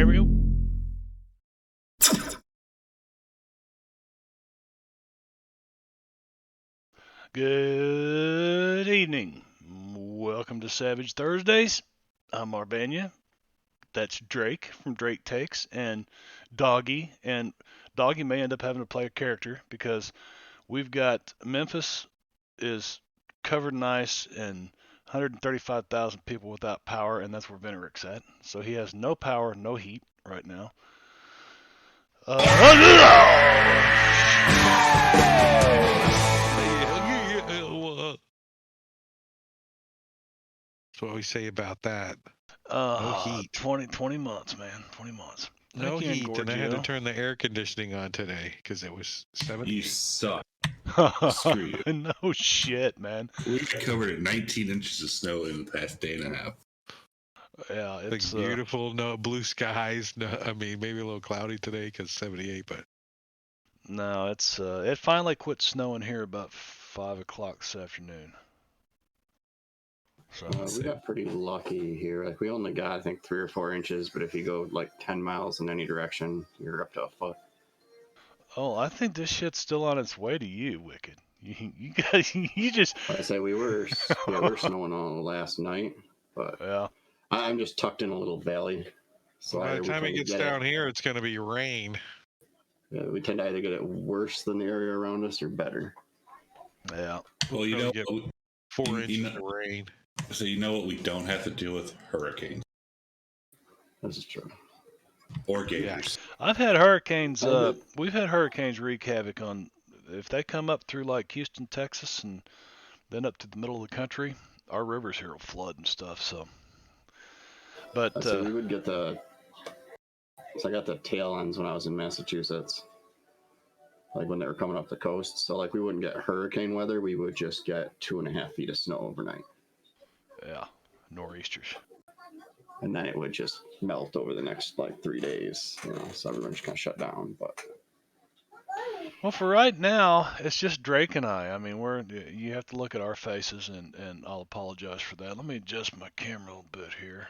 Here we go. Good evening. Welcome to Savage Thursdays. I'm Marbanya. That's Drake from Drake Takes, and Doggy. And Doggy may end up having to play a character because we've got Memphis is covered in ice and 135,000 people without power, and that's where Veneric's at. So he has no power, no heat right now. That's what we say about that. No heat. 20 months, man. 20 months. No Thank you, heat, and I had to Engorgio. turn the air conditioning on today because it was 70. You suck. Screw you. No shit, man. We got covered in 19 inches of snow in the past day and a half. Yeah, it's like beautiful, no blue skies. No, I mean maybe a little cloudy today because 78, but no, it's it finally quit snowing here about 5 o'clock this afternoon. So we got pretty lucky here. Like we only got I think 3 or 4 inches, but if you go like 10 miles in any direction, you're up to a foot. Oh, I think this shit's still on its way to you, Wicked. You guys, you just. I say we're snowing all last night, but Yeah. I'm just tucked in a little valley. So by the time it gets down here, it's going to be rain. We tend to either get it worse than the area around us or better. Yeah. Well, you know, get 4 inches of rain. So you know what we don't have to deal with? Hurricanes. This is true. Or gators. I've had hurricanes. We've had hurricanes wreak havoc on. If they come up through like Houston, Texas, and then up to the middle of the country, our rivers here will flood and stuff. So, but we would get So I got the tail ends when I was in Massachusetts, like when they were coming up the coast. So like we wouldn't get hurricane weather. We would just get 2.5 feet of snow overnight. Yeah, nor'easters. And then it would just melt over the next like 3 days, so everyone just kind of shut down. But well, for right now, it's just Drake and I. I mean, you have to look at our faces, and I'll apologize for that. Let me adjust my camera a little bit here,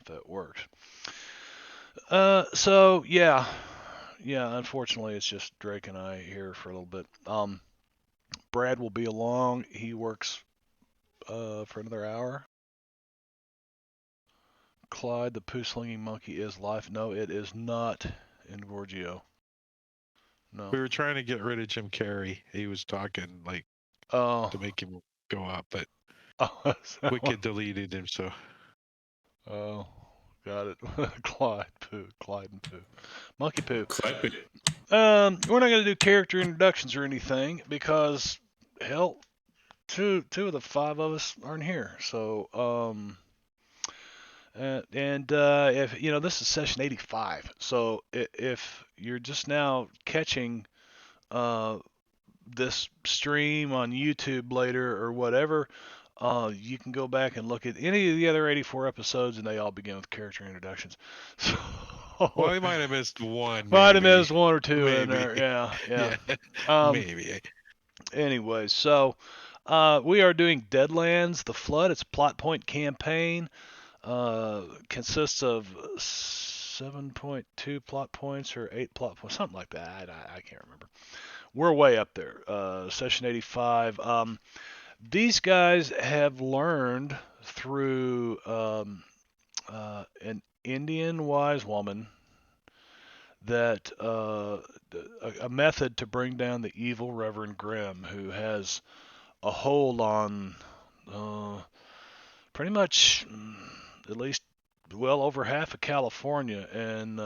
if that works. So yeah, unfortunately, it's just Drake and I here for a little bit. Brad will be along. He works for another hour. Clyde, the poo-slinging monkey, is live. No, it is not Engorgio. No. We were trying to get rid of Jim Carrey. He was talking like to make him go up, but Wicked deleted him. So. Oh, got it. Clyde and poo, monkey poo. Clyde poo. We're not gonna do character introductions or anything because hell, two of the 5 of us aren't here. So if this is session 85, so if you're just now catching this stream on YouTube later or whatever, you can go back and look at any of the other 84 episodes, and they all begin with character introductions. So, well, we might have missed one. Might have missed 1 or 2 in there. Yeah. Maybe. Anyways, so we are doing Deadlands, The Flood. It's a plot point campaign. Consists of 7.2 plot points or 8 plot points, something like that. I can't remember. We're way up there. Session 85. These guys have learned through an Indian wise woman that a method to bring down the evil Reverend Grimm, who has a hold on pretty much at least well over half of California, and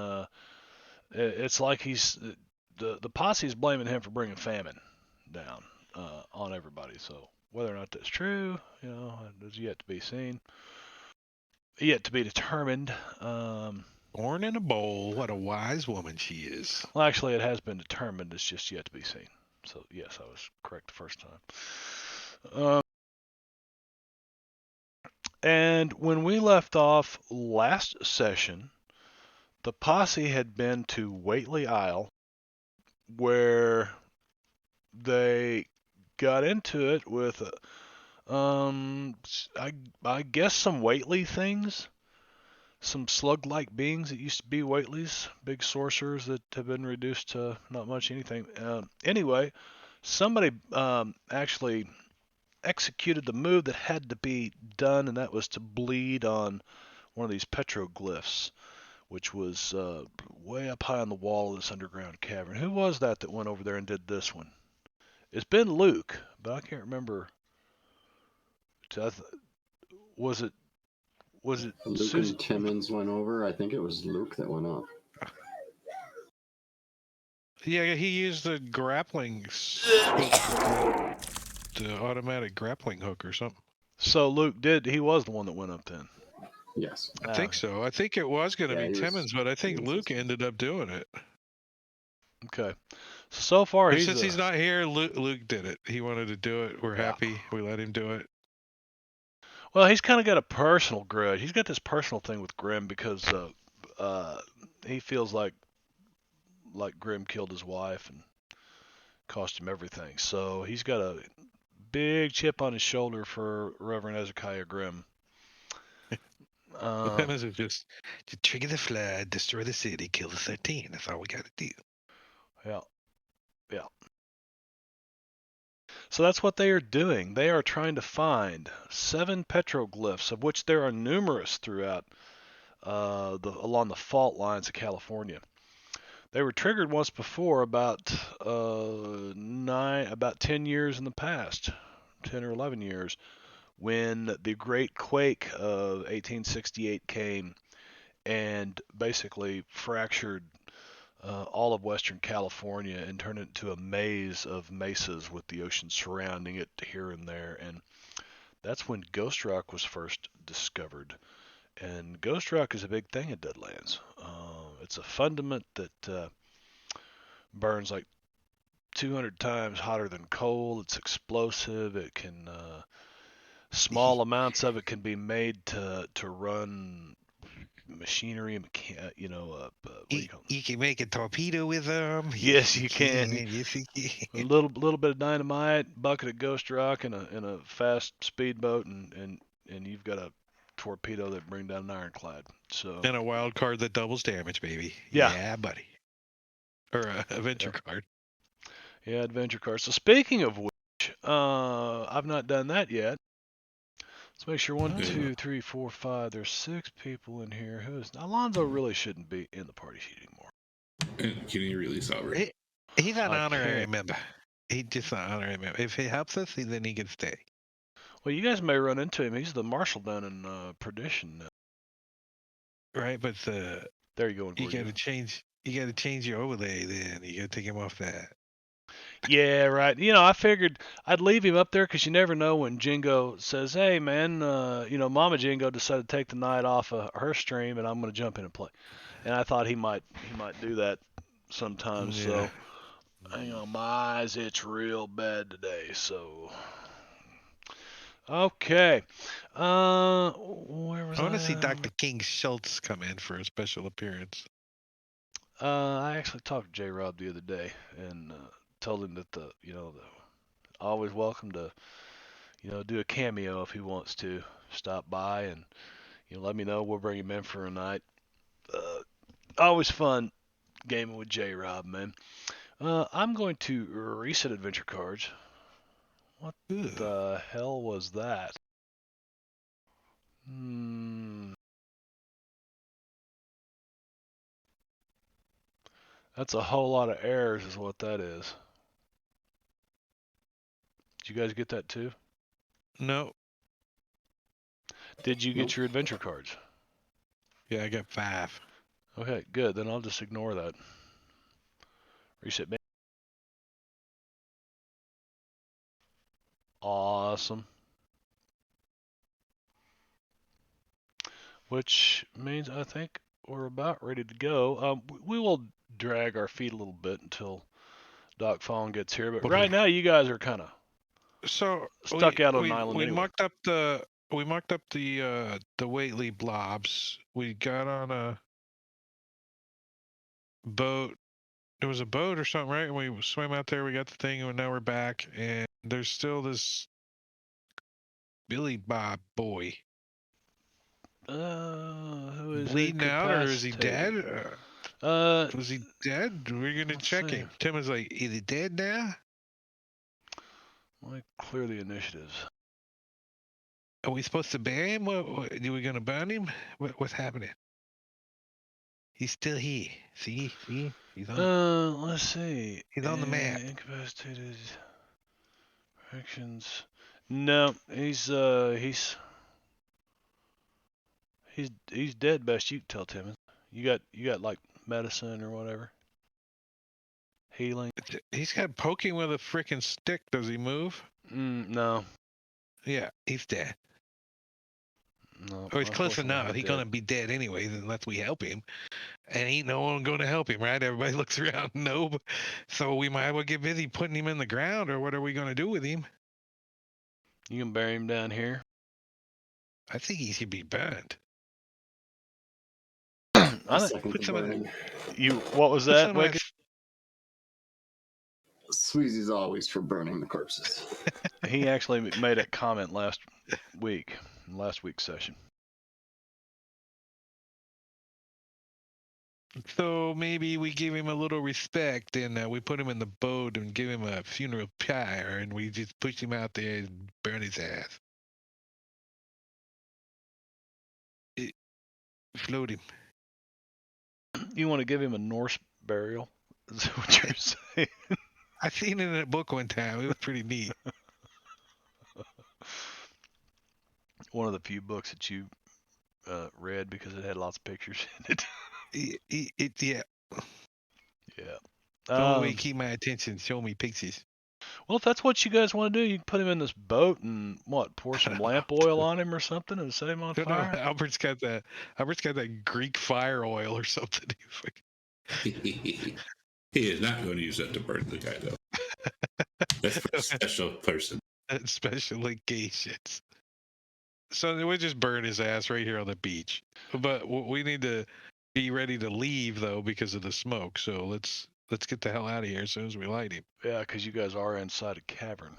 it's like he's the posse's blaming him for bringing famine down on everybody. So whether or not that's true, is yet to be seen, yet to be determined. Born in a bowl. What a wise woman she is. Well, actually, it has been determined. It's just yet to be seen. So yes, I was correct the first time. And when we left off last session, the posse had been to Whately Isle, where they got into it with, I guess some Whately things. some slug-like beings that used to be Whateleys, big sorcerers that have been reduced to not much anything. Anyway, somebody actually executed the move that had to be done, and that was to bleed on one of these petroglyphs, which was way up high on the wall of this underground cavern. Who was that went over there and did this one? It's been Luke, but I can't remember. Was it Luke Susie? and Timmons went over. I think it was Luke that went up. Yeah, he used the grappling, the automatic grappling hook or something. So Luke he was the one that went up then. Yes. I think so. I think it was going to be Timmons, but I think Luke this. ended up doing it. Okay. So far, Since he's not here, Luke did it. He wanted to do it. We're happy. We let him do it. Well, he's kind of got a personal grudge. He's got this personal thing with Grimm because he feels like Grimm killed his wife and cost him everything. So he's got a big chip on his shoulder for Reverend Ezekiah Grimm. The premise is just to trigger the flood, destroy the city, kill the 13. That's all we got to do. Yeah. So that's what they are doing. They are trying to find 7 petroglyphs, of which there are numerous throughout along the fault lines of California. They were triggered once before, about 10 years in the past, 10 or 11 years, when the Great Quake of 1868 came and basically fractured all of Western California and turned it into a maze of mesas with the ocean surrounding it here and there. And that's when ghost rock was first discovered. And ghost rock is a big thing in Deadlands. It's a fundament that burns like 200 times hotter than coal. It's explosive. It can small amounts of it can be made to run machinery and what do you call them? You can make a torpedo with them. Yes, you can. Yes, you can. A little bit of dynamite, bucket of ghost rock, and a fast speedboat, and you've got a torpedo that bring down an ironclad. So And a wild card that doubles damage, baby. Yeah. Yeah, buddy. Or a adventure card. Yeah, adventure card. So speaking of which, I've not done that yet. Let's make sure 1, 2, 3, 4, 5. There's 6 people in here. Alonzo really shouldn't be in the party sheet anymore. Can you release Albert? He's an honorary member. He's just an honorary member. If he helps us, then he can stay. Well, you guys may run into him. He's the marshal down in Perdition. Right, but there you go. You got to change. You got to change your overlay. Then you got to take him off that. Yeah, right. I figured I'd leave him up there because you never know when Jingo says, "Hey, man, Mama Jingo decided to take the night off of her stream, and I'm going to jump in and play." And I thought he might do that sometimes. Yeah. So, hang on, my eyes itch real bad today. So, okay. Where was I? I want to see Dr. King Schultz come in for a special appearance. I actually talked to J. Rob the other day and told him that always welcome to do a cameo if he wants to stop by and let me know. We'll bring him in for a night. Always fun gaming with J. Rob, man. I'm going to reset adventure cards. What the hell was that? That's a whole lot of errors is what that is. Did you guys get that too? No. Did you get your adventure cards? Yeah, I got 5. Okay, good. Then I'll just ignore that. Reset. Awesome. Which means I think we're about ready to go. We will drag our feet a little bit until Doc Fawn gets here, but right now you guys are kind of stuck out on an island. We mocked up the Whately blobs. We got on a boat. It was a boat or something, right? And we swam out there. We got the thing, and now we're back. And there's still this Billy Bob boy. Who is bleeding out, or is he dead? Was he dead? We're gonna check him. Tim is like, is he dead now? Let me clear the initiatives. Are we supposed to bury him? Are we gonna burn him? What's happening? He's still here. See, he's on. Let's see. He's on the map. Incapacitated. Actions. No, he's dead. Best you can tell, Tim. You got like medicine or whatever. Healing. He's got poking with a freaking stick. Does he move? No. Yeah, he's dead. No. Oh, he's close enough. He's gonna be dead anyway unless we help him. And ain't no one gonna help him, right? Everybody looks around. No. So we might as well get busy putting him in the ground, or what are we gonna do with him? You can bury him down here. I think he should be burned. What was that, Wicked? Sweezy's always for burning the corpses. He actually made a comment last week's session. So maybe we give him a little respect and we put him in the boat and give him a funeral pyre and we just push him out there and burn his ass. Float him. You want to give him a Norse burial? Is that what you're saying? I seen it in a book one time. It was pretty neat. One of the few books that you read because it had lots of pictures in it. Yeah. Yeah. Don't way keep my attention. Show me pictures. Well, if that's what you guys want to do, you can put him in this boat and pour some lamp oil on him or something and set him on fire. No, Albert's got that Greek fire oil or something. He is not going to use that to burn the guy, though. That's for a special person. Special occasions. So we just burn his ass right here on the beach. But we need to be ready to leave though because of the smoke. So let's get the hell out of here as soon as we light him. Yeah, because you guys are inside a cavern.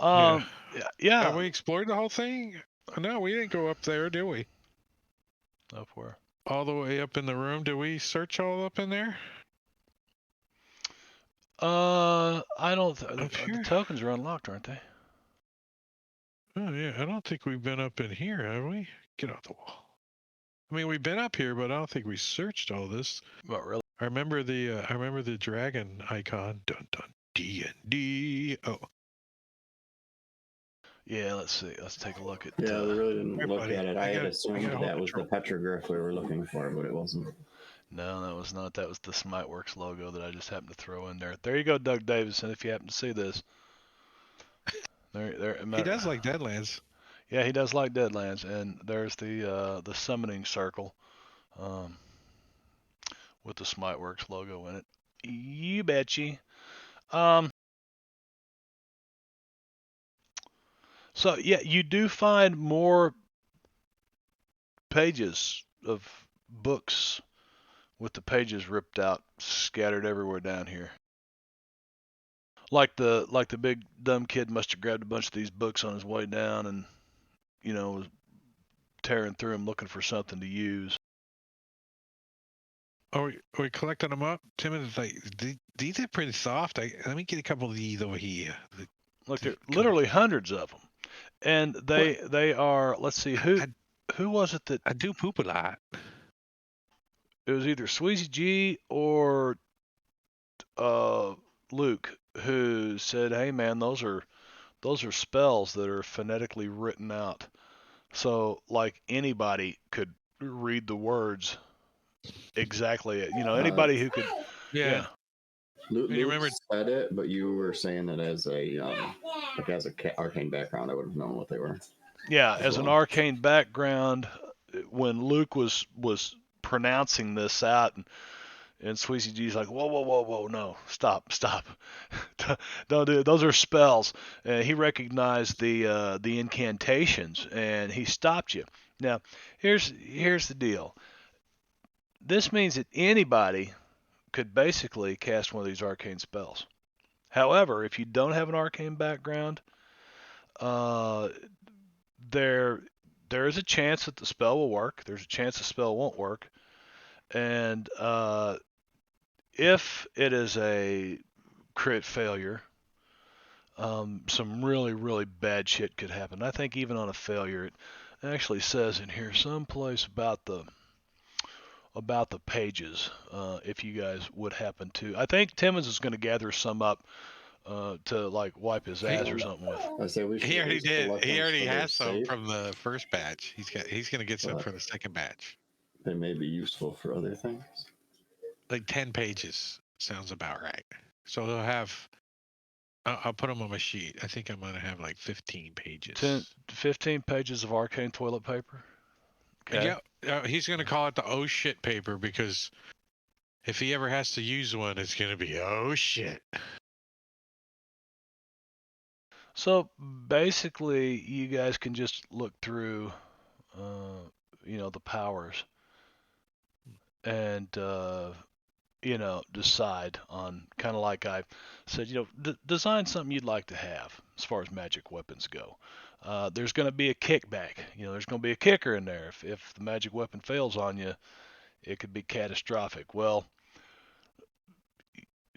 Yeah. Have we explored the whole thing? No, we didn't go up there, did we? Up where? All the way up in the room. Did we search all up in there? I don't. The tokens are unlocked, aren't they? Oh yeah, I don't think we've been up in here, have we? Get off the wall. I mean, we've been up here, but I don't think we searched all this. Not really. I remember the dragon icon. Dun dun D&D. Oh. Yeah, let's see. Let's take a look at. Yeah, we really didn't look at it. I had assumed that was control. the petroglyph we were looking for, but it wasn't. No, that was not. That was the Smiteworks logo that I just happened to throw in there. There you go, Doug Davison. If you happen to see this. There. He does like Deadlands. Yeah, he does like Deadlands, and there's the summoning circle, with the Smiteworks logo in it. You betcha. So yeah, you do find more pages of books with the pages ripped out, scattered everywhere down here. Like the big dumb kid must have grabbed a bunch of these books on his way down and, was tearing through them looking for something to use. Are we collecting them up? Tim is like, these are pretty soft. Let me get a couple of these over here. Look, there are literally hundreds of them, and they are. Let's see, who was it that? I do poop a lot. It was either Sweezy G or Luke who said, "Hey man, those are spells that are phonetically written out, so like anybody could read the words exactly. Anybody who could." Yeah. Luke you remember said it, but you were saying that as a arcane background, I would have known what they were. Yeah, as an arcane background, when Luke was pronouncing this out, and Sweezy G's like, whoa, no, stop, don't do it. Those are spells. And he recognized the incantations, and he stopped you. Now, here's the deal. This means that anybody could basically cast one of these arcane spells. However, if you don't have an arcane background, there is a chance that the spell will work. There's a chance the spell won't work. And if it is a crit failure, some really, really bad shit could happen. I think even on a failure, it actually says in here someplace about the pages. If you guys would happen to, I think Timmons is going to gather some up to like wipe his ass or something with. I say we should He at already least did. collect He them already so they're has some safe. from the first batch. He's gonna get some But from the second batch. they may be useful for other things. Like 10 pages sounds about right. So he'll have. I'll put them on my sheet. I think I'm gonna have like 15 pages. 15 pages of arcane toilet paper. Okay. Yeah, he's gonna call it the oh shit paper because if he ever has to use one, it's gonna be oh shit. So basically, you guys can just look through, the powers and, decide on kind of like I said, design something you'd like to have as far as magic weapons go. There's going to be a kickback. There's going to be a kicker in there. If the magic weapon fails on you, it could be catastrophic. Well,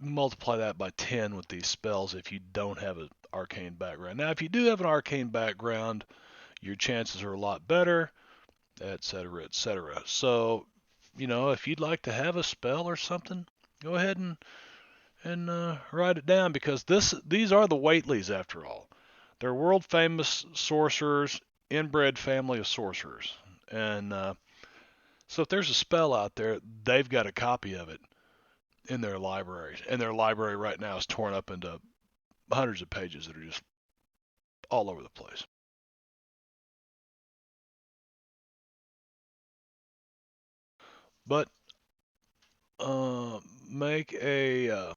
multiply that by 10 with these spells if you don't have an arcane background. Now, if you do have an arcane background, your chances are a lot better, etc., etc. So, if you'd like to have a spell or something, go ahead and write it down because these are the Whateleys after all. They're world famous sorcerers, inbred family of sorcerers, and so if there's a spell out there, they've got a copy of it in their library, and their library right now is torn up into hundreds of pages that are just all over the place. But make a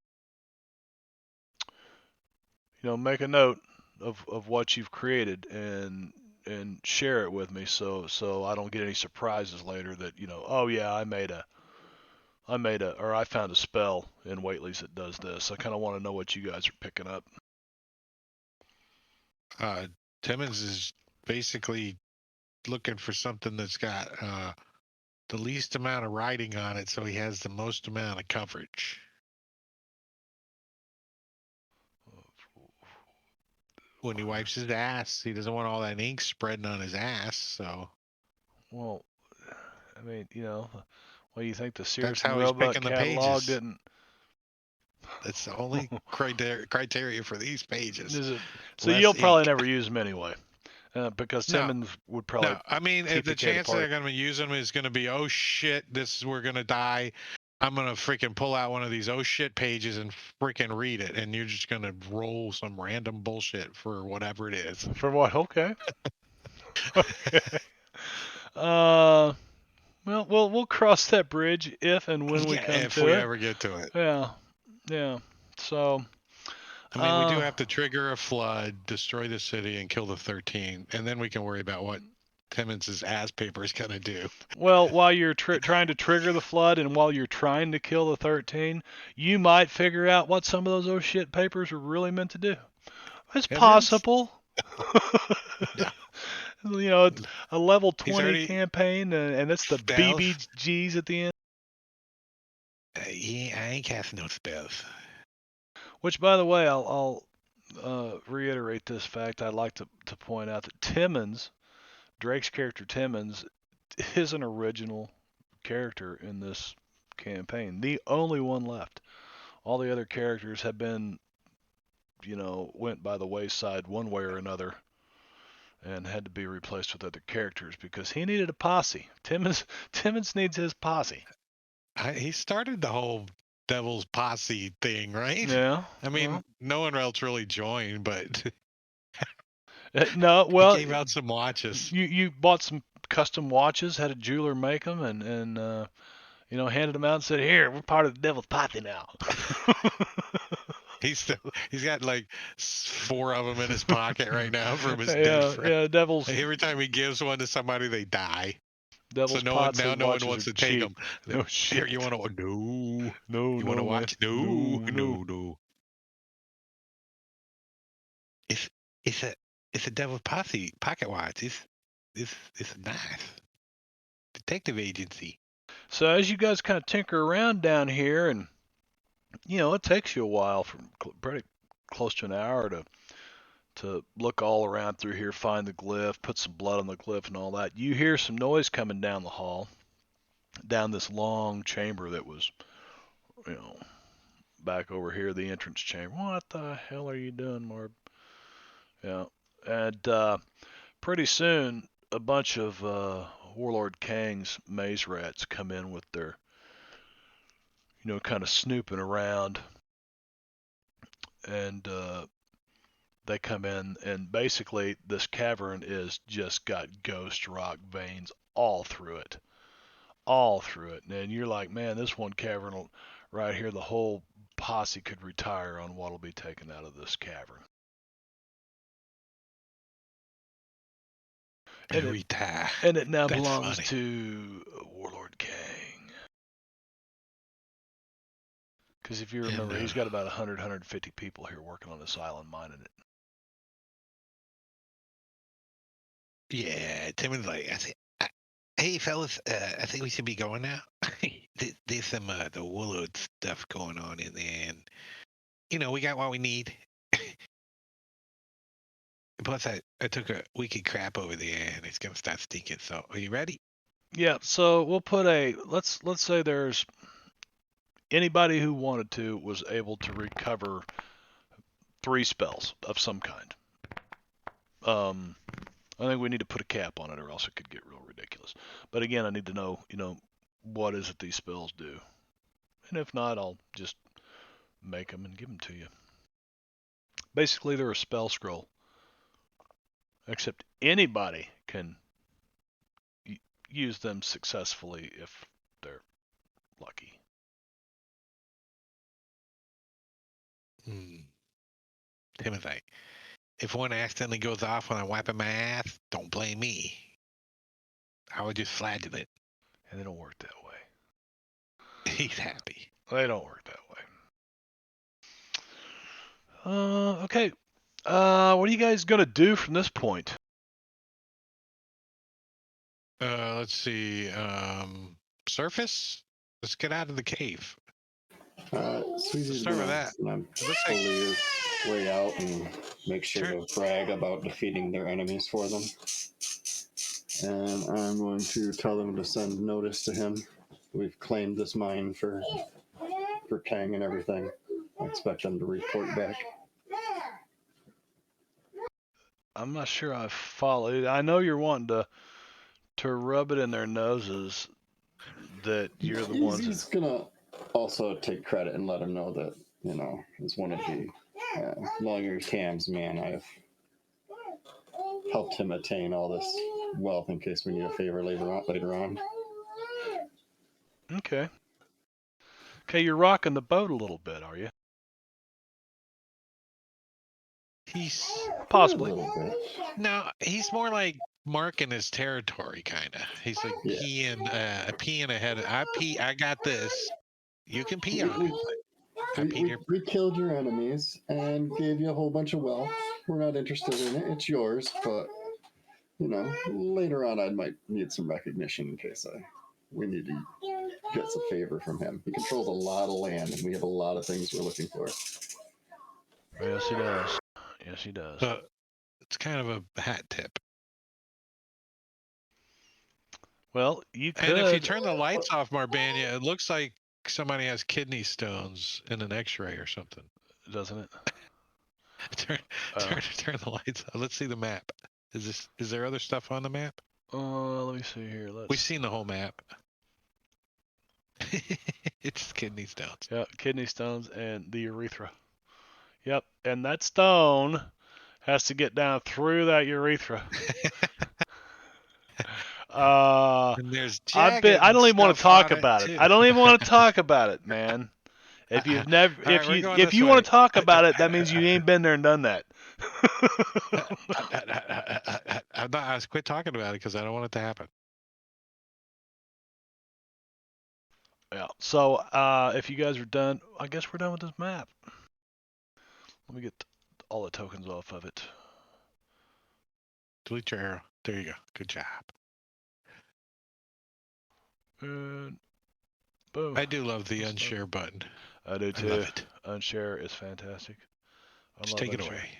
make a note of what you've created and share it with me so I don't get any surprises later that oh yeah I made a or I found a spell in Whateleys that does this. I kind of want to know what you guys are picking up. Timmons is basically looking for something that's got the least amount of writing on it, so he has the most amount of coverage. When he wipes his ass, he doesn't want all that ink spreading on his ass. So, well, I mean, what do you think the that's Sears how and he's Roebuck picking the catalog pages. didn't? That's the only criteria for these pages. Is it? So Less you'll probably ink. never use them anyway, because No, Timmons would probably no. I mean, if keep the the cat chance apart. they're going to use them is going to be, oh shit, we're going to die. I'm going to freaking pull out one of these oh shit pages and freaking read it. And you're just going to roll some random bullshit for whatever it is. For what? Okay. Okay. Well, we'll cross that bridge if and when we come if to we it. ever get to it. Yeah. So. I mean, we do have to trigger a flood, destroy the city, and kill the 13, and then we can worry about what Timmons' ass paper is going to do. Well, while you're trying to trigger the flood and while you're trying to kill the 13, you might figure out what some of those oh shit papers are really meant to do. It's possible. Yeah. It's a level 20 campaign, and it's the spells. BBGs at the end. Yeah, I ain't casting no spells. Which, by the way, I'll reiterate this fact. I'd like to point out that Timmons, Drake's character Timmons, is an original character in this campaign. The only one left. All the other characters have been, went by the wayside one way or another and had to be replaced with other characters because he needed a posse. Timmons needs his posse. He started the whole Devil's Posse thing, right? Yeah. I mean, no one else really joined, but no. Well, he gave out some watches. You bought some custom watches, had a jeweler make them, and handed them out and said, "Here, we're part of the Devil's Posse now." He's got like 4 of them in his pocket right now from his dead friend. Yeah, Devil's. Every time he gives one to somebody, they die. Devil's so no one wants to take them. No shit. Here, you want to? No. You want to watch? No. It's a Devil's Posse pocket watch. this is nice. Detective agency. So as you guys kind of tinker around down here, and it takes you a while, from pretty close to an hour to look all around through here, find the glyph, put some blood on the glyph and all that. You hear some noise coming down the hall, down this long chamber that was, back over here, the entrance chamber. What the hell are you doing, Marb? Yeah. And pretty soon, a bunch of Warlord Kang's maze rats come in with their, kind of snooping around. And they come in, and basically this cavern is just got ghost rock veins all through it. All through it. And you're like, man, this one cavern right here, the whole posse could retire on what'll be taken out of this cavern. And retire. And it now That's belongs funny. to Warlord Kang. Because if you remember, he's got about 100, 150 people here working on this island mining it. Yeah, Tim was like, I said, hey fellas, I think we should be going now. There's some the Warlord stuff going on in there, and we got what we need. Plus, I took a wicked crap over there, and it's gonna start stinking. So, are you ready? Yeah. So we'll put let's say there's anybody who wanted to was able to recover 3 spells of some kind. I think we need to put a cap on it, or else it could get real ridiculous. But again, I need to know, what is it these spells do, and if not, I'll just make them and give them to you. Basically, they're a spell scroll, except anybody can use them successfully if they're lucky. Tim was like, if one accidentally goes off when I'm wiping my ass, don't blame me. I would just flagell it. And they don't work that way. He's happy. They don't work that way. Okay. What are you guys gonna do from this point? Let's see. Surface. Let's get out of the cave. Sweezy's Start with gonna that. pull his way out and make sure to brag about defeating their enemies for them. And I'm going to tell them to send notice to him. We've claimed this mine for Kang and everything. I expect them to report back. I'm not sure I follow. I know you're wanting to rub it in their noses that you're the ones. He's gonna also take credit and let them know that, as one of the longer Cam's man, I've helped him attain all this wealth in case we need a favor later on. Okay. Okay, you're rocking the boat a little bit, are you? He's possibly a little bit. No, he's more like marking his territory, kind of. He's like peeing ahead. I got this. You can pee on it. We killed your enemies and gave you a whole bunch of wealth. We're not interested in it. It's yours, but later on I might need some recognition in case we need to get some favor from him. He controls a lot of land, and we have a lot of things we're looking for. Yes, he does. Yes, he does. It's kind of a hat tip. Well, you could. And if you turn the lights off, Marbanya, it looks like somebody has kidney stones in an X-ray or something. Doesn't it? Turn the lights off. Let's see the map. Is there other stuff on the map? Let me see here. We've seen the whole map. It's kidney stones. Yeah, kidney stones and the urethra. Yep, and that stone has to get down through that urethra. And there's I don't even want to talk about it. I don't even want to talk about it, man. If you've never, if you want to talk about it, that means you ain't been there and done that. I was quit talking about it because I don't want it to happen. Yeah. So if you guys are done, I guess we're done with this map. Let me get all the tokens off of it. Delete your arrow. There you go. Good job. And boom. I do love the Good stuff. unshare button. I do I too. love it. Unshare is fantastic. I Just love take it unshare. away.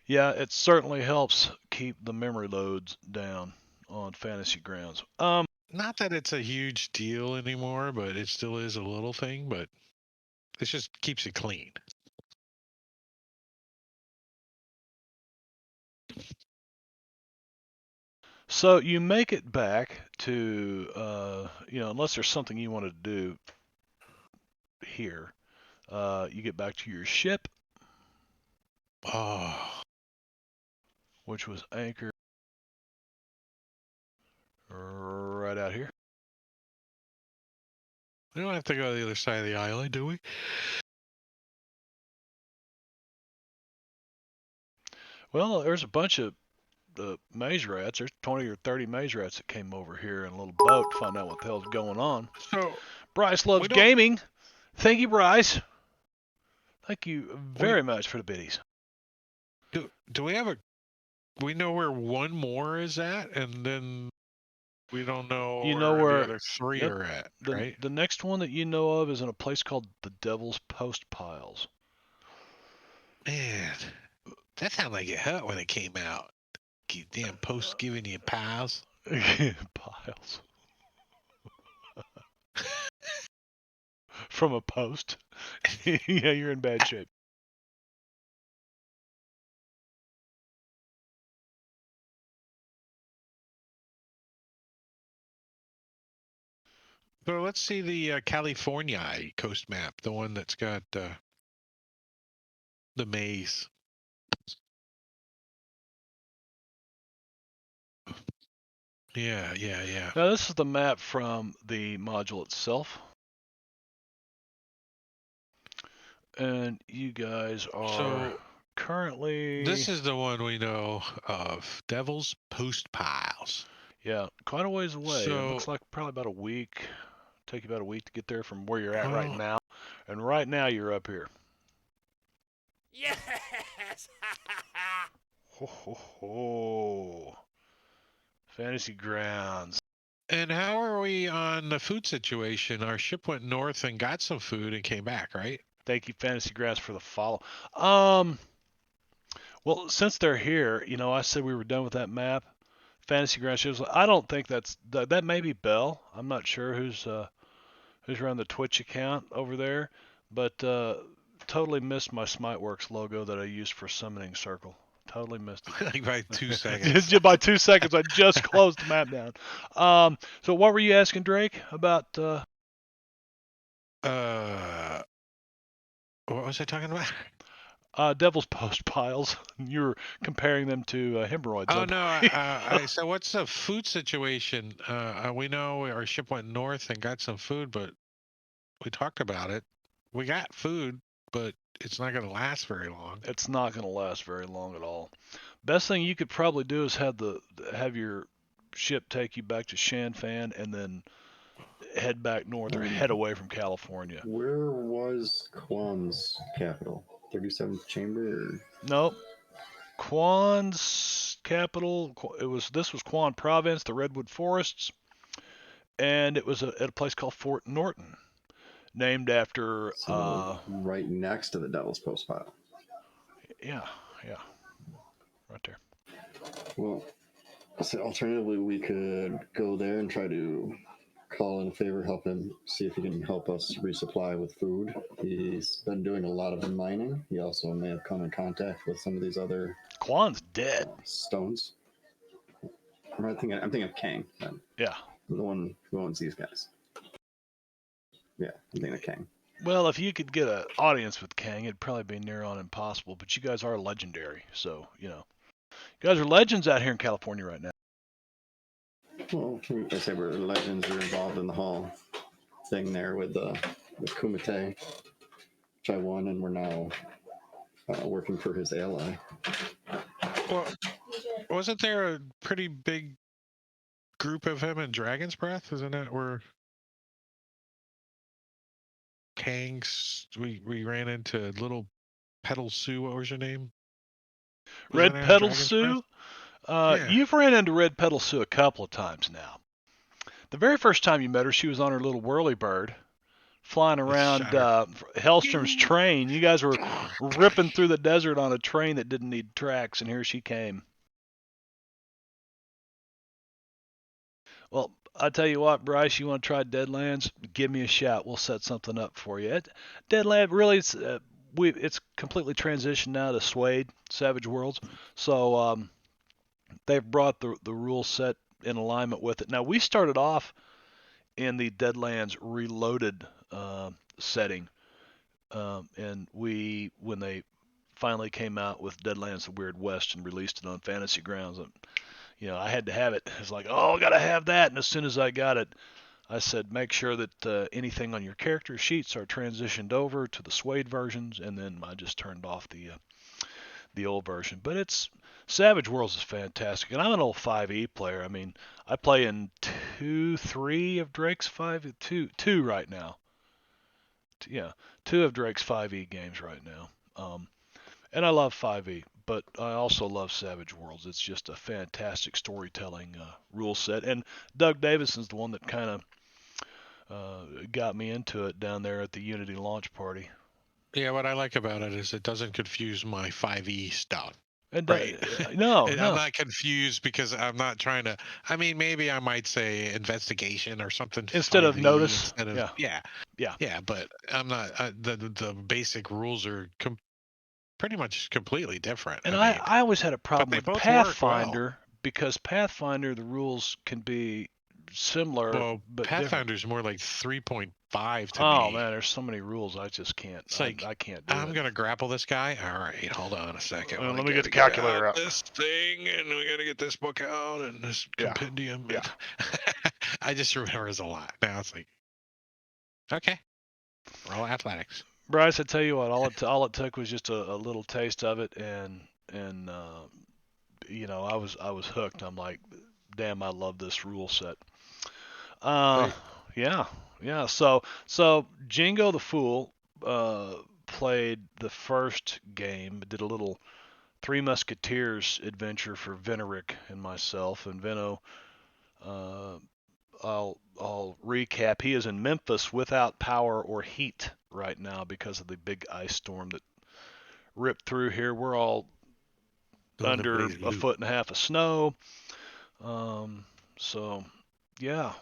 Yeah, it certainly helps keep the memory loads down on Fantasy Grounds. Not that it's a huge deal anymore, but it still is a little thing, but it just keeps it clean. So you make it back to, unless there's something you want to do here, you get back to your ship, Oh, which was anchored right out here. we don't have to go to the other side of the island, do we? Well, there's a bunch of maze rats. There's 20 or 30 maze rats that came over here in a little boat to find out what the hell's going on. So Bryce loves gaming. Thank you, Bryce. Thank you very much for the biddies. Do we have we know where one more is at, and then we don't know where the other three are at, right? The next one that you know of is in a place called the Devil's Postpiles. Man, that sounded like it hurt when it came out. You damn post giving you piles. Piles. From a post. Yeah, you're in bad shape. So let's see the California coast map, the one that's got the maze. Yeah. Now, this is the map from the module itself. And you guys are currently... This is the one we know of, Devil's Postpiles. Yeah, quite a ways away. So, it looks like probably about a week. Take you about a week to get there from where you're at right now. And right now you're up here. Yes! Ho, ho, ho. Fantasy Grounds. And how are we on the food situation? Our ship went north and got some food and came back, right? Thank you, Fantasy Grounds, for the follow. Well, since they're here, I said we were done with that map. Fantasy Grounds shows. I don't think that may be Bell. I'm not sure who's around the Twitch account over there, but totally missed my Smiteworks logo that I used for Summoning Circle. Totally missed it. Like by 2 seconds. Just by 2 seconds, I just closed the map down. So what were you asking, Drake, about? What was I talking about? Devil's Postpiles. You were comparing them to hemorrhoids. Oh, no. So what's the food situation? We know our ship went north and got some food, but we talked about it. We got food, but it's not going to last very long. It's not going to last very long at all. Best thing you could probably do is have your ship take you back to Shanfan and then head back north or head away from California. Where was Quan's capital? 37th Chamber? Or... Nope. Quan's capital. This was Quan Province, the Redwood Forests, and it was at a place called Fort Norton, named after. Right next to the Devil's Postpile. Yeah, right there. Well, so alternatively, we could go there and try to call in a favor, help him, see if he can help us resupply with food. He's been doing a lot of mining. He also may have come in contact with some of these other... Quan's dead. Stones. I'm thinking of Kang. Yeah. The one who owns these guys. Yeah, I'm thinking of Kang. Well, if you could get an audience with Kang, it'd probably be near on impossible, but you guys are legendary, so, you guys are legends out here in California right now. Well, I say we're legends. We're involved in the whole thing there with Kumite, which I won, and we're now working for his ally. Well, wasn't there a pretty big group of him in Dragon's Breath? Isn't that where Kang's... We ran into Little Petal Sue. What was your name? Red Petal Sue? Yeah. You've ran into Red Petal Sue a couple of times now. The very first time you met her, she was on her little whirly bird, flying around Shot her. Hellstrom's train. You guys were ripping through the desert on a train that didn't need tracks, and here she came. Well, I tell you what, Bryce, you want to try Deadlands? Give me a shout. We'll set something up for you. Deadland really, it's completely transitioned now to Suede Savage Worlds, so they've brought the rule set in alignment with it. Now we started off in the Deadlands Reloaded setting, and when they finally came out with Deadlands: The Weird West and released it on Fantasy Grounds, I had to have it. It's like, oh, I gotta have that. And as soon as I got it, I said, make sure that anything on your character sheets are transitioned over to the Suede versions, and then I just turned off the old version. But it's Savage Worlds is fantastic, and I'm an old 5e player. I mean, I play in 3 of Drake's 2 right now. Yeah, 2 of Drake's 5e games right now. And I love 5e, but I also love Savage Worlds. It's just a fantastic storytelling rule set, and Doug Davison's the one that kind of got me into it down there at the Unity launch party. Yeah, what I like about it is it doesn't confuse my 5e stuff. And Right. no, I'm no. not confused because I'm not trying to. I mean, maybe I might say investigation or something Instead of 5e notice. Instead of Yeah. yeah. But I'm not. The basic rules are pretty much completely different. And I mean, I always had a problem they with both work Pathfinder because Pathfinder the rules can be similar well, but different. Pathfinder's more like 3.5 to Oh me. man, there's so many rules I just can't. It's like, I can't do it. I'm gonna grapple this guy. All right, hold on a second. Well, We let me get the gotta calculator out. This thing, and we gotta get this book out and this compendium. Yeah. I just remember it's a lot. Now it's like, okay, roll athletics. Bryce, I tell you what, all it took was just a little taste of it, and I was hooked. I'm like, damn, I love this rule set. Yeah. So Jingo the Fool played the first game, did a little Three Musketeers adventure for Venerick and myself, and Veno. I'll recap. He is in Memphis without power or heat right now because of the big ice storm that ripped through here. We're all under a foot and a half of snow. So yeah.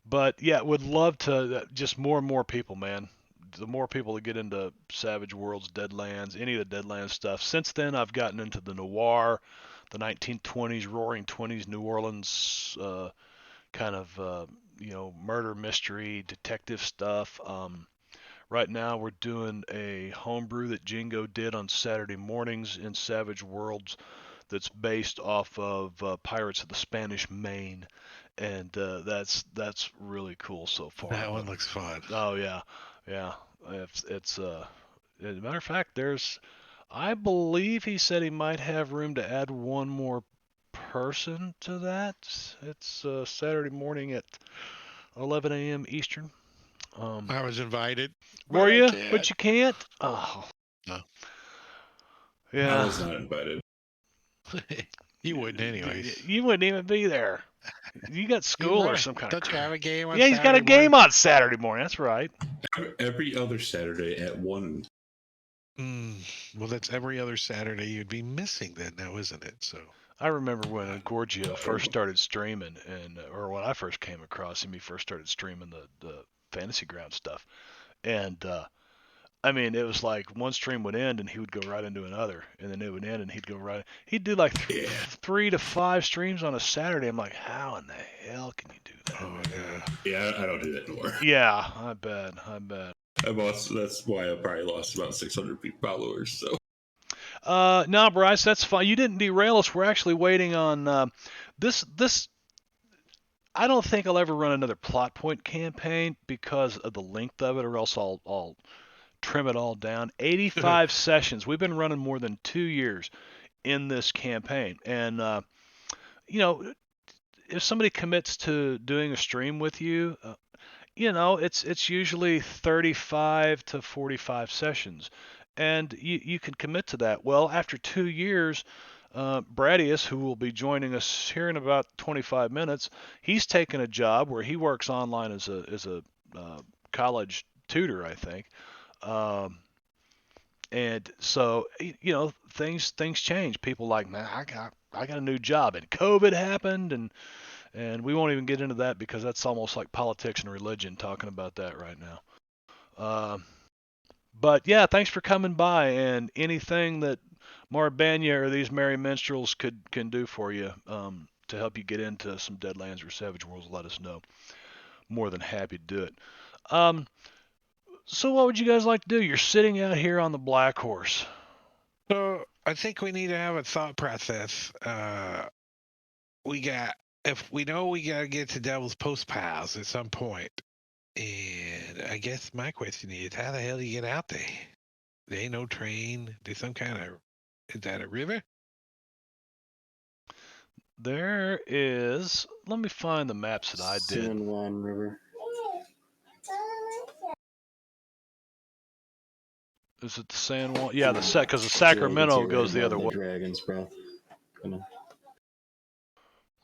But yeah, would love to just more and more people, man. The more people that get into Savage Worlds, Deadlands, any of the Deadlands stuff. Since then, I've gotten into the noir, the 1920s, Roaring Twenties, New Orleans, kind of murder mystery, detective stuff. Right now, we're doing a homebrew that Jingo did on Saturday mornings in Savage Worlds, that's based off of Pirates of the Spanish Main, and that's really cool so far. That one looks fun. Oh yeah. It's as a matter of fact, I believe he said he might have room to add one more person to that. It's Saturday morning at 11 a.m. Eastern. I was invited. Were you? But you can't. Oh. No. Yeah. I was not invited. You wouldn't, anyways. You wouldn't even be there. You got school or some kind Don't of. you have a game on Yeah, he's got a game on Saturday morning. That's right. Every other Saturday at 1. Well, that's every other Saturday you'd be missing then now, isn't it? So I remember when Gorgio first started streaming, or when I first came across him, he first started streaming the Fantasy Ground stuff, and I mean, it was like one stream would end and he would go right into another, and then it would end and he'd go right. He'd do like 3 to 5 streams on a Saturday. I'm like, how in the hell can you do that? oh yeah. Yeah, I don't do that anymore. Yeah, I bet. That's why I probably lost about 600 followers. So. No, Bryce, that's fine. You didn't derail us. We're actually waiting on this. I don't think I'll ever run another plot point campaign because of the length of it, or else I'll trim it all down. 85 sessions. We've been running more than 2 years in this campaign, and if somebody commits to doing a stream with you, it's usually 35 to 45 sessions, and you can commit to that. Well, after 2 years, Bradius, who will be joining us here in about 25 minutes, he's taken a job where he works online as a college tutor, I think. Um, and so things change. People like, man, I got a new job, and COVID happened, and we won't even get into that because that's almost like politics and religion talking about that right now. Uh, but yeah, thanks for coming by, and anything that Marbanya or these merry minstrels can do for you to help you get into some Deadlands or Savage Worlds, let us know. More than happy to do it. Um, so what would you guys like to do? You're sitting out here on the Black Horse. So I think we need to have a thought process. We got if we know we gotta get to Devil's Postpiles at some point, and I guess my question is, how the hell do you get out there? There ain't no train. There's some kind of is that a river? There is. Let me find the maps that I did. San Juan River. Is it the San Juan? Yeah, because the Yeah, it gets Sacramento you goes right the other above way. the Dragon's Breath. Gonna-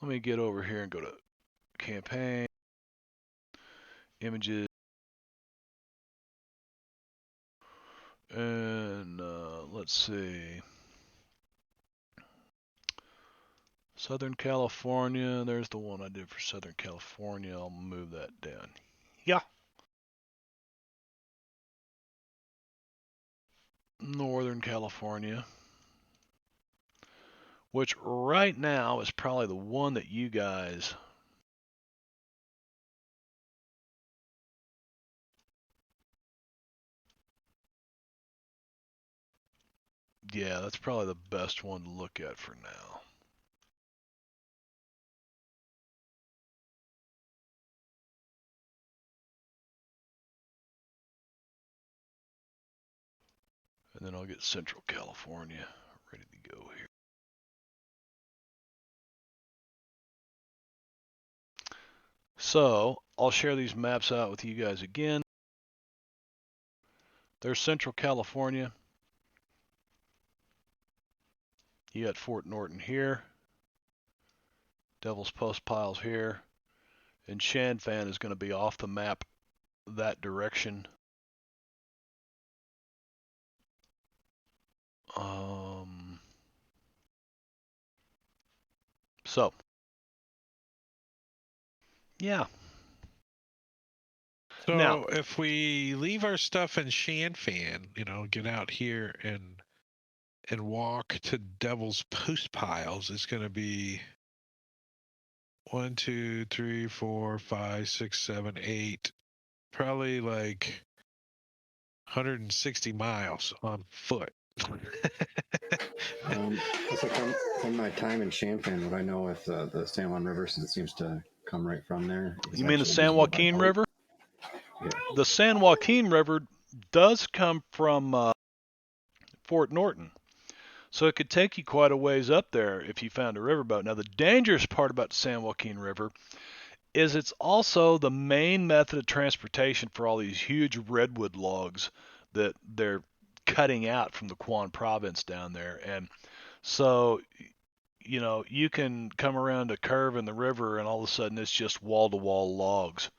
Let me get over here and go to campaign, images, and let's see. Southern California. There's the one I did for Southern California. I'll move that down. Yeah. Northern California, which right now is probably the one that you guys. Yeah, that's probably the best one to look at for now. And then I'll get Central California ready to go here. So I'll share these maps out with you guys again. There's Central California. You got Fort Norton here. Devil's Postpiles here. And Shanfan is going to be off the map that direction. So, yeah. So Now, if we leave our stuff in Shanfan, get out here and walk to Devil's Postpiles, it's gonna be 1, 2, 3, 4, 5, 6, 7, 8, probably like 160 miles on foot. So from my time in Champaign, would I know if the San Juan River, since it seems to come right from there? You mean the San usable by Joaquin boat? River? Yeah. The San Joaquin River does come from Fort Norton. So it could take you quite a ways up there if you found a riverboat. Now, the dangerous part about the San Joaquin River is it's also the main method of transportation for all these huge redwood logs that they're cutting out from the Quan province down there. And so, you can come around a curve in the river and all of a sudden it's just wall-to-wall logs,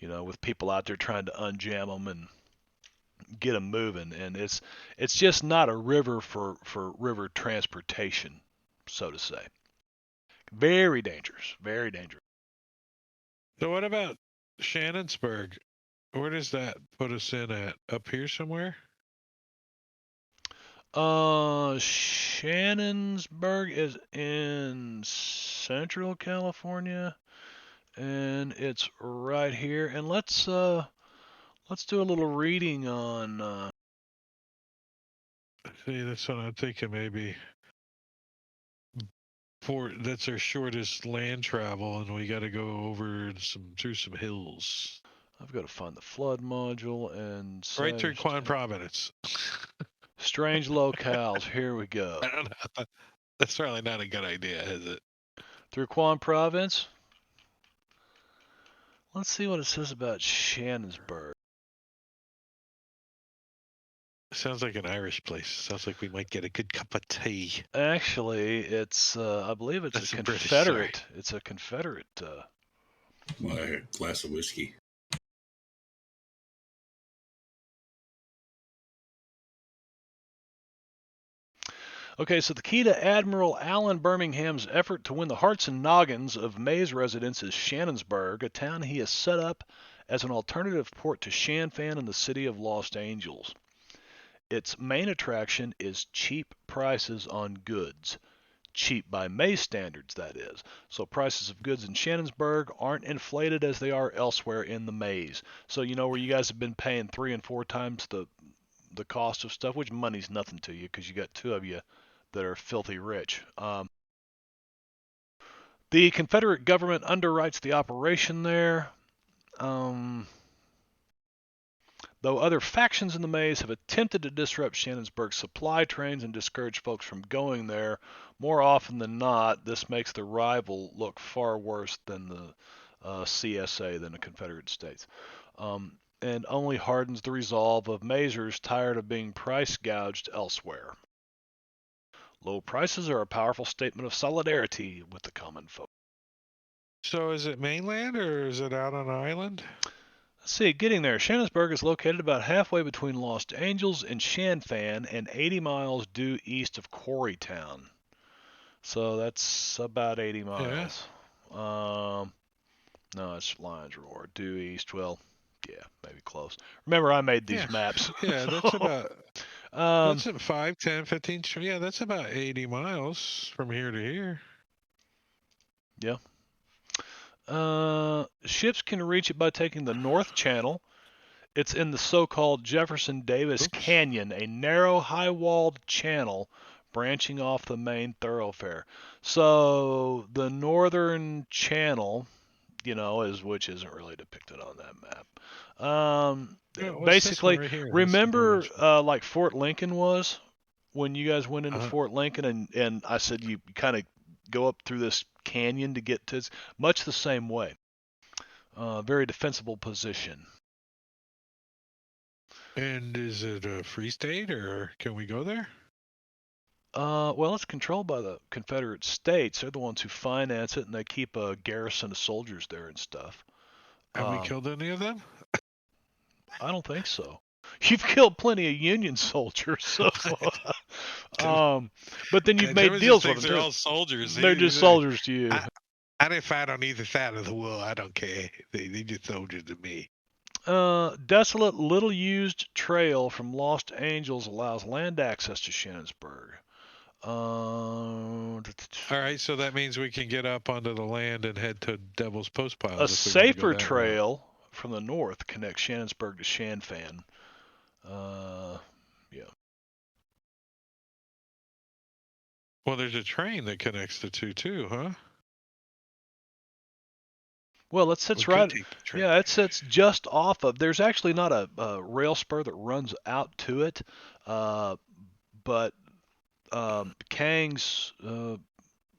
with people out there trying to unjam them and get them moving. And it's just not a river for river transportation, so to say. Very dangerous, very dangerous. So what about Shannonsburg? Where does that put us in at? Up here somewhere? Shannonsburg is in Central California, and it's right here. And let's do a little reading on. See, that's what I'm thinking. Maybe that's our shortest land travel, and we got to go over through some hills. I've got to find the flood module and Right through Savage Quan Town. Providence. Strange locales. Here we go. I don't know. That's probably not a good idea, is it? Through Quan Province. Let's see what it says about Shannonsburg. Sounds like an Irish place. Sounds like we might get a good cup of tea. Actually, it's I believe it's That's a a British, sorry. Confederate. It's a Confederate. Well, a glass of whiskey. Okay, so the key to Admiral Alan Birmingham's effort to win the hearts and noggins of Mays residents is Shannonsburg, a town he has set up as an alternative port to Shanfan and the city of Los Angeles. Its main attraction is cheap prices on goods. Cheap by Mays standards, that is. So prices of goods in Shannonsburg aren't inflated as they are elsewhere in the Mays. So you know where you guys have been paying 3 and 4 times the cost of stuff, which money's nothing to you because you got two of you that are filthy rich. The Confederate government underwrites the operation there. Though other factions in the Maze have attempted to disrupt Shannonsburg's supply trains and discourage folks from going there, more often than not, this makes the rival look far worse than the CSA, than the Confederate States. And only hardens the resolve of Mazers tired of being price gouged elsewhere. Low prices are a powerful statement of solidarity with the common folk. So is it mainland or is it out on an island? Let's see, getting there. Shannonsburg is located about halfway between Los Angeles and Shanfan and 80 miles due east of Coreytown. So that's about 80 miles. Yeah. No, it's Lions Roar. Due east. Well, yeah, maybe close. Remember, I made these maps. Yeah, that's about... That's at 5, 10, 15... Yeah, that's about 80 miles from here to here. Yeah. Ships can reach it by taking the North Channel. It's in the so-called Jefferson Davis Canyon, a narrow, high-walled channel branching off the main thoroughfare. So the Northern Channel, which isn't really depicted on that map. Basically, right here? remember like Fort Lincoln was when you guys went into Fort Lincoln, and I said you kind of go up through this canyon to get to. It's much the same way. Very defensible position. And is it a free state, or can we go there? Well, it's controlled by the Confederate States. They're the ones who finance it, and they keep a garrison of soldiers there and stuff. Have we killed any of them? I don't think so. You've killed plenty of Union soldiers, so. But then you've made deals with them. They're all soldiers. They're just soldiers to you. I didn't fight on either side of the wall. I don't care. They just soldiers to me. Desolate, little-used trail from Los Angeles allows land access to Shannonsburg. All right, so that means we can get up onto the land and head to Devil's Postpiles. A safer trail from the north connects Shannonsburg to Shanfan. Yeah. Well, there's a train that connects the two too, huh? Well, it sits right. Yeah, it sits just off of. There's actually not a rail spur that runs out to it, but Kang's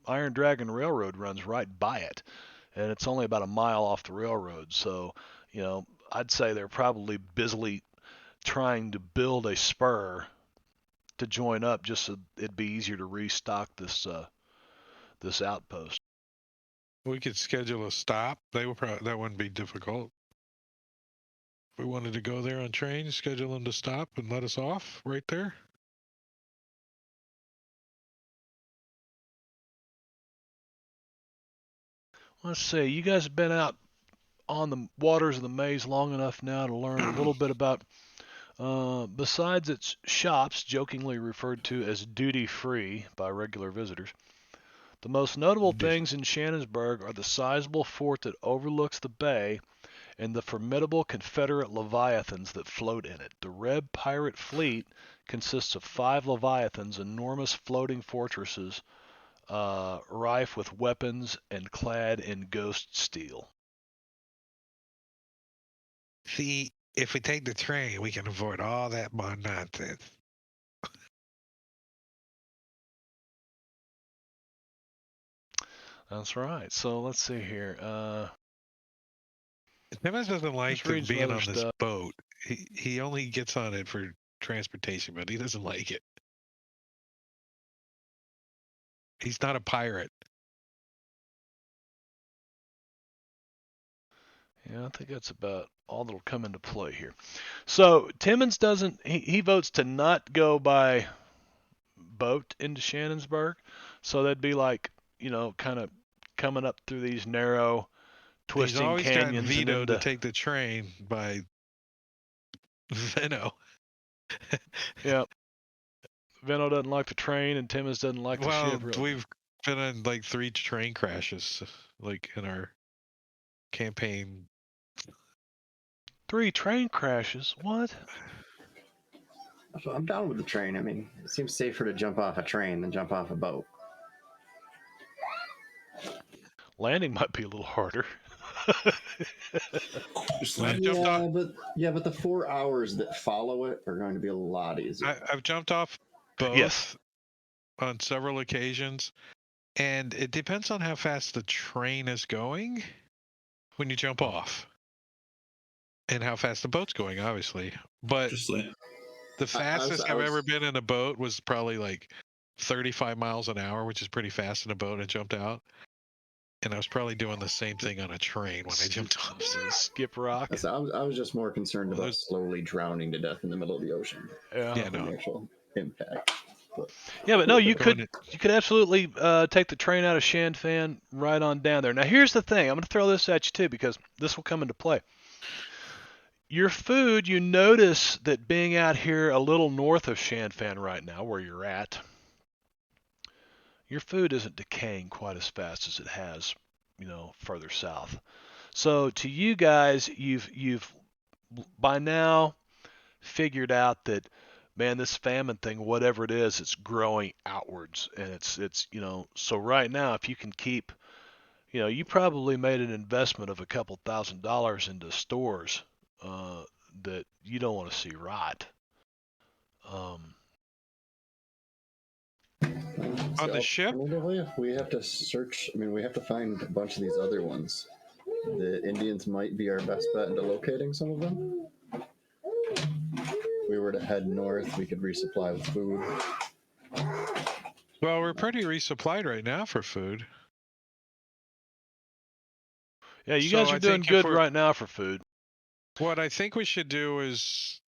Iron Dragon Railroad runs right by it, and it's only about a mile off the railroad. So, I'd say they're probably busily trying to build a spur to join up, just so it'd be easier to restock this outpost. We could schedule a stop. That wouldn't be difficult. If we wanted to go there on train, schedule them to stop and let us off right there. Let's see. You guys have been out on the waters of the Maze long enough now to learn a little bit about, besides its shops, jokingly referred to as duty-free by regular visitors, the most notable things in Shannonsburg are the sizable fort that overlooks the bay and the formidable Confederate Leviathans that float in it. The Red pirate fleet consists of 5 Leviathans, enormous floating fortresses, rife with weapons and clad in ghost steel. See, if we take the train, we can avoid all that nonsense. That's right. So let's see here. Timmons doesn't like being on this boat. He only gets on it for transportation, but he doesn't like it. He's not a pirate. Yeah, I think that's about all that'll come into play here. So Timmons doesn't. He votes to not go by boat into Shannonsburg. So that'd be like, kind of coming up through these narrow, He's twisting always gotten canyons and vetoed to into. take the train by Venno. Yeah, Venno doesn't like the train, and Timmons doesn't like the Well, ship. Really. we've been in like 3 train crashes, like in our campaign. 3 train crashes. What? So I'm down with the train. I mean, it seems safer to jump off a train than jump off a boat. Landing might be a little harder. Just I've land. jumped off. But the 4 hours that follow it are going to be a lot easier. I've jumped off both Yes. on several occasions, and it depends on how fast the train is going when you jump off, and how fast the boat's going, obviously. But Just land. the fastest I I've was- ever been in a boat was probably like 35 miles an hour, which is pretty fast in a boat. I jumped out, and I was probably doing the same thing on a train when I jumped off. Skip rock. I was just more concerned Well, about there's- slowly drowning to death in the middle of the ocean Yeah. Yeah, than no. the actual impact. Yeah, but no, you Going could absolutely take the train out of Shanfan right on down there. Now, here's the thing. I'm going to throw this at you too because this will come into play. Your food, you notice that being out here a little north of Shanfan right now, where you're at, your food isn't decaying quite as fast as it has, further south. So to you guys, you've by now figured out that, man, this famine thing, whatever it is, it's growing outwards, and it's so right now, if you can keep, you probably made an investment of a couple $1,000s into stores that you don't want to see rot. On the ship? Alternatively, we have to search. I mean, we have to find a bunch of these other ones. The Indians might be our best bet into locating some of them. If we were to head north, we could resupply with food. Well, we're pretty resupplied right now for food. Yeah, you So guys are I doing think if good we're- right now for food. What I think we should do is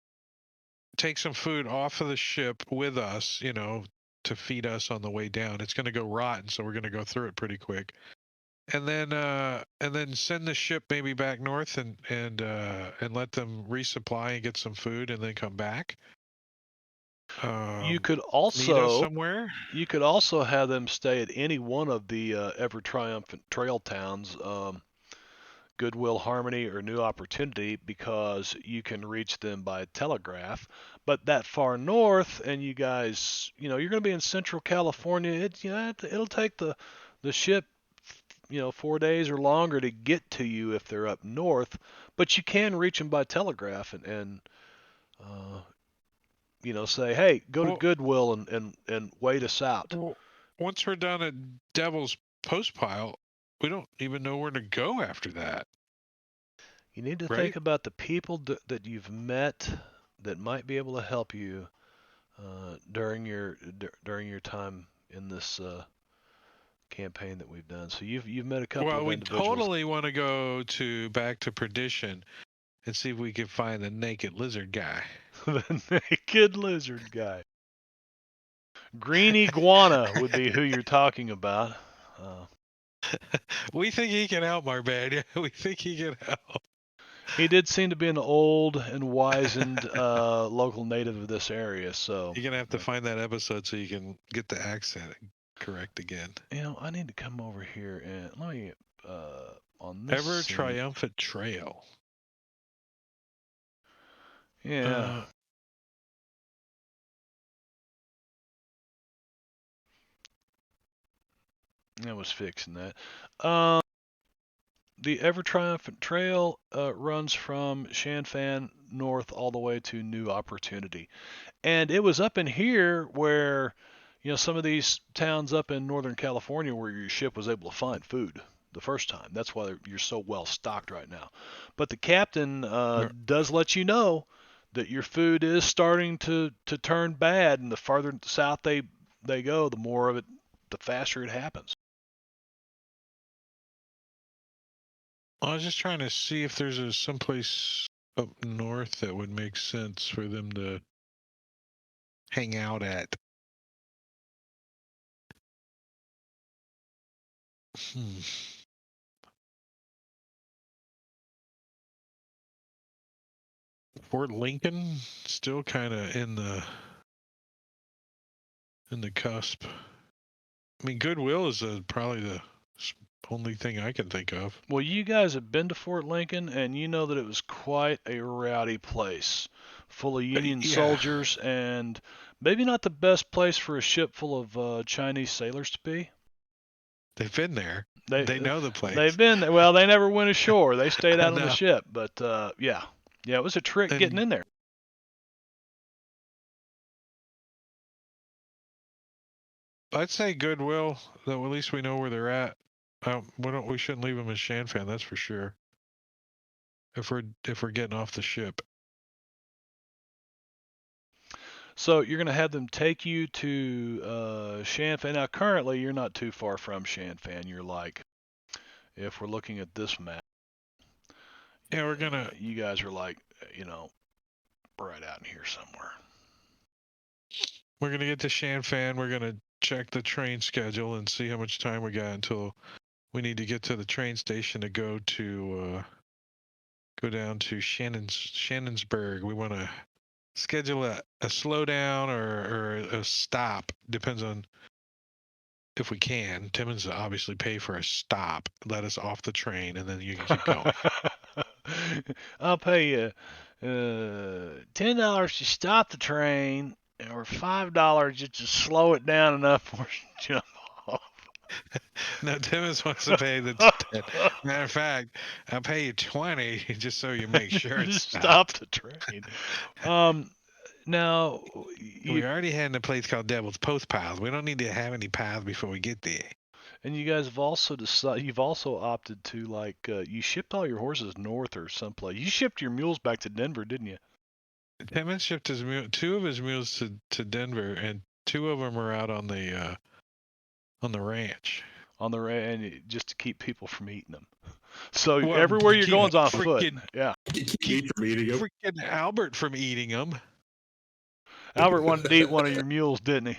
take some food off of the ship with us, to feed us on the way down. It's going to go rotten, so we're going to go through it pretty quick. And then send the ship maybe back north and let them resupply and get some food and then come back. You could Meet us also somewhere. you could also have them stay at any one of the ever triumphant trail towns, Goodwill, Harmony, or New Opportunity, because you can reach them by telegraph. But that far north, and you guys, you're going to be in Central California. It'll take the ship, 4 days or longer to get to you if they're up north. But you can reach them by telegraph and say, hey, go to Well- Goodwill and wait us out. Well, once we're done at Devil's Postpile, we don't even know where to go after that. You need to Right? think about the people that you've met that might be able to help you during your time in this campaign that we've done. So you've met a couple Well, of we individuals. totally want to go back to Perdition and see if we can find the naked lizard guy. The naked lizard guy. Green iguana would be who you're talking about. We think he can help, Marbanya. We think he can help. He did seem to be an old and wizened local native of this area, so You're gonna have to find that episode so you can get the accent correct again. I need to come over here and let me on this Ever scene- Triumphant Trail. Yeah. I was fixing that. The Ever Triumphant Trail runs from Shanfan north all the way to New Opportunity. And it was up in here where, some of these towns up in Northern California where your ship was able to find food the first time. That's why you're so well stocked right now. But the captain does let you know that your food is starting to turn bad, and the farther south they go, the more of it, the faster it happens. I was just trying to see if there's someplace up north that would make sense for them to hang out at. Hmm. Fort Lincoln still kind of in the cusp. I mean, Goodwill is probably the only thing I can think of. Well, you guys have been to Fort Lincoln, and you know that it was quite a rowdy place, full of Union Yeah. soldiers, and maybe not the best place for a ship full of Chinese sailors to be. They've been there. They know the place. They've been there. Well, they never went ashore. They stayed out on the No. ship. But yeah, it was a trick getting in there. I'd say Goodwill, though. At least we know where they're at. We shouldn't leave them in Shanfan, that's for sure. If we're getting off the ship. So you're going to have them take you to Shanfan. Now, currently, you're not too far from Shanfan. You're like, if we're looking at this map, Yeah, we're gonna. You guys are like, right out in here somewhere. We're gonna get to Shanfan. We're gonna check the train schedule and see how much time we got until we need to get to the train station to go down to Shannonsburg. We want to schedule a slowdown or a stop. Depends on if we can. Timmons obviously pay for a stop, let us off the train, and then you can keep going. I'll pay you $10 to stop the train, or $5 just to slow it down enough for us to jump off. No, Timmons wants to pay the 10. Matter of fact, I'll pay you 20 just so you make sure it's just stop the train. Now we already had in a place called Devil's Postpiles. We don't need to have any piles before we get there. And you guys have also decided, you've also opted to you shipped all your horses north or someplace. You shipped your mules back to Denver, didn't you? Timmons shipped two of his mules to Denver, and two of them are out on the ranch. And just to keep people from eating them. So everywhere you're going is on foot. Yeah. Keep freaking Albert from eating them. Albert wanted to eat one of your mules, didn't he?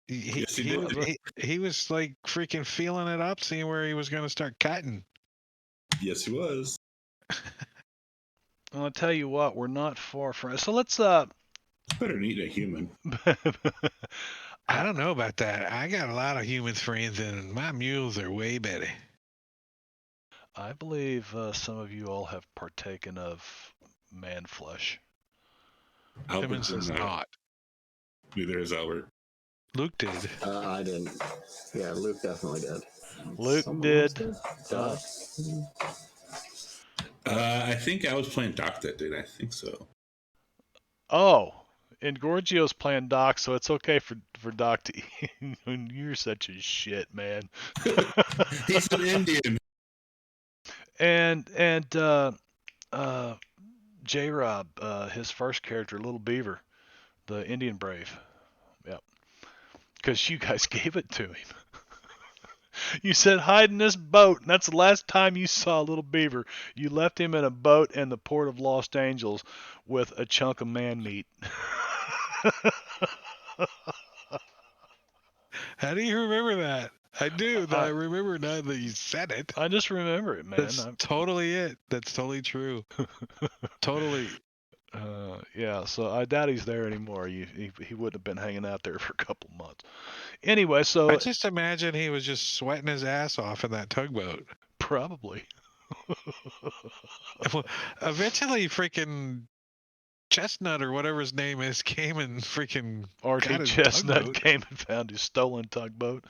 He was like freaking feeling it up, seeing where he was going to start cutting. Yes, he was. Well, I'll tell you what, we're not far from. So let's. It's better than eating a human. I don't know about that. I got a lot of human friends, and my mules are way better. I believe some of you all have partaken of man flesh. Timmons is not. Neither is Albert. Luke did. I didn't. Yeah, Luke definitely did. Luke did. I think I was playing Doc that day. I think so. Oh, and Gorgio's playing Doc, so it's okay for Doc to eat. You're such a shit, man. He's an Indian. And J-Rob, his first character, Little Beaver, the Indian Brave. Yep. Because you guys gave it to him. You said, hide in this boat, and that's the last time you saw Little Beaver. You left him in a boat in the port of Los Angeles with a chunk of man meat. How do you remember that? I do. I remember now that you said it. I just remember it, man. That's totally it. That's totally true. Totally. Yeah, so I doubt he's there anymore. He wouldn't have been hanging out there for a couple months. Anyway, so I just imagine he was just sweating his ass off in that tugboat. Probably. Eventually, freaking Chestnut or whatever his name is came and freaking RT Chestnut came and found his stolen tugboat.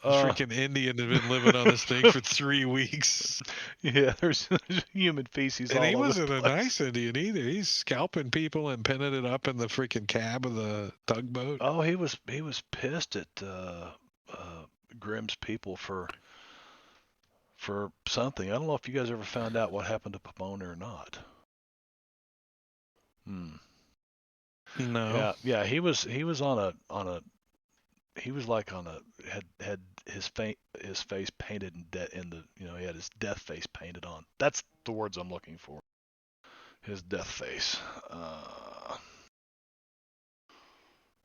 Freaking Indian had been living on this thing for 3 weeks. Yeah, there's human feces and all over. And he wasn't the a place. nice Indian either. He's scalping people and pinning it up in the freaking cab of the tugboat. Oh, he was pissed at Grimm's people for something. I don't know if you guys ever found out what happened to Pomona or not. Hmm. No. Yeah. He was he was like on a had his face painted in the he had his death face painted on. That's the words I'm looking for. His death face.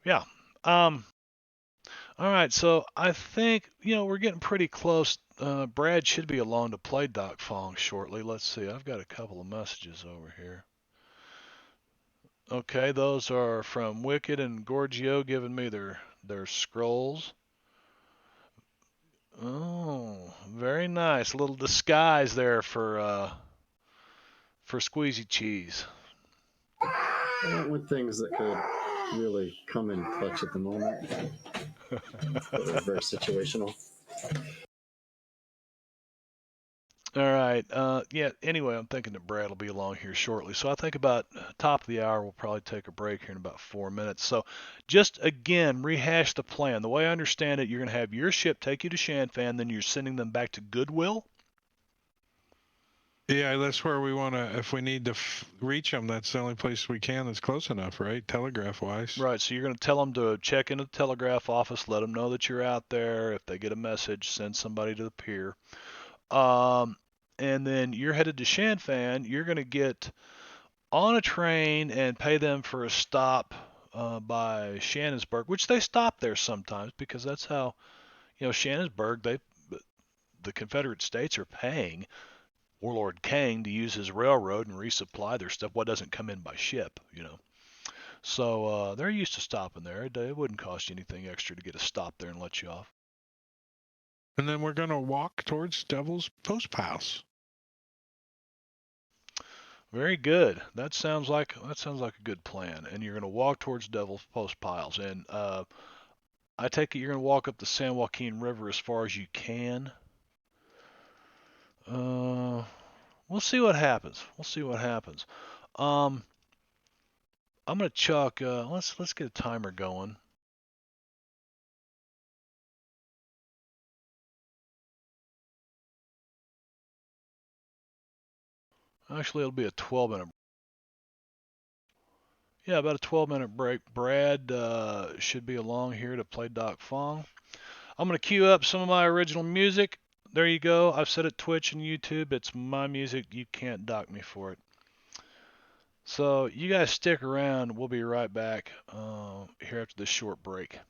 Yeah. Um. All right. So I think we're getting pretty close. Brad should be along to play Doc Fong shortly. Let's see. I've got a couple of messages over here. Okay, those are from Wicked and Gorgio giving me their scrolls. Oh, very nice. A little disguise there for Squeezy Cheese. I went with things that could really come in clutch at the moment. They're very situational. All right. Yeah. Anyway, I'm thinking that Brad will be along here shortly. So I think about top of the hour, we'll probably take a break here in about 4 minutes. So just again, rehash the plan. The way I understand it, you're going to have your ship take you to Shanfan, then you're sending them back to Goodwill. Yeah, that's where we want to. If we need to reach them, that's the only place we can that's close enough, right? Telegraph wise. Right. So you're going to tell them to check into the telegraph office, let them know that you're out there. If they get a message, send somebody to the pier. Um, and then you're headed to Shanfan. You're going to get on a train and pay them for a stop by Shannonsburg, which they stop there sometimes because that's how Shannonsburg. The Confederate States are paying Warlord Kang to use his railroad and resupply their stuff. What doesn't come in by ship. So they're used to stopping there. It wouldn't cost you anything extra to get a stop there and let you off. And then we're gonna walk towards Devil's Postpiles. Very good. That sounds like a good plan. And you're going to walk towards Devil's Postpiles. And I take it you're going to walk up the San Joaquin River as far as you can. We'll see what happens. We'll see what happens. Um, I'm going to chuck. Let's get a timer going. Actually, it'll be a 12-minute. Yeah, about a 12-minute break. Brad should be along here to play Doc Fong. I'm going to cue up some of my original music. There you go. I've said it Twitch and YouTube. It's my music. You can't dock me for it. So you guys stick around. We'll be right back here after this short break.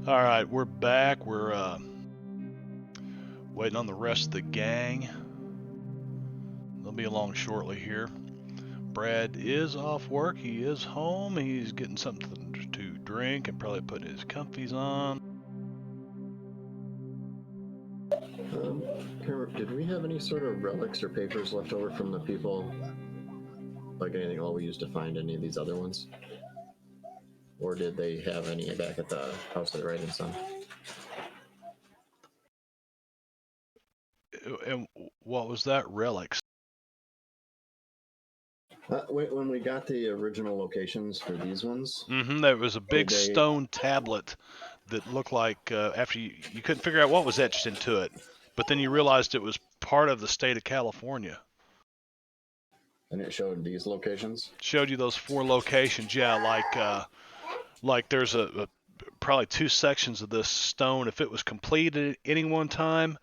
All right, we're back. We're waiting on the rest of the gang. They'll be along shortly here. Brad is off work. He is home. He's getting something to drink and probably putting his comfies on. Did we have any sort of relics or papers left over from the people? Like anything all we used to find any of these other ones? Or did they have any back at the house of the Rising Sun? And what was that? Relics. When we got the original locations for these ones, There was a big Did they- stone tablet that looked like after you couldn't figure out what was etched into it, but then you realized it was part of the state of California. and it showed these locations. Showed you those 4 locations. Yeah, like there's a probably 2 sections of this stone. If it was completed at any one time,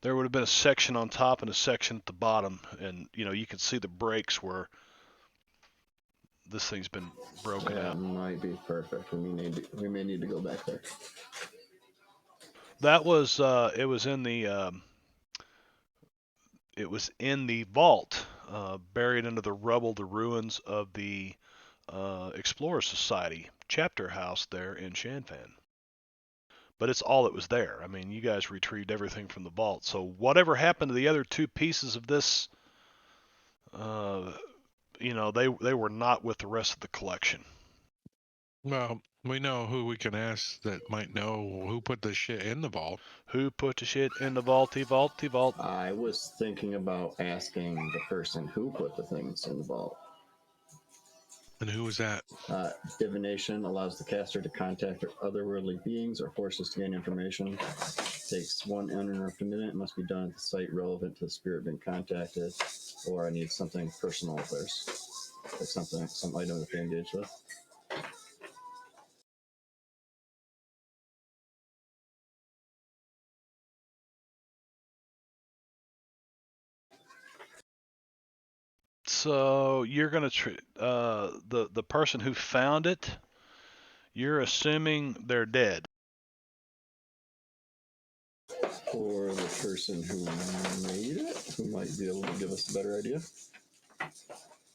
there would have been a section on top and a section at the bottom, and you could see the breaks where this thing's been broken That out. might be perfect. We may need to go back there. That was it was in the vault, buried under the rubble, the ruins of the Explorer Society chapter house there in Shanfan. But it's all that was there. I mean, you guys retrieved everything from the vault. So whatever happened to the other 2 pieces of this, they were not with the rest of the collection. Well, we know who we can ask that might know who put the shit in the vault. Who put the shit in the vaulty vault? I was thinking about asking the person who put the things in the vault. And who was that? Divination allows the caster to contact otherworldly beings or forces to gain information. Takes 1 uninterrupted minute. It must be done at the site relevant to the spirit being contacted. Or I need something personal of theirs. Like some item that they engage with. So you're gonna the person who found it. You're assuming they're dead. Or the person who made it, who might be able to give us a better idea.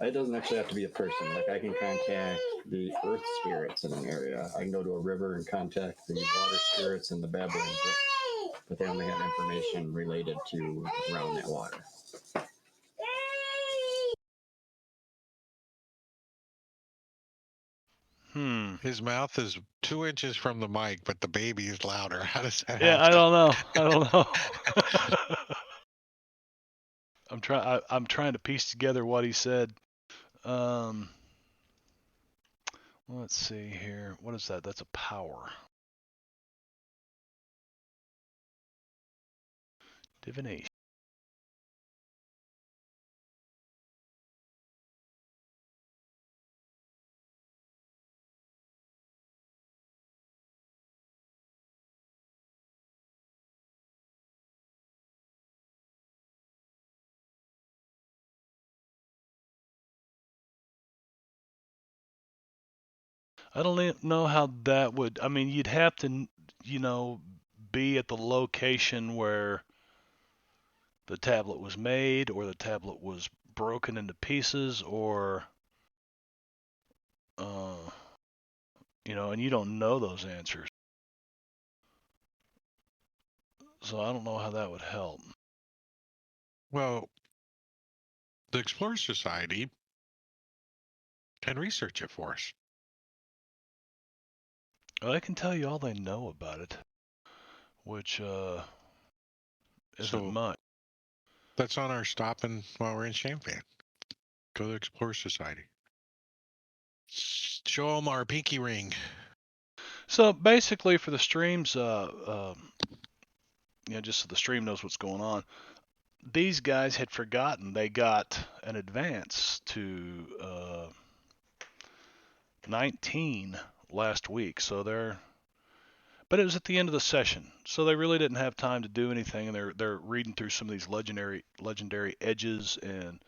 It doesn't actually have to be a person. Like I can contact the earth spirits in an area. I can go to a river and contact the water spirits in the Babylon Brook, but they only have information related to around that water. His mouth is 2 inches from the mic, but the baby is louder. How does that Yeah, happen? I don't know. I'm trying to piece together what he said. Let's see here. What is that? That's a power. Divination. I don't know how that would. I mean, you'd have to, be at the location where the tablet was made, or the tablet was broken into pieces, or, and you don't know those answers. So I don't know how that would help. Well, the Explorer Society can research it for us. Well, I can tell you all they know about it, which isn't So- much. That's on our stopping while we're in Champagne. Go to the Explorer Society. Show them our pinky ring. So basically, for the streams, just so the stream knows what's going on, these guys had forgotten they got an advance to 19 last week. But it was at the end of the session, so they really didn't have time to do anything, and they're reading through some of these legendary edges and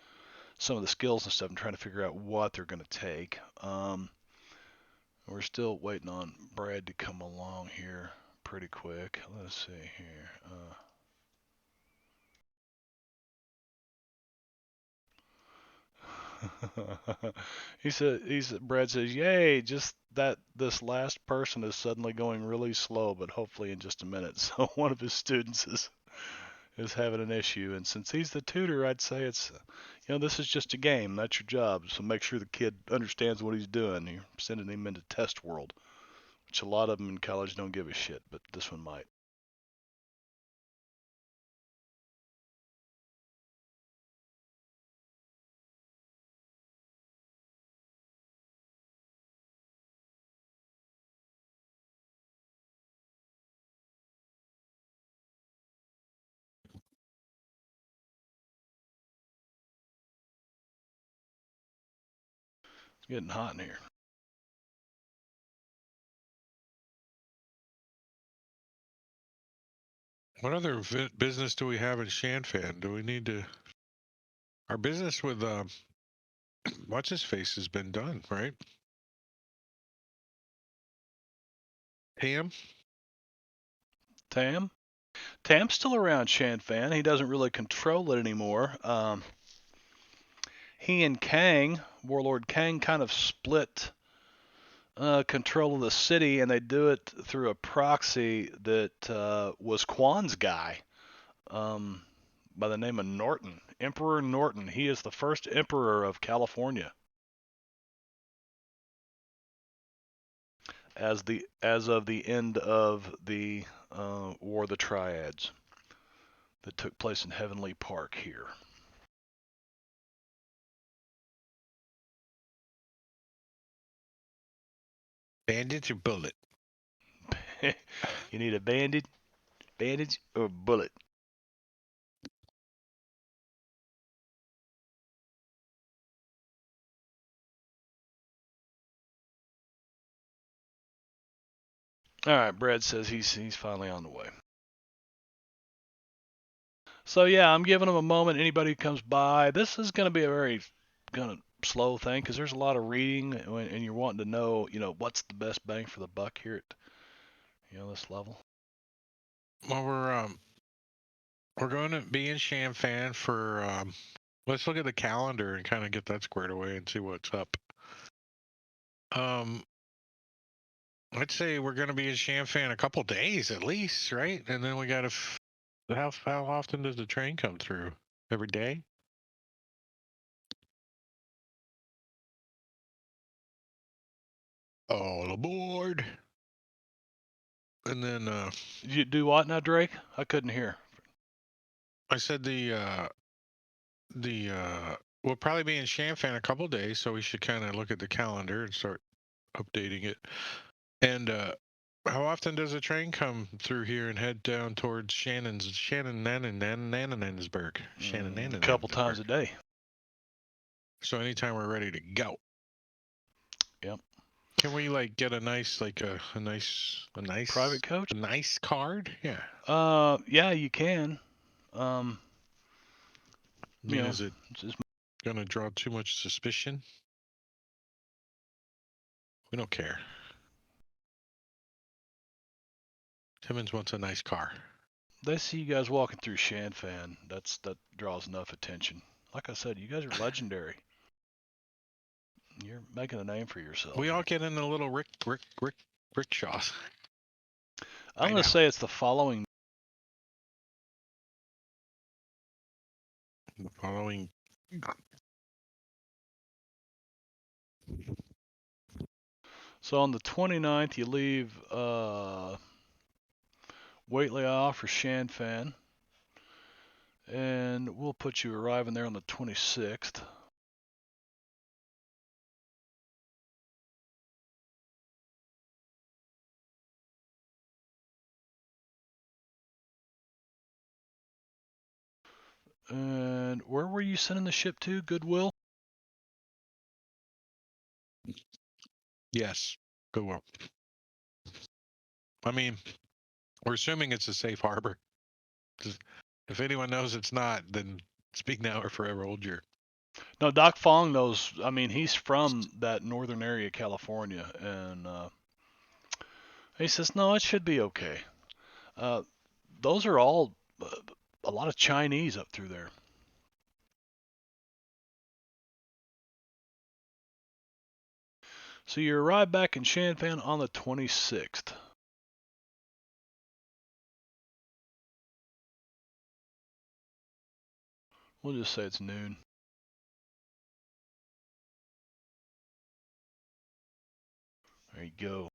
some of the skills and stuff, and trying to figure out what they're going to take. We're still waiting on Brad to come along here pretty quick. Let's see here. Brad says, "Yay! Just that this last person is suddenly going really slow, but hopefully in just a minute." So one of his students is having an issue, and since he's the tutor, I'd say this is just a game. That's your job. So make sure the kid understands what he's doing. You're sending him into test world, which a lot of them in college don't give a shit, but this one might. It's getting hot in here. What other business do we have in Shanfan? Do we need to? Our business with what's his face has been done, right? Tam? Tam's still around Shanfan. He doesn't really control it anymore. He and Kang, Warlord Kang, kind of split control of the city, and they do it through a proxy that was Quan's guy by the name of Norton, Emperor Norton. He is the first emperor of California as of the end of the War of the Triads that took place in Heavenly Park here. Bandage or bullet? You need a bandage or bullet? All right, Brad says he's finally on the way. So yeah, I'm giving them a moment. Anybody who comes by, this is going to be a very slow thing because there's a lot of reading, and you're wanting to know, what's the best bang for the buck here at, this level. Well, we're going to be in Shanfan for. Let's look at the calendar and kind of get that squared away and see what's up. I'd say we're going to be in Shanfan a couple days at least, right? And then we got to. How often does the train come through? Every day? All aboard. And then You do what now, Drake? I couldn't hear. I said we'll probably be in Shanfan a couple days, so we should kind of look at the calendar and start updating it. And how often does a train come through here and head down towards Shannonanensburg? A couple times a day. So anytime we're ready to go. Yep. Can we get a nice a nice private coach? A nice card? Yeah. Yeah, you can. Is it gonna draw too much suspicion? We don't care. Timmons wants a nice car. They see you guys walking through Shanfan. That draws enough attention. Like I said, you guys are legendary. You're making a name for yourself. We all get in a little rickshaws. I'm going to say it's the following. The following. So on the 29th, you leave Waitley off for Shanfan, and we'll put you arriving there on the 26th. And where were you sending the ship to? Goodwill? Yes, Goodwill. I mean, we're assuming it's a safe harbor. If anyone knows it's not, then speak now or forever hold your No, Doc Fong knows. I mean, he's from that northern area, of California, and he says no, it should be okay. Uh, those are all a lot of Chinese up through there. So you arrive back in Shanfan on the 26th. We'll just say it's noon. There you go.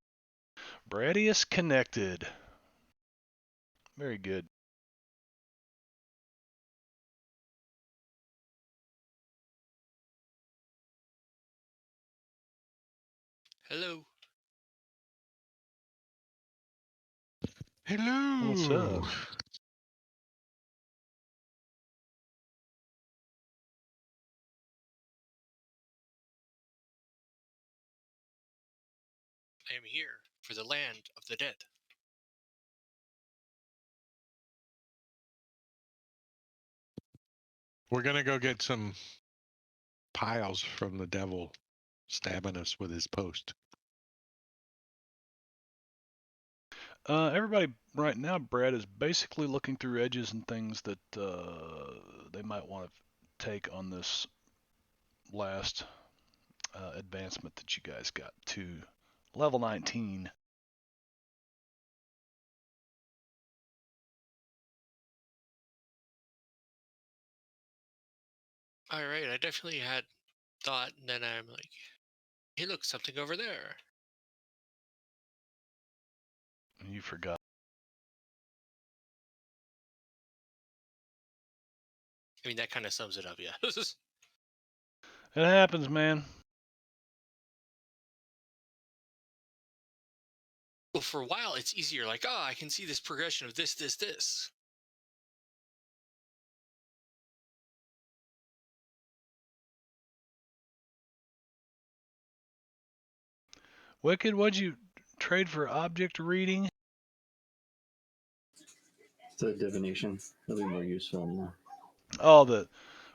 Bradius connected. Very good. Hello. Hello. What's up? I am here for the land of the dead. We're gonna go get some piles from the devil stabbing us with his post. Everybody right now, Brad, is basically looking through edges and things that they might want to take on this last advancement that you guys got to level 19. All right, I definitely had thought, and then I'm like, hey, look, something over there. You forgot. I mean, that kind of sums it up, yeah. It happens, man. Well, for a while, it's easier. Like, oh, I can see this progression of this, this, this. Wicked, what'd you trade for object reading? It's a divination. It'll be more useful in the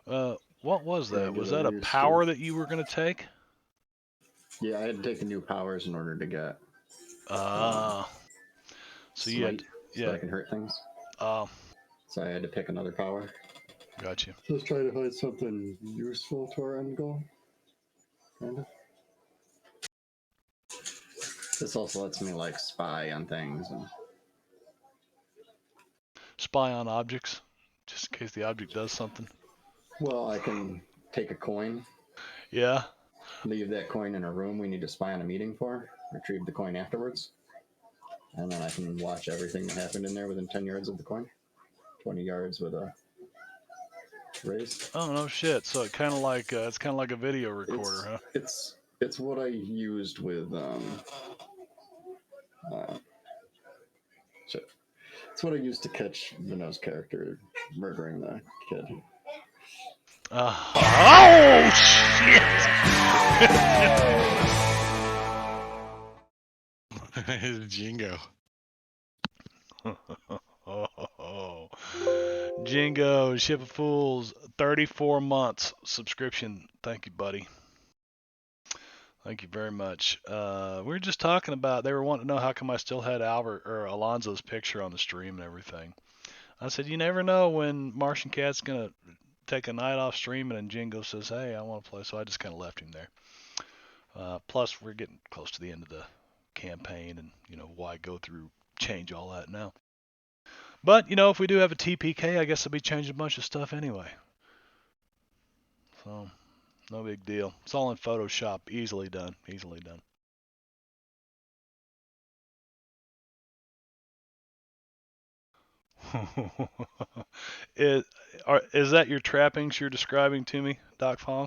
Oh, what was that? Was that regular a use power stuff. that you were going to take? Yeah, I had to take the new powers in order to get Ah, so you had, smite, so yeah, I can hurt things. uh, So I had to pick another power. got you. Just try to find something useful to our end goal. Kind of. This also lets me like spy on things and Spy on objects, just in case the object does something. well, I can take a coin, Yeah. leave that coin in a room we need to spy on a meeting for, retrieve the coin afterwards, and then I can watch everything that happened in there within 10 yards of the coin. 20 yards with a raise. Oh no shit. So it's kind of like a video recorder, huh? It's what I used with shit. It's what I used to catch Vinod's character murdering the kid. Oh shit! Jingo. Oh, Jingo, Ship of Fools, 34 months subscription. Thank you, buddy. Thank you very much. We were just talking about, they were wanting to know how come I still had Albert or Alonzo's picture on the stream and everything. I said, you never know when Martian Cat's going to take a night off streaming and Jingo says, hey, I want to play. So I just kind of left him there. Plus, we're getting close to the end of the campaign and, why go through, change all that now. But, if we do have a TPK, I guess I'll be changing a bunch of stuff anyway. So, no big deal. It's all in Photoshop. Easily done. Easily done. Is that your trappings you're describing to me, Doc Fong?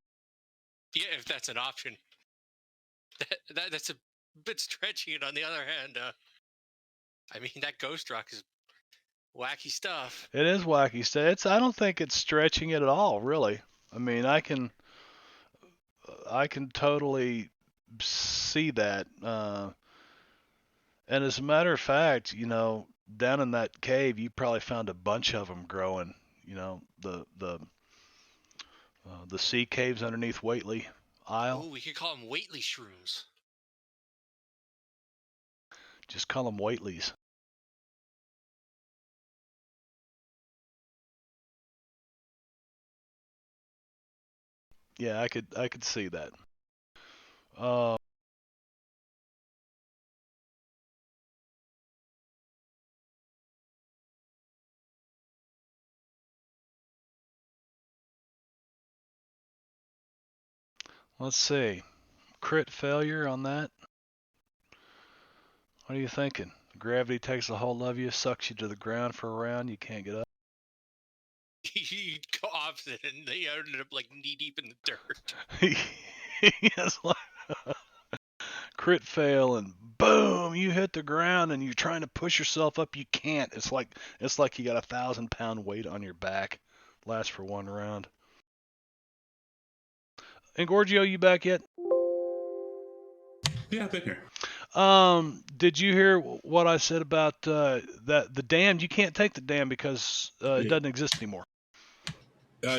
Yeah, if that's an option. That's a bit stretching it. On the other hand, I mean, that ghost rock is wacky stuff. It is wacky stuff. I don't think it's stretching it at all, really. I mean, I can totally see that. And as a matter of fact, down in that cave, you probably found a bunch of them growing. The The sea caves underneath Whately Isle. Oh, we could call them Whately shrooms. Just call them Whateleys. Yeah, I could see that. Let's see. Crit failure on that. What are you thinking? Gravity takes a hold of you, sucks you to the ground for a round. You can't get up. You go opposite, and they ended up like knee deep in the dirt. Yes, crit fail and boom, you hit the ground and you're trying to push yourself up. You can't. It's like you got 1,000-pound weight on your back. Lasts for one round. And Gorgio, you back yet? Yeah, I've been here. Did you hear what I said about that the dam? You can't take the dam because it doesn't exist anymore.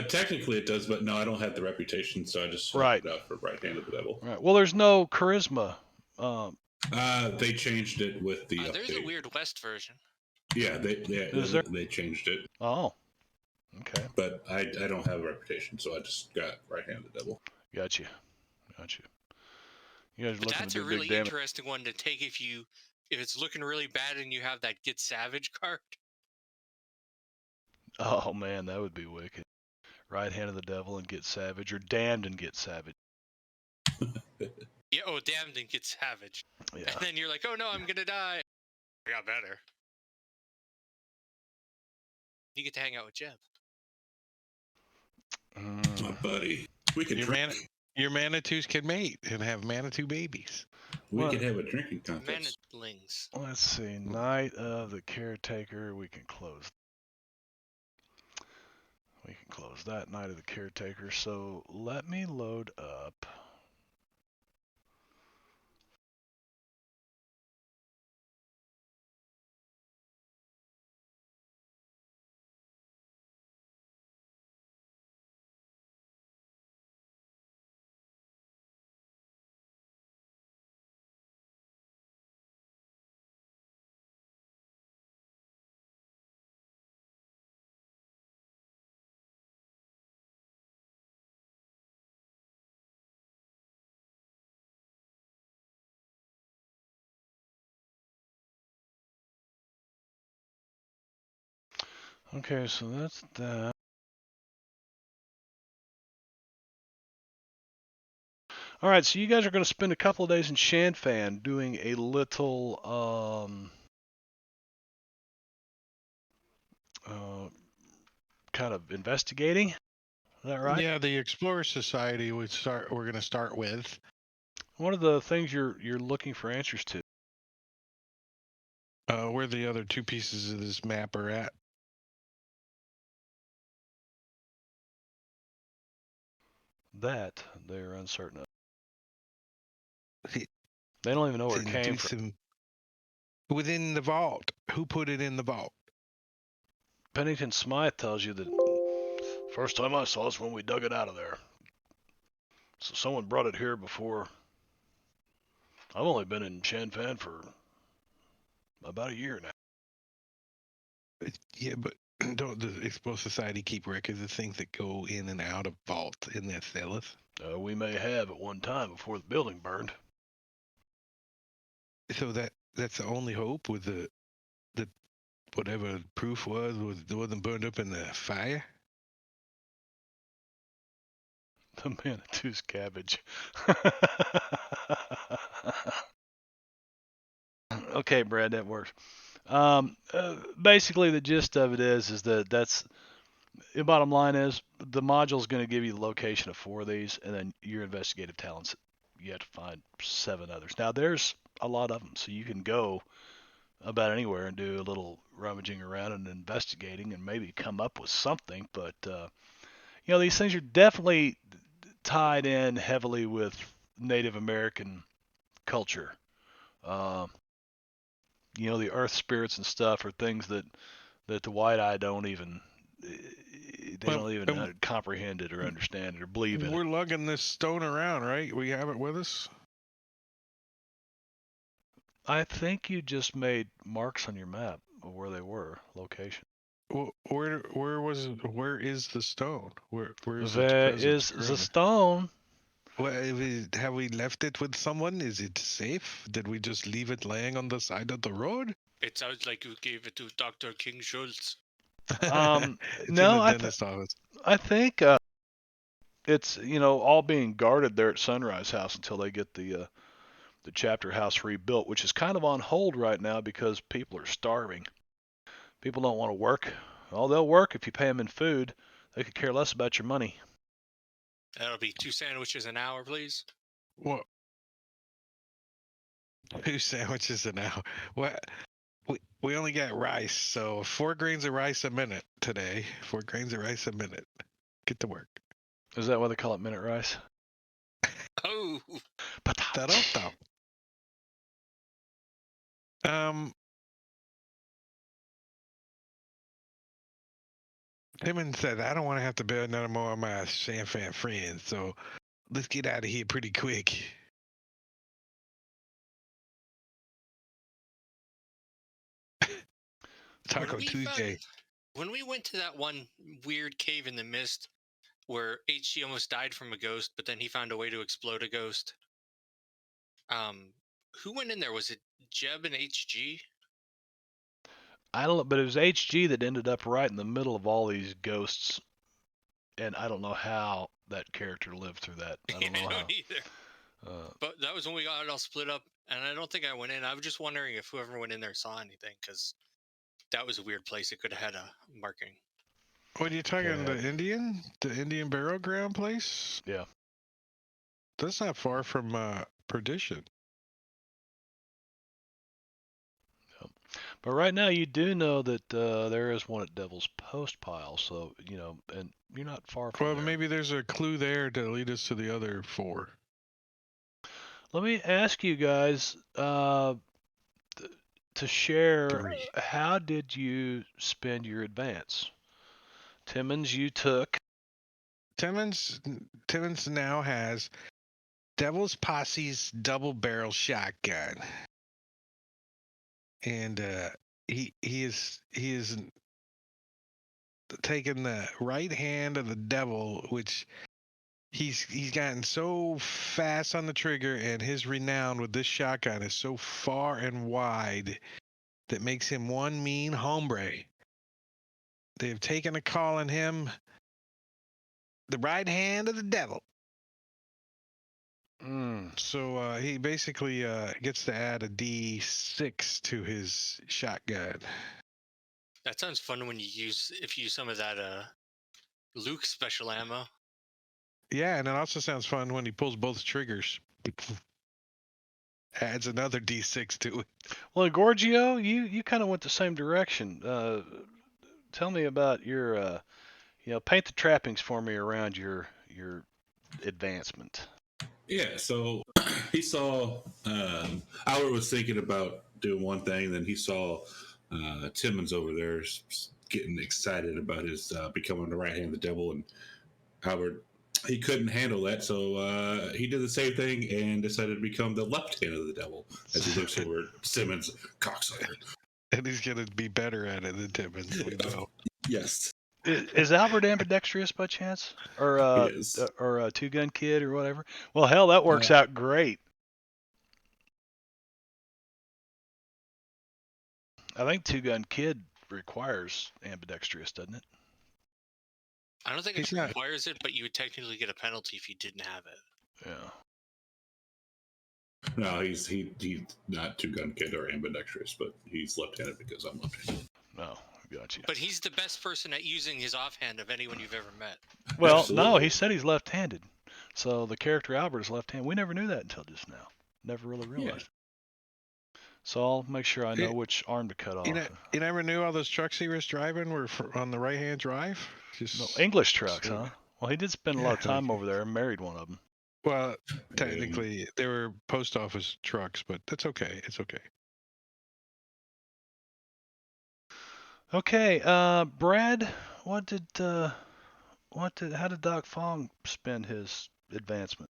Technically it does, but no, I don't have the reputation, so I just Right. swapped it out for Right Hand of the Devil. Right. Well, there's no charisma. They changed it with the update. There's a Weird West version. Yeah, they changed it. Oh, okay. But I don't have a reputation, so I just got Right Hand of the Devil. Got you. You guys are But looking that's to a do really big damage. interesting one to take if it's looking really bad and you have that Get Savage card. Oh man, that would be wicked. Right Hand of the Devil and Get Savage, or Damned and Get Savage. Yeah, Damned and Get Savage. Yeah. And then you're like, oh no, I'm gonna die. I got better. You get to hang out with Jeb. My buddy. We could drink. Your Manitous can mate and have Manitou babies. We could have a drinking contest. Manitlings. Let's see. Night of the Caretaker. We can close. We can close that. Night of the Caretaker. So let me load up. Okay, so that's that. All right, so you guys are going to spend a couple of days in Shanfan doing a little kind of investigating. Is that right? Yeah, the Explorer Society we're going to start with. What are the things you're looking for answers to? Where the other two pieces of this map are at. That they're uncertain of. They don't even know where it came from. Within the vault. Who put it in the vault? Pennington Smythe tells you that first time I saw it's when we dug it out of there. So someone brought it here before. I've only been in Shanfan for about a year now. Yeah, but don't the Expo Society keep records of things that go in and out of vault in their cellars? We may have at one time before the building burned. So that's the only hope with the whatever proof wasn't burned up in the fire? The Manitou's cabbage. Okay, Brad, that works. Basically, the gist of it is that's the bottom line is the module is going to give you the location of 4 of these, and then your investigative talents. You have to find 7 others. Now, there's a lot of them, so you can go about anywhere and do a little rummaging around and investigating and maybe come up with something. But these things are definitely tied in heavily with Native American culture. The earth spirits and stuff are things that the white eye don't even they Well, don't even comprehend it or understand it or believe in it. We're lugging this stone around, right? We have it with us. I think you just made marks on your map of where they were, location. Where is the stone? Where is its There presence is the currently? stone. Well, have we left it with someone? Is it safe? Did we just leave it laying on the side of the road? It sounds like you gave it to Dr. King Schultz. It's in No, the dentist office. I think it's all being guarded there at Sunrise House until they get the chapter house rebuilt, which is kind of on hold right now because people are starving. People don't want to work. Well, they'll work if you pay them in food. They could care less about your money. That'll be 2 sandwiches an hour, please. What? 2 sandwiches an hour. What? We only got rice, so 4 grains of rice a minute today. 4 grains of rice a minute. Get to work. Is that why they call it minute rice? Oh, Ta-da-da. Timon said, I don't want to have to build none more of my Sanfan friends, so let's get out of here pretty quick. Taco Tuesday. When we went to that one weird cave in the mist where HG almost died from a ghost, but then he found a way to explode a ghost. Who went in there? Was it Jeb and HG? I don't know, but it was HG that ended up right in the middle of all these ghosts, and I don't know how that character lived through that. I don't know I how. don't either. But that was when we got it all split up, and I don't think I went in. I was just wondering if whoever went in there saw anything, because that was a weird place. It could have had a marking. What are you talking? Yeah. The Indian burial ground place? Yeah. That's not far from Perdition. But right now, you do know that there is one at Devil's Postpiles, so and you're not far from Well, there. maybe there's a clue there to lead us to the other 4. Let me ask you guys to share. 3. How did you spend your advance? Timmons, you took. Timmons now has Devil's Posse's double barrel shotgun, and he is taken the right hand of the devil, which he's gotten so fast on the trigger, and his renown with this shotgun is so far and wide that makes him one mean hombre. They've taken a call on him, the right hand of the devil. So he basically gets to add a D6 to his shotgun. That sounds fun when if you use some of that Luke special ammo. Yeah, and it also sounds fun when he pulls both triggers. Adds another D6 to it. Well, Gorgio, you kind of went the same direction. Tell me about your, paint the trappings for me around your advancement. Yeah, so he saw Howard was thinking about doing one thing, then he saw Timmons over there getting excited about his becoming the right hand of the devil, and Howard, he couldn't handle that, so he did the same thing and decided to become the left hand of the devil as he looks over at Simmons, cocksucker. And he's going to be better at it than Timmons, we know. Yes. Is Albert ambidextrous by chance, or a two-gun kid or whatever? Well, hell, that works out great. I think two-gun kid requires ambidextrous, doesn't it? I don't think it requires it, but you would technically get a penalty if you didn't have it. Yeah. No, he's not two-gun kid or ambidextrous, but he's left-handed because I'm left-handed. No, got you. But he's the best person at using his offhand of anyone you've ever met. Well, Absolutely. no, he said he's left-handed. So the character Albert is left-handed. We never knew that until just now. Never really realized. Yeah. So I'll make sure I know which arm to cut off. You never knew all those trucks he was driving were on the right-hand drive? No, English trucks, huh? Well, he did spend a lot of time over there and married one of them. Well, technically, they were post office trucks, but that's okay. It's okay. Okay, Brad, how did Doc Fong spend his advancement?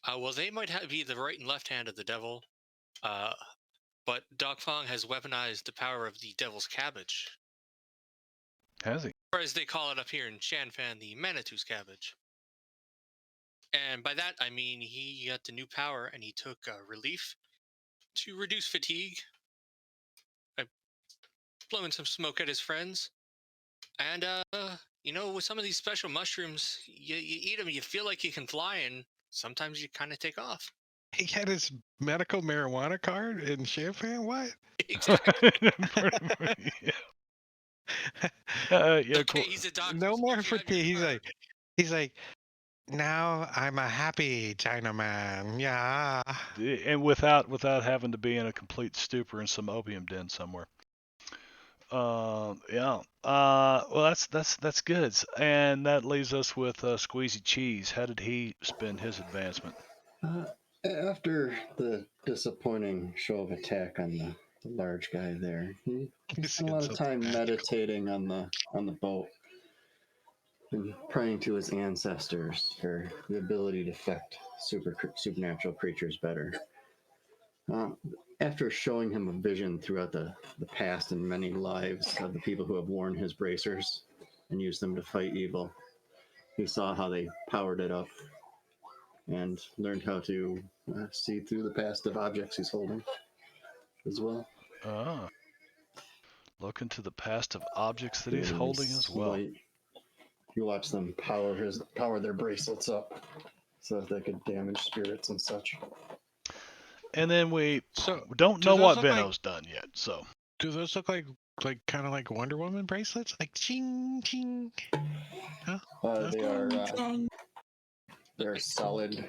Well, they might be the right and left hand of the devil, but Doc Fong has weaponized the power of the devil's cabbage, Has he? or as they call it up here in Shanfan, the Manitou's cabbage. And by that I mean he got the new power, and he took relief to reduce fatigue by blowing some smoke at his friends. And with some of these special mushrooms, you eat them, you feel like you can fly, and sometimes you kind of take off. He had his medical marijuana card in Champagne. What? Exactly. Yeah. Yeah, Okay, cool. he's a doctor. No so more if you have your fatigue. card- He's like, now I'm a happy Chinaman. Yeah. And without having to be in a complete stupor in some opium den somewhere. Yeah. Well, that's good. And that leaves us with Squeezy Cheese. How did he spend his advancement? After the disappointing show of attack on the large guy there, he spent a lot of time meditating on the boat and praying to his ancestors for the ability to affect supernatural creatures better. After showing him a vision throughout the past and many lives of the people who have worn his bracers and used them to fight evil, he saw how they powered it up and learned how to see through the past of objects he's holding as well. Ah, look into the past of objects that he's holding as well. You watch them power their bracelets up so that they could damage spirits and such. And then we So, don't do know those what look like- Venno's done yet. So Do those look like kind of like Wonder Woman bracelets? Like ching ching. They are they're solid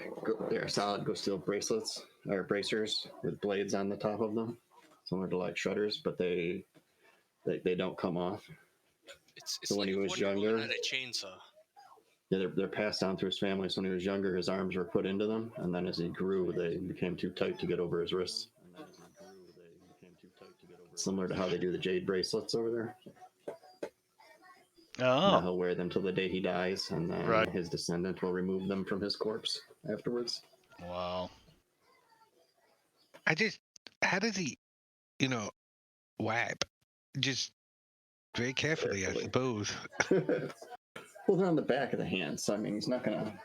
go steel bracelets or bracers with blades on the top of them, similar to like shutters, but they don't come off. It's So when like he was Wonder Woman younger- had a chainsaw. Yeah, they're passed down through his family. So when he was younger, his arms were put into them, and then as he grew, they became too tight to get over his wrists. Similar to how they do the jade bracelets over there. Now oh, he'll wear them till the day he dies, and then Right. his descendant will remove them from his corpse afterwards. wow. How does he, wipe? Just very carefully, I Carefully. suppose. Well, they're on the back of the hand, so I mean, he's not gonna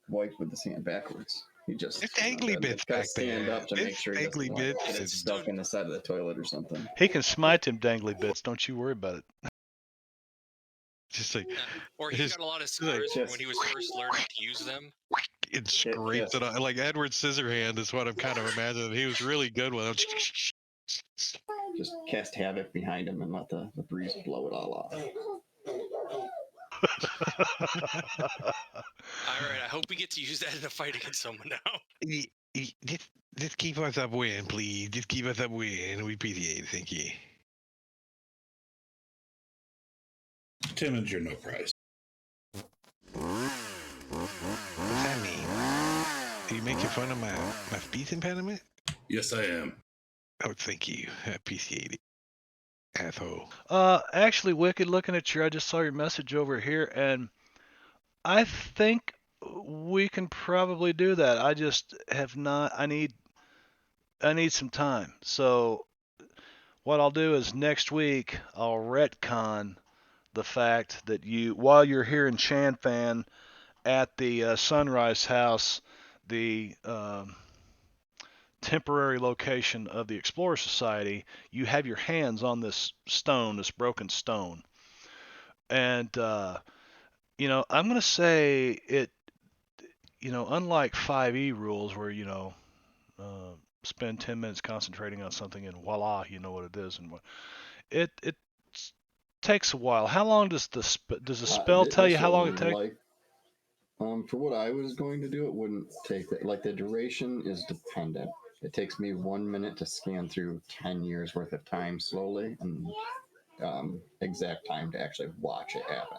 wipe with his hand backwards. He just There's dangly bits gotta back stand there. up to There's make sure he dangly doesn't bits get it and- stuck in the side of the toilet or something. He can smite them dangly bits. Don't you worry about it. Just like Or he's His- got a lot of like- scars from when he was first learning to use them. it scrapes yes. it on, like Edward Scissorhand is what I'm kind of imagining. He was really good with them. Just cast havoc behind him and let the breeze blow it all off. All right, I hope we get to use that in a fight against someone now. Just keep us upwind, please. Just keep us upwind. We appreciate it. Thank you. Timmons, you're no prize. What's that mean? Are you making fun of my speech impediment? Yes, I am. Oh, thank you. I appreciate it. Asshole. Actually, Wicked, looking at I just saw your message over here, and I think we can probably do that. I just have not. I need some time. So what I'll do is next week I'll retcon the fact that while you're here in Chanfan at the Sunrise House, the temporary location of the Explorer Society, you have your hands on this stone, this broken stone. And, I'm going to say it, unlike 5e rules where, spend 10 minutes concentrating on something and voila, you know what it is. And it takes a while. How long does the spell tell you how long it takes? For what I was going to do, it wouldn't take that. Like the duration is dependent. It takes me 1 minute to scan through 10 years worth of time slowly, and exact time to actually watch it happen.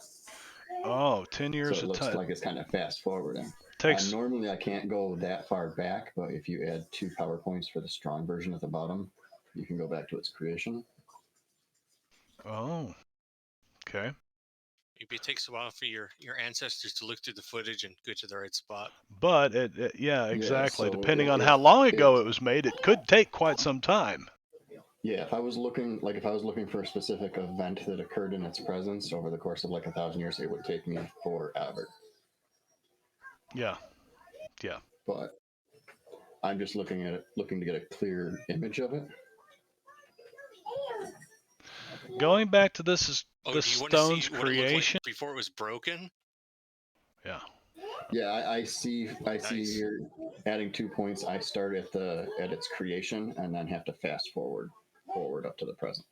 Oh, 10 years So it of looks time. like it's kind of fast forwarding. Takes Normally I can't go that far back, but if you add 2 power points for the strong version at the bottom, you can go back to its creation. Oh, okay. Maybe it takes a while for your ancestors to look through the footage and get to the right spot. But yeah, exactly. so Depending on if, how long if ago it was made, it could take quite some time. yeah, if I was looking for a specific event that occurred in its presence over the course of like 1,000 years, it would take me forever. Yeah, yeah. But I'm just looking to get a clear image of it. Going back to this is Oh, the do you want to see stone's what it looked like creation. before it was broken? Yeah. Yeah, I see. I see Nice. here adding 2 points. I start at its creation and then have to fast forward up to the present.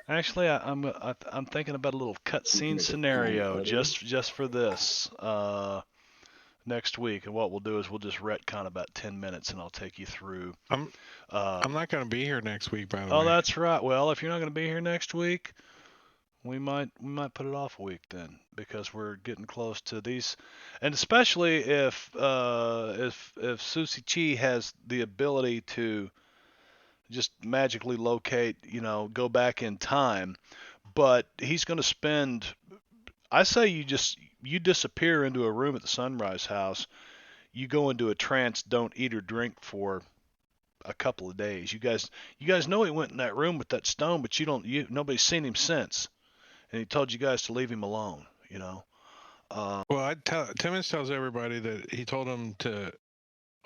Actually, I'm thinking about a little You can cutscene make it scenario editor. just for this next week, and what we'll do is we'll just retcon about 10 minutes, and I'll take you through. I'm Uh, not going to be here next week, by the oh, way. that's right. Well, if you're not going to be here next week, we might put it off a week then, because we're getting close to these, and especially if Susie Chi has the ability to just magically locate, go back in time, but he's going to spend. I say you disappear into a room at the Sunrise House. You go into a trance, don't eat or drink for a couple of days. You guys know he went in that room with that stone, but nobody's seen him since, and he told you guys to leave him alone. Well, Timmons tells everybody that he told him to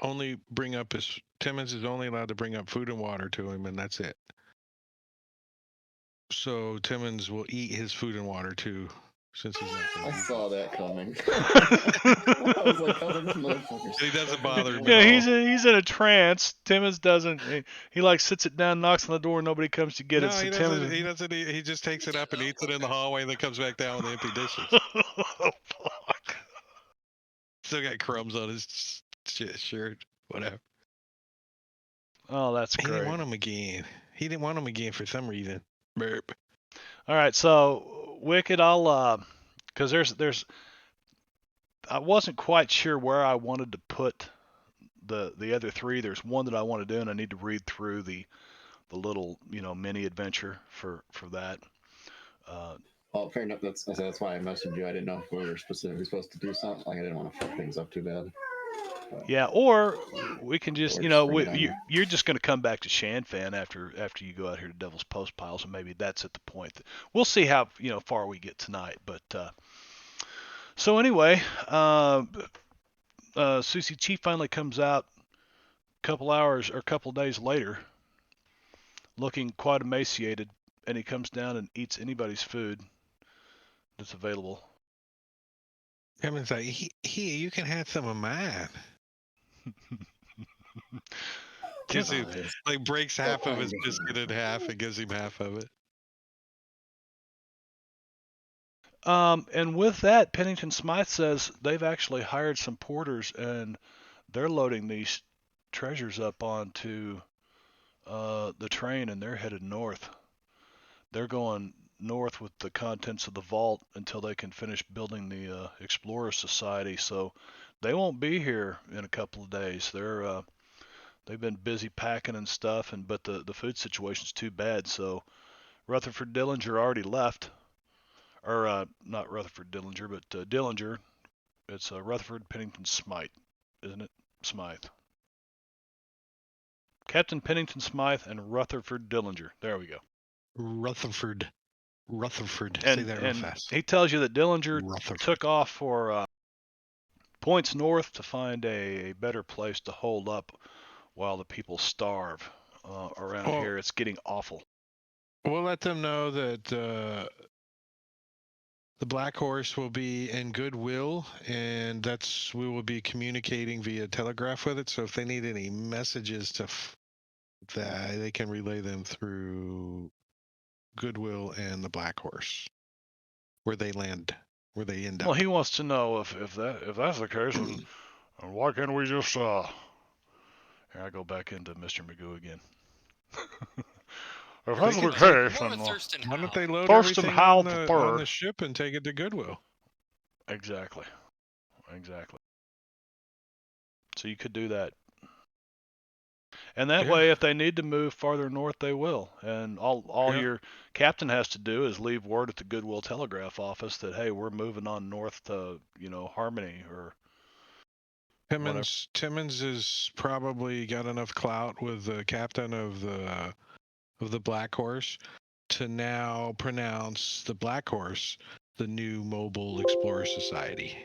only bring up Timmons is only allowed to bring up food and water to him, and that's it. So Timmons will eat his food and water too, since he's not going I to. saw that coming. I was like, "How did this motherfucker?" He doesn't bother him. Yeah, at all. he's in a trance. Timmons doesn't. He like sits it down, knocks on the door, nobody comes to get No, it. So he Timmons. doesn't. He doesn't. He just takes it up and eats it in the hallway, and then comes back down with empty dishes. Oh, fuck. Still got crumbs on his shirt. Whatever. Oh, that's He great. didn't want him again. He didn't want him again for some reason. Burp. All right, so Wicked, because there's I wasn't quite sure where I wanted to put the other three. There's one that I want to do, and I need to read through the little mini adventure for that. Oh, fair enough. That's why I messaged you. I didn't know if we were specifically supposed to do something. Like I didn't want to fuck things up too bad. Yeah, or we can just, Or just bring it on. you're just going to come back to Shanfan after you go out here to Devil's Postpiles, and maybe that's at the point. We'll see how far we get tonight. But so anyway, Susie Chi finally comes out a couple hours or a couple days later, looking quite emaciated, and he comes down and eats anybody's food that's available. Timmons like, here, you can have some of mine. Gives him, like breaks half of his biscuit in half and gives him half of it. And with that, Pennington Smythe says they've actually hired some porters, and they're loading these treasures up onto the train, and they're headed north. They're going north with the contents of the vault until they can finish building the Explorer Society. So they won't be here in a couple of days. They've been busy packing and stuff, but the food situation's too bad. So Rutherford Dillinger already left. Or not Rutherford Dillinger, but Dillinger. It's Rutherford Pennington Smythe, isn't it? Smythe. Captain Pennington Smythe and Rutherford Dillinger. There we go. Rutherford. And, Say that real fast. He tells you that Dillinger Rutherford. took off for points north to find a better place to hold up while the people starve around here. It's getting awful. We'll let them know that the Black Horse will be in Goodwill, and we will be communicating via telegraph with it. So if they need any messages that they can relay them through Goodwill and the Black Horse, where they end up. Well, he wants to know if that's the case, and why can't we just Here, I go back into Mr. Magoo again. If that's the case, More then Thurston Why don't Howell. they load Thurston everything Howell on the the third. ship and take it to Goodwill? Exactly. So you could do that. And that Yeah. way, if they need to move farther north, they will. And all Yeah. your captain has to do is leave word at the Goodwill Telegraph office that, hey, we're moving on north to, Harmony or whatever. Timmons has probably got enough clout with the captain of the Black Horse to now pronounce the Black Horse the new Mobile Explorer Society.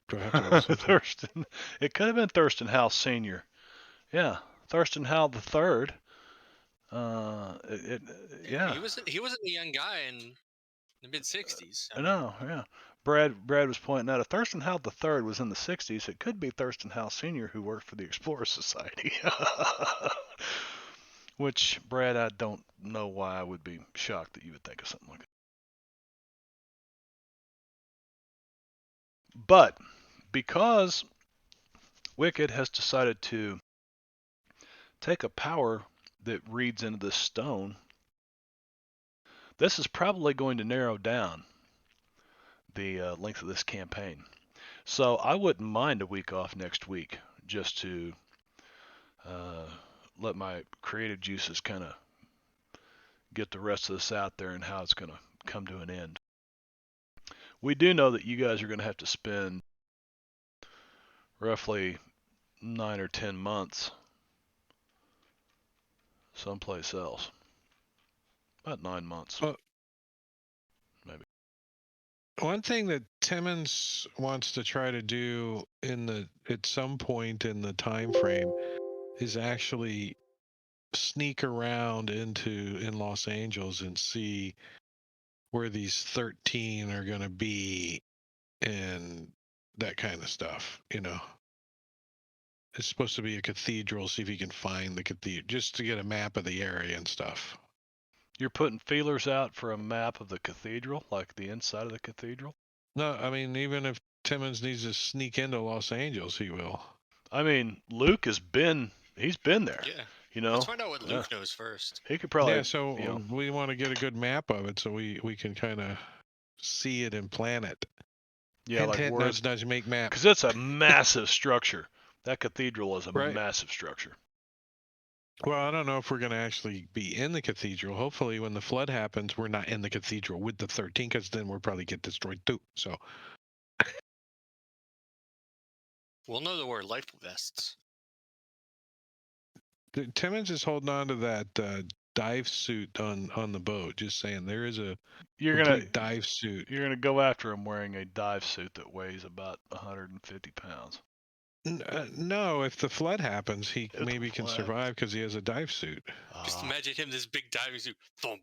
Do I have to roll something? Thurston. It could have been Thurston Howell Sr. Yeah, Thurston Howell the third. Yeah. He wasn't a young guy in the mid '60s. I know, yeah. Brad was pointing out if Thurston Howell the third was in the '60s, it could be Thurston Howell Sr. who worked for the Explorer Society. Which, Brad, I don't know why I would be shocked that you would think of something like that. But because Wicked has decided to take a power that reads into this stone, this is probably going to narrow down the length of this campaign. So I wouldn't mind a week off next week just to let my creative juices kind of get the rest of this out there and how it's going to come to an end. We do know that you guys are going to have to spend roughly 9 or 10 months someplace else. About 9 months. Well, maybe. One thing that Timmons wants to try to do at some point in the time frame is actually sneak around in Los Angeles and see where these 13 are going to be and that kind of stuff, It's supposed to be a cathedral, see if you can find the cathedral, just to get a map of the area and stuff. You're putting feelers out for a map of the cathedral, like the inside of the cathedral? No, I mean, even if Timmons needs to sneak into Los Angeles, he will. I mean, Luke he's been there. Yeah. You know? Let's find out what Luke knows first. He could probably. Yeah, so we want to get a good map of it so we can kind of see it and plan it. Yeah, hint, like hint, where nudge, make map. because it's a massive structure. That cathedral is a Right. massive structure. Well, I don't know if we're going to actually be in the cathedral. Hopefully, when the flood happens, we're not in the cathedral with the 13, because then we'll probably get destroyed too. So We'll know that we're life vests. Timmons is holding on to that dive suit on the boat. Just saying, there is a complete dive suit. You're gonna go after him wearing a dive suit that weighs about 150 pounds. No, if the flood happens, he maybe can survive because he has a dive suit. Just imagine him, this big diving suit, thump,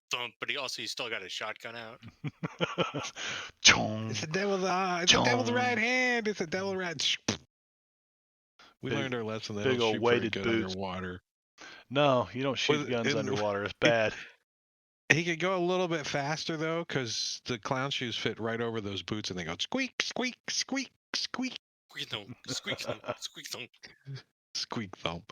thump, but he's still got his shotgun out. It's the devil's eye. It's the devil's right hand. It's the devil's right. We learned our lesson. They big don't old shoot very weighted good boots. underwater. No, you don't shoot guns underwater. It's bad. He could go a little bit faster though, because the clown shoes fit right over those boots, and they go squeak, squeak, squeak, squeak. Squeak thump, squeak thump, squeak thump. Squeak thump.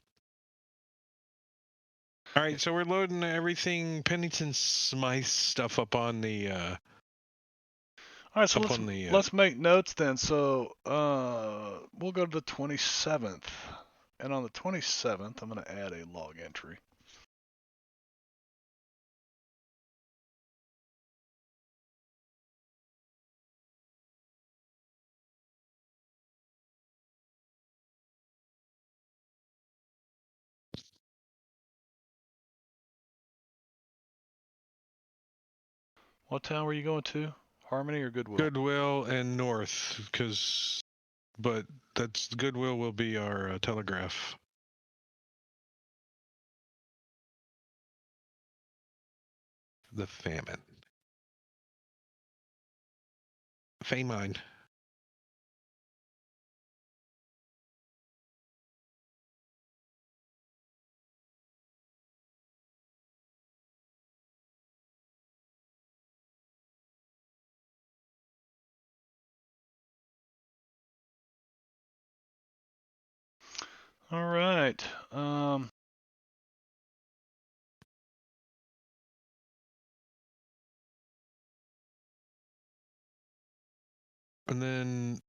All right, so we're loading everything Pennington Smythe stuff up on the. All right, so let's make notes then. So we'll go to the 27th, and on the 27th, I'm going to add a log entry. What town were you going to? Harmony or Goodwill? Goodwill and North, but that's Goodwill will be our telegraph. The famine. Famine. All right. And then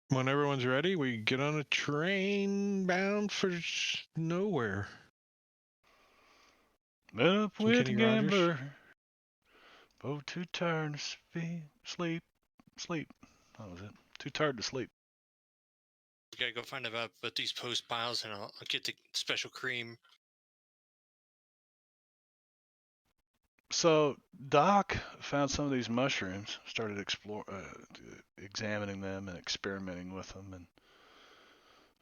when everyone's ready, we get on a train bound for nowhere. Met up Some with a Kenny Rogers. gambler. Both too tired to sleep. That was it. Too tired to sleep. We gotta go find out about these Postpiles, and I'll get the special cream. So Doc found some of these mushrooms, started examining them and experimenting with them,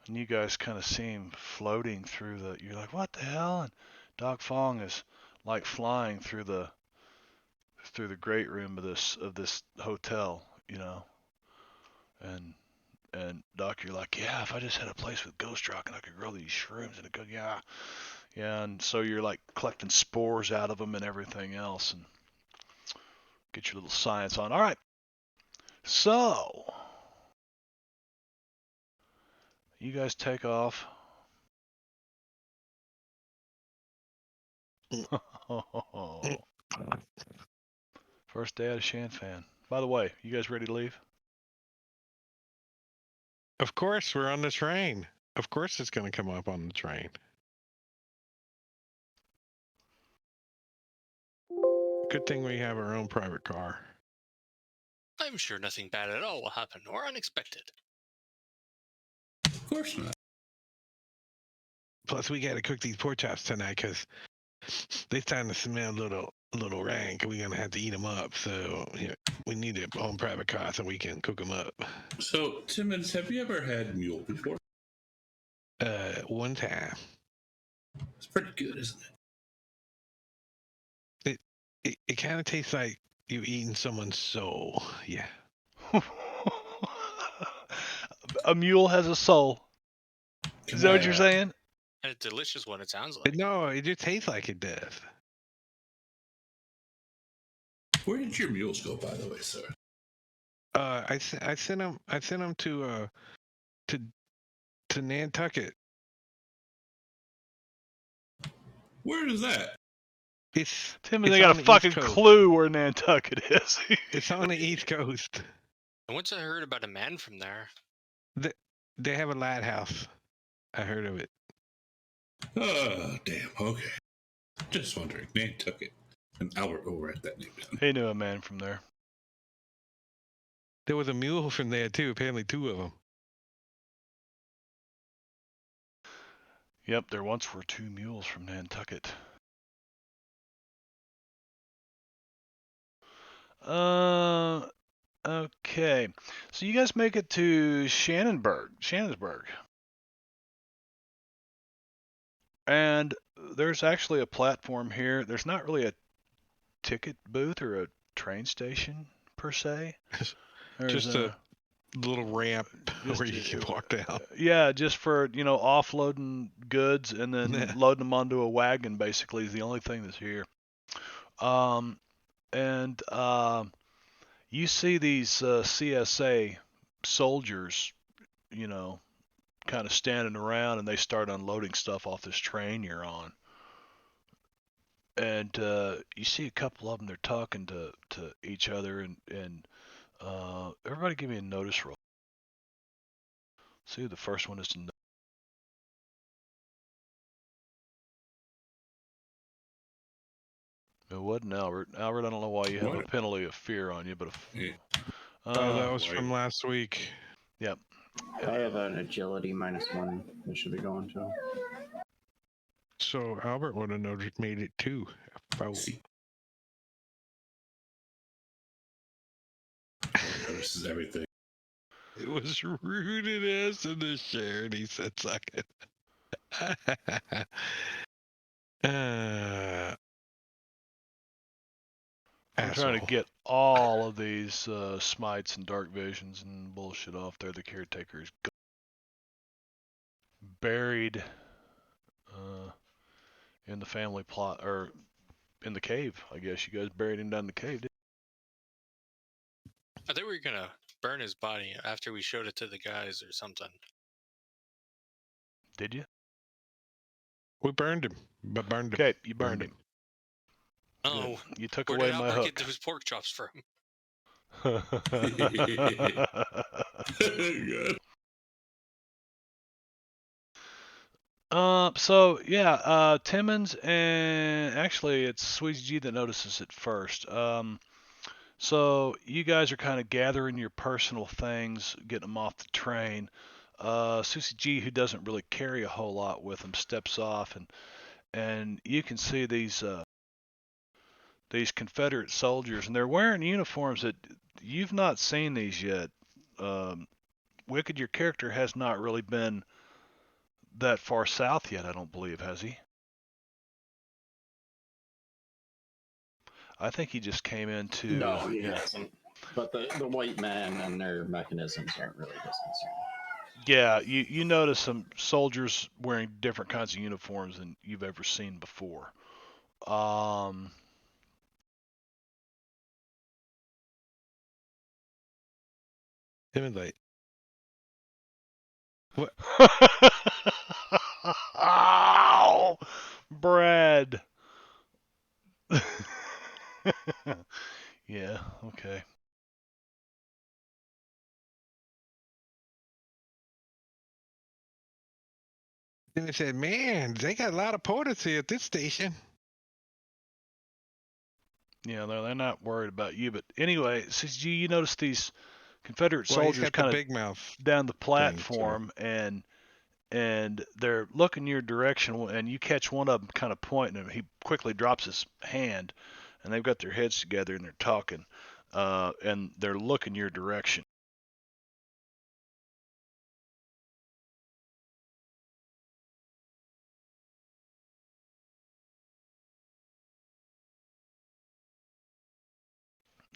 and you guys kind of see him floating through the. You're like, what the hell? And Doc Fong is like flying through the great room of this hotel, and Doc, you're like, yeah, if I just had a place with ghost rock and I could grow these shrooms and it could, yeah, and so you're like collecting spores out of them and everything else, and get your little science on. All right, so you guys take off. First day out of Shanfan. By the way, you guys ready to leave? Of course, we're on the train. Of course, it's going to come up on the train. Good thing we have our own private car. I'm sure nothing bad at all will happen or unexpected. Of course not. Plus, we got to cook these pork chops tonight because they starting to smell a little rank. We're gonna have to eat them up. So we need our own private car so we can cook them up. So, Timmons, have you ever had mule before? One time. It's pretty good, isn't it? It kind of tastes like you eating someone's soul. Yeah. A mule has a soul. Is that what you're saying? And a delicious one, it sounds like. No, it just tastes like it does. Where did your mules go, by the way, sir? I sent them to Nantucket. Where is that? It's Tim, it's they got on a the fucking East Coast. clue where Nantucket is. It's on the East Coast. And once I heard about a man from there. They have a lighthouse. I heard of it. Oh, damn. Okay. Just wondering. Nantucket. And Albert will write that name down. He knew a man from there. There was a mule from there too. Apparently, 2 of them. Yep, there once were 2 mules from Nantucket. Okay. So you guys make it to Shannonsburg. And there's actually a platform here. There's not really a ticket booth or a train station per se. There's Just a little ramp where you can walk down. Yeah, just for, offloading goods and then loading them onto a wagon basically is the only thing that's here. And you see these CSA soldiers, kind of standing around, and they start unloading stuff off this train you're on. And you see a couple of them, they're talking to each other, and everybody give me a notice roll. See who the first one is to know. It wasn't Albert. Albert, I don't know why you have a penalty of fear on you, but that was from last week. Yep. I have an agility -1. It should be going to. So Albert would have made it too. Notices everything. It was rooted as in the share, and he said, "Suck it." I'm trying to get all of these smites and dark visions and bullshit off there. The caretaker is buried in the family plot, or in the cave, I guess. You guys buried him down the cave, didn't I think we were gonna burn his body after we showed it to the guys or something. Did you? We burned him. Okay, you burned him. Oh, you took where away did my Albert hook. get those pork chops from? Good. So yeah, Timmons, and actually it's Sweezy G that notices it first. So you guys are kind of gathering your personal things, getting them off the train. Susie G, who doesn't really carry a whole lot with him, steps off, and you can see these Confederate soldiers, and they're wearing uniforms that you've not seen these yet. Um, Wicked, your character has not really been that far south yet, I don't believe, has he? I think he just came into, No, he yeah. hasn't. But the white man and their mechanisms aren't really his concern. Yeah, you notice some soldiers wearing different kinds of uniforms than you've ever seen before. Um, Timid like, what? Ow! Brad. Yeah, okay. Then they said, man, they got a lot of potency at this station. Yeah, they're not worried about you. But anyway, CG, you notice these Confederate Well, he's soldiers got the kind of big mouth down the thing, so. platform, and they're looking your direction, and you catch one of them kind of pointing, and he quickly drops his hand, and they've got their heads together and they're talking, and they're looking your direction.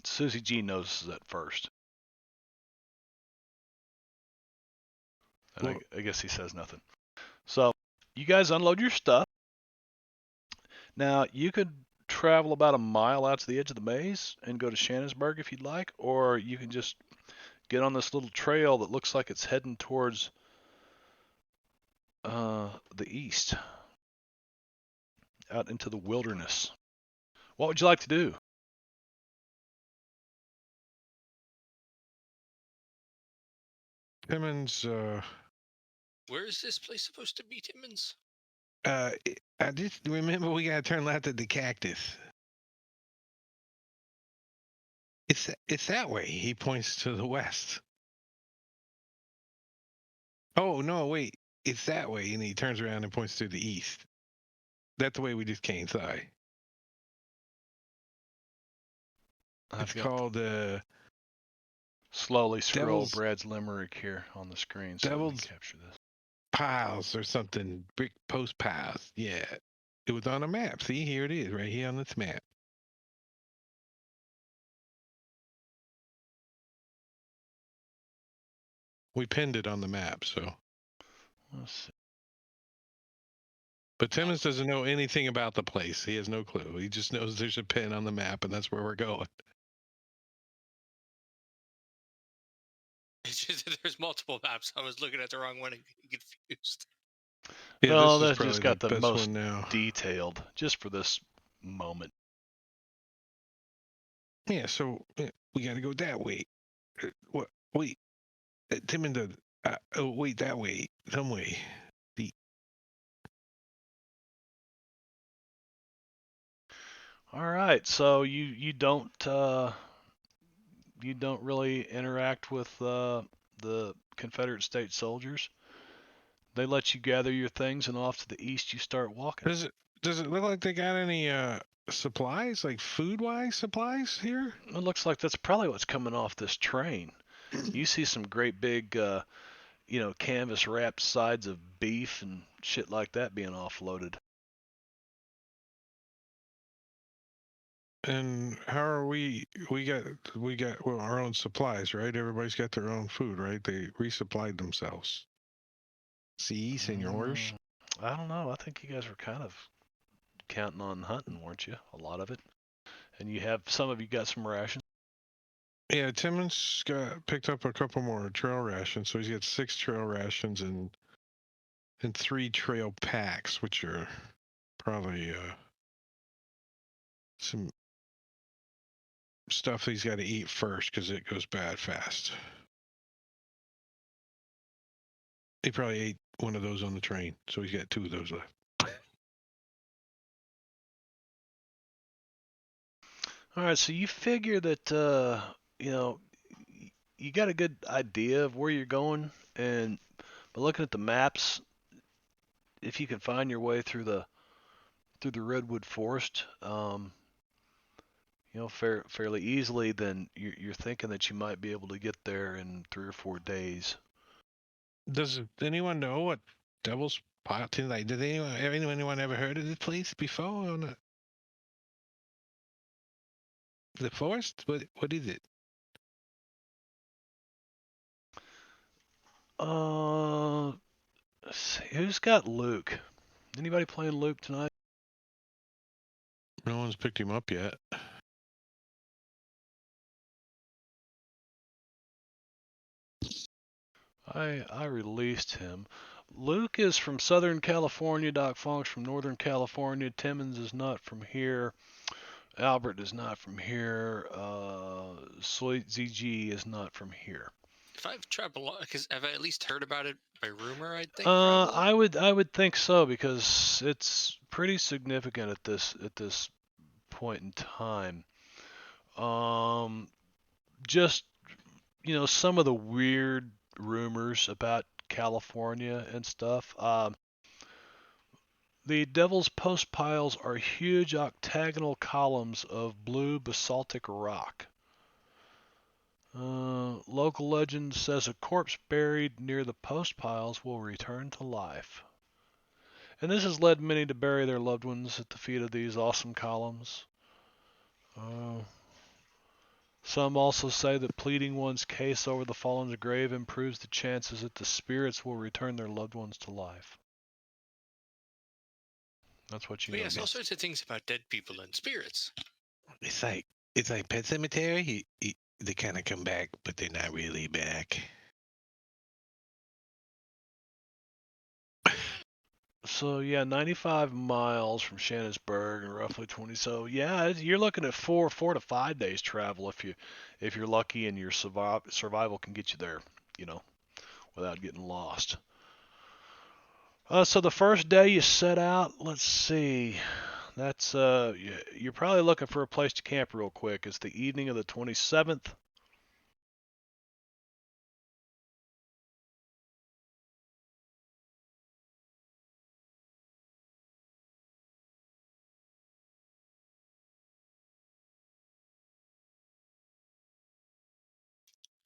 Susie G notices that first. And Well, I guess he says nothing. So you guys unload your stuff. Now you could travel about a mile out to the edge of the maze and go to Shannonsburg if you'd like, or you can just get on this little trail that looks like it's heading towards the east, out into the wilderness. What would you like to do? Timmons, Where is this place supposed to be, Timmons? I just remember we gotta turn left at the cactus. It's that way. He points to the west. Oh no, wait, it's that way, and he turns around and points to the east. That's the way we just came. Sorry. It's called Slowly scroll Devil's Brad's limerick here on the screen so we Devil's can capture this. Piles or something. Brick Postpiles. Yeah, it was on a map. See, here it is, right here on this map. We pinned it on the map, so. Let's see. But Timmons doesn't know anything about the place. He has no clue. He just knows there's a pin on the map, and that's where we're going. It's just that there's multiple maps. I was looking at the wrong one and getting confused. Yeah, Well, this is that's probably just got the best most one now. detailed, just for this moment. Yeah, so we got to go that way. What? Wait, Timmons. Oh, wait, that way, some way. All right, so you don't really interact with the Confederate States soldiers. They let you gather your things, and off to the east you start walking. Does it look like they got any supplies, like food-wise supplies here? It looks like that's probably what's coming off this train. You see some great big, canvas wrapped sides of beef and shit like that being offloaded. And how are we? We got well, our own supplies, right? Everybody's got their own food, right? They resupplied themselves. See, senors. I don't know. I think you guys were kind of counting on hunting, weren't you? A lot of it. And some of you got some rations. Yeah, Timmons picked up a couple more trail rations, so he's got 6 trail rations and 3 trail packs, which are probably some stuff he's got to eat first because it goes bad fast. He probably ate one of those on the train, so he's got 2 of those left. All right, so you figure that you got a good idea of where you're going, and by looking at the maps, if you can find your way through the redwood forest, fairly easily, then you're thinking that you might be able to get there in 3 or 4 days. Does anyone know what Devil's Pot is? Like, did anyone ever heard of this place before? Or not? The forest? What is it? Let's see, who's got Luke? Anybody playing Luke tonight? No one's picked him up yet. I released him. Luke is from Southern California. Doc Funk's from Northern California. Timmons is not from here. Albert is not from here. Sweet ZG is not from here. If I've traveled, because have I at least heard about it by rumor? I think. Probably. I would think so, because it's pretty significant at this point in time. Just some of the weird rumors about California and stuff. The Devil's Postpiles are huge octagonal columns of blue basaltic rock. Local legend says a corpse buried near the Postpiles will return to life. And this has led many to bury their loved ones at the feet of these awesome columns. Some also say that pleading one's case over the fallen's grave improves the chances that the spirits will return their loved ones to life. That's what you But know. yes, all sorts of things about dead people and spirits. It's like Pet Cemetery. They kind of come back, but they're not really back. So yeah, 95 miles from Shannon,sburg and roughly 20. So yeah, you're looking at 4 to 5 days travel if you're lucky and your survival can get you there, without getting lost. So the first day you set out, let's see. That's you're probably looking for a place to camp real quick. It's the evening of the 27th.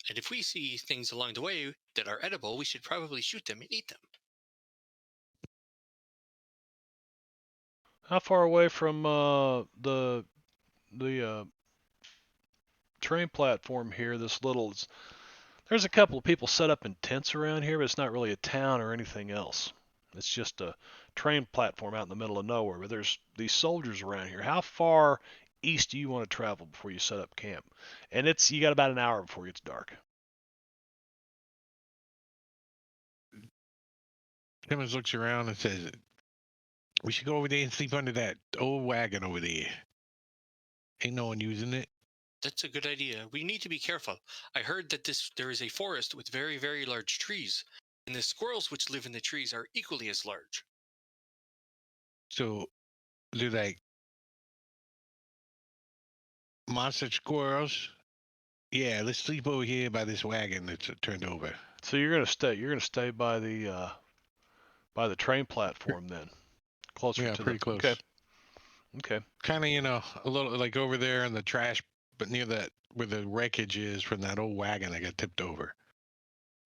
And if we see things along the way that are edible, we should probably shoot them and eat them. How far away from the train platform here? There's a couple of people set up in tents around here, but it's not really a town or anything else. It's just a train platform out in the middle of nowhere. But there's these soldiers around here. How far east do you want to travel before you set up camp? And you got about an hour before it gets dark. Timmons looks around and says, "We should go over there and sleep under that old wagon over there. Ain't no one using it." That's a good idea. We need to be careful. I heard that there is a forest with very, very large trees, and the squirrels which live in the trees are equally as large. So they're like monster squirrels. Yeah, let's sleep over here by this wagon that's turned over. So you're gonna stay. You're gonna stay by the train platform then, closer Yeah, to pretty close. Okay. Okay. Kind of, a little like over there in the trash, but near that where the wreckage is from that old wagon that got tipped over,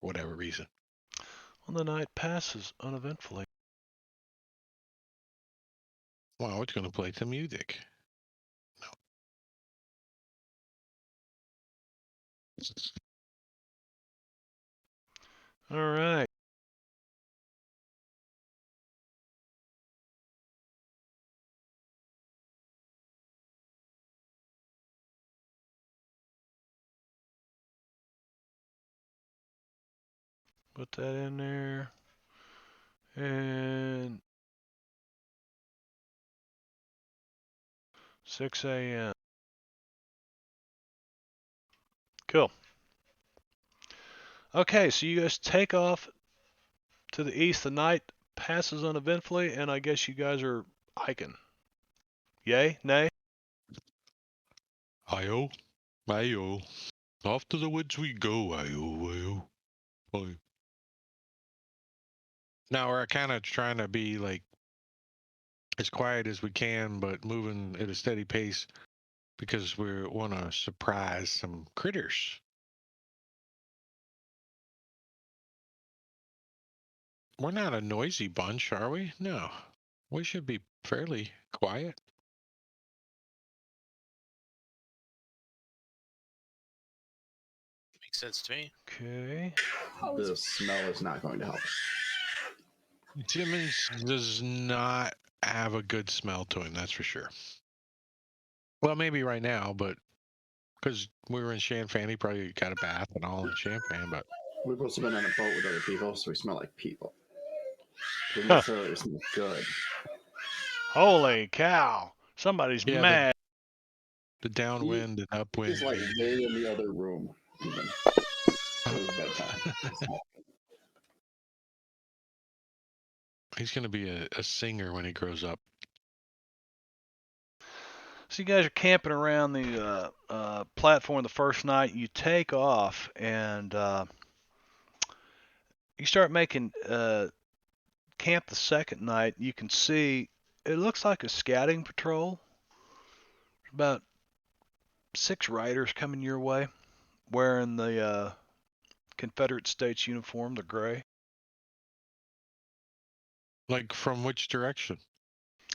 for whatever reason. Well, the night passes uneventfully. Wow, it's gonna play some music. All right. Put that in there. And 6 a.m. Cool. Okay, so you guys take off to the east. The night passes uneventfully, and I guess you guys are hiking. Yay? Nay? Ayo, ayo. Off to the woods we go, ayo, ayo. Now we're kind of trying to be like as quiet as we can, but moving at a steady pace because we want to surprise some critters. We're not a noisy bunch, are we? No. We should be fairly quiet. Makes sense to me. Okay. The smell is not going to help. Timmons does not have a good smell to him, that's for sure. Well, maybe right now, but because we were in Shanfan, he probably got a bath and all in Shanfan, but We've also been on a boat with other people, so we smell like people. We Huh. necessarily smell good. Holy cow! Somebody's Yeah, mad. the downwind and upwind. He's like way in the other room, even. It was bedtime. He's going to be a singer when he grows up. So you guys are camping around the platform the first night. You take off and you start making camp the second night. You can see it looks like a scouting patrol. About 6 riders coming your way, wearing the Confederate States uniform, the gray. Like from which direction?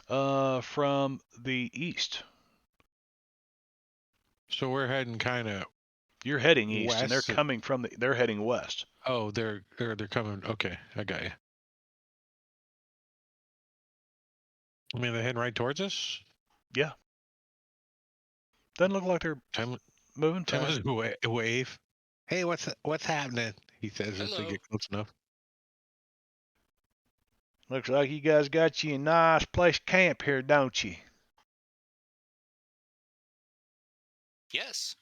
From the east. So we're heading kind of. You're heading east, and they're West. coming from they're heading west. Oh, they're coming. Okay, I got you. I mean, they're heading right towards us. Yeah. Doesn't look like they're Tim moving fast. wave. Hey, what's happening? He says as they Hello. get close enough. Looks like you guys got you a nice place to camp here, don't you? Yes.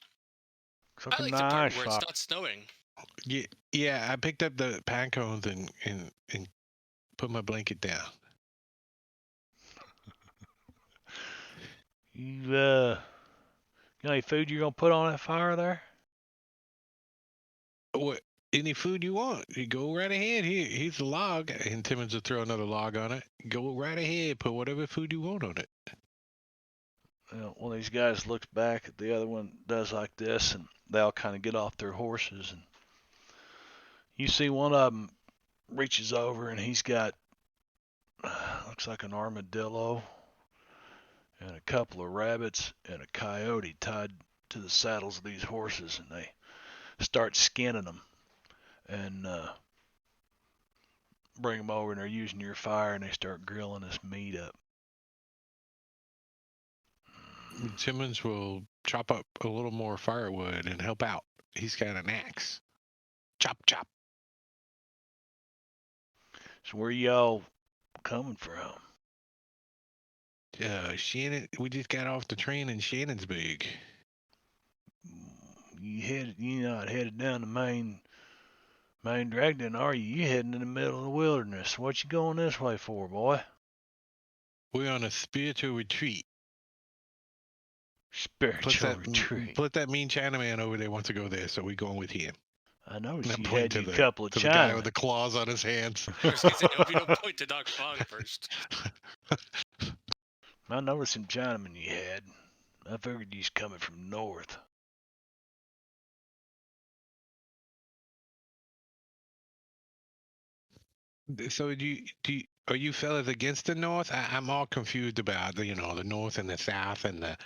Looks I like a like the part nice where spot. it's not snowing. Yeah. I picked up the pine cones and put my blanket down. You got any food you're gonna put on that fire there? What? Any food you want? You go right ahead. Here's the log. And Timmons will throw another log on it. Go right ahead. Put whatever food you want on it. One of these guys looks back at the other one, does like this, and they all kind of get off their horses. And you see one of them reaches over, and he's got looks like an armadillo and a couple of rabbits and a coyote tied to the saddles of these horses, and they start skinning them and bring them over, and they're using your fire, and they start grilling this meat up. Timmons will chop up a little more firewood and help out. He's got an axe. Chop, chop. So where y'all coming from? Shannon, we just got off the train in Shannonsburg. You're not headed down the main drag, then, are you? You heading in the middle of the wilderness. What you going this way for, boy? We're on a spiritual retreat. Spiritual retreat. Plus that mean Chinaman over there wants to go there, so we going with him. I noticed And you point had to a couple of to the guy with Chinamen. the claws on his hands. I was gonna say, hope you don't point to Doc Fong first. I noticed some Chinamen you had. I figured you's coming from north. So are you fellas against the North? I'm all confused about the North and the South and the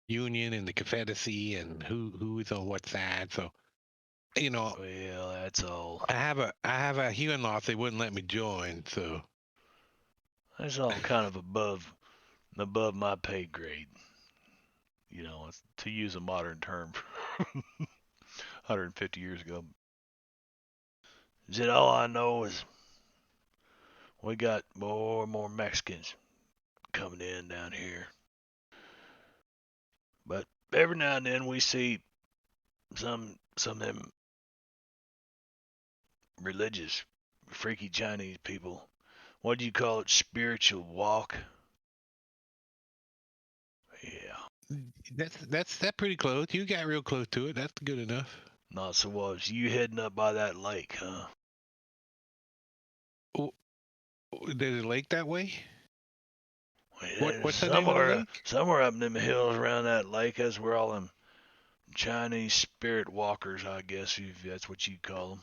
Union and the Confederacy and who is on what side. So Well, that's all. I have a hearing loss. They wouldn't let me join. So That's all kind of above my pay grade. To use a modern term, 150 years ago. Is it all I know is we got more and more Mexicans coming in down here. But every now and then we see some some of them religious, freaky Chinese people. What do you call it? Spiritual walk? Yeah. That's pretty close. You got real close to it. That's good enough. Not so was you heading up by that lake, huh? There's a lake that way? Well, What's the name of the lake? Somewhere up in them hills around that lake, that's where all them Chinese spirit walkers, I guess, if that's what you call them.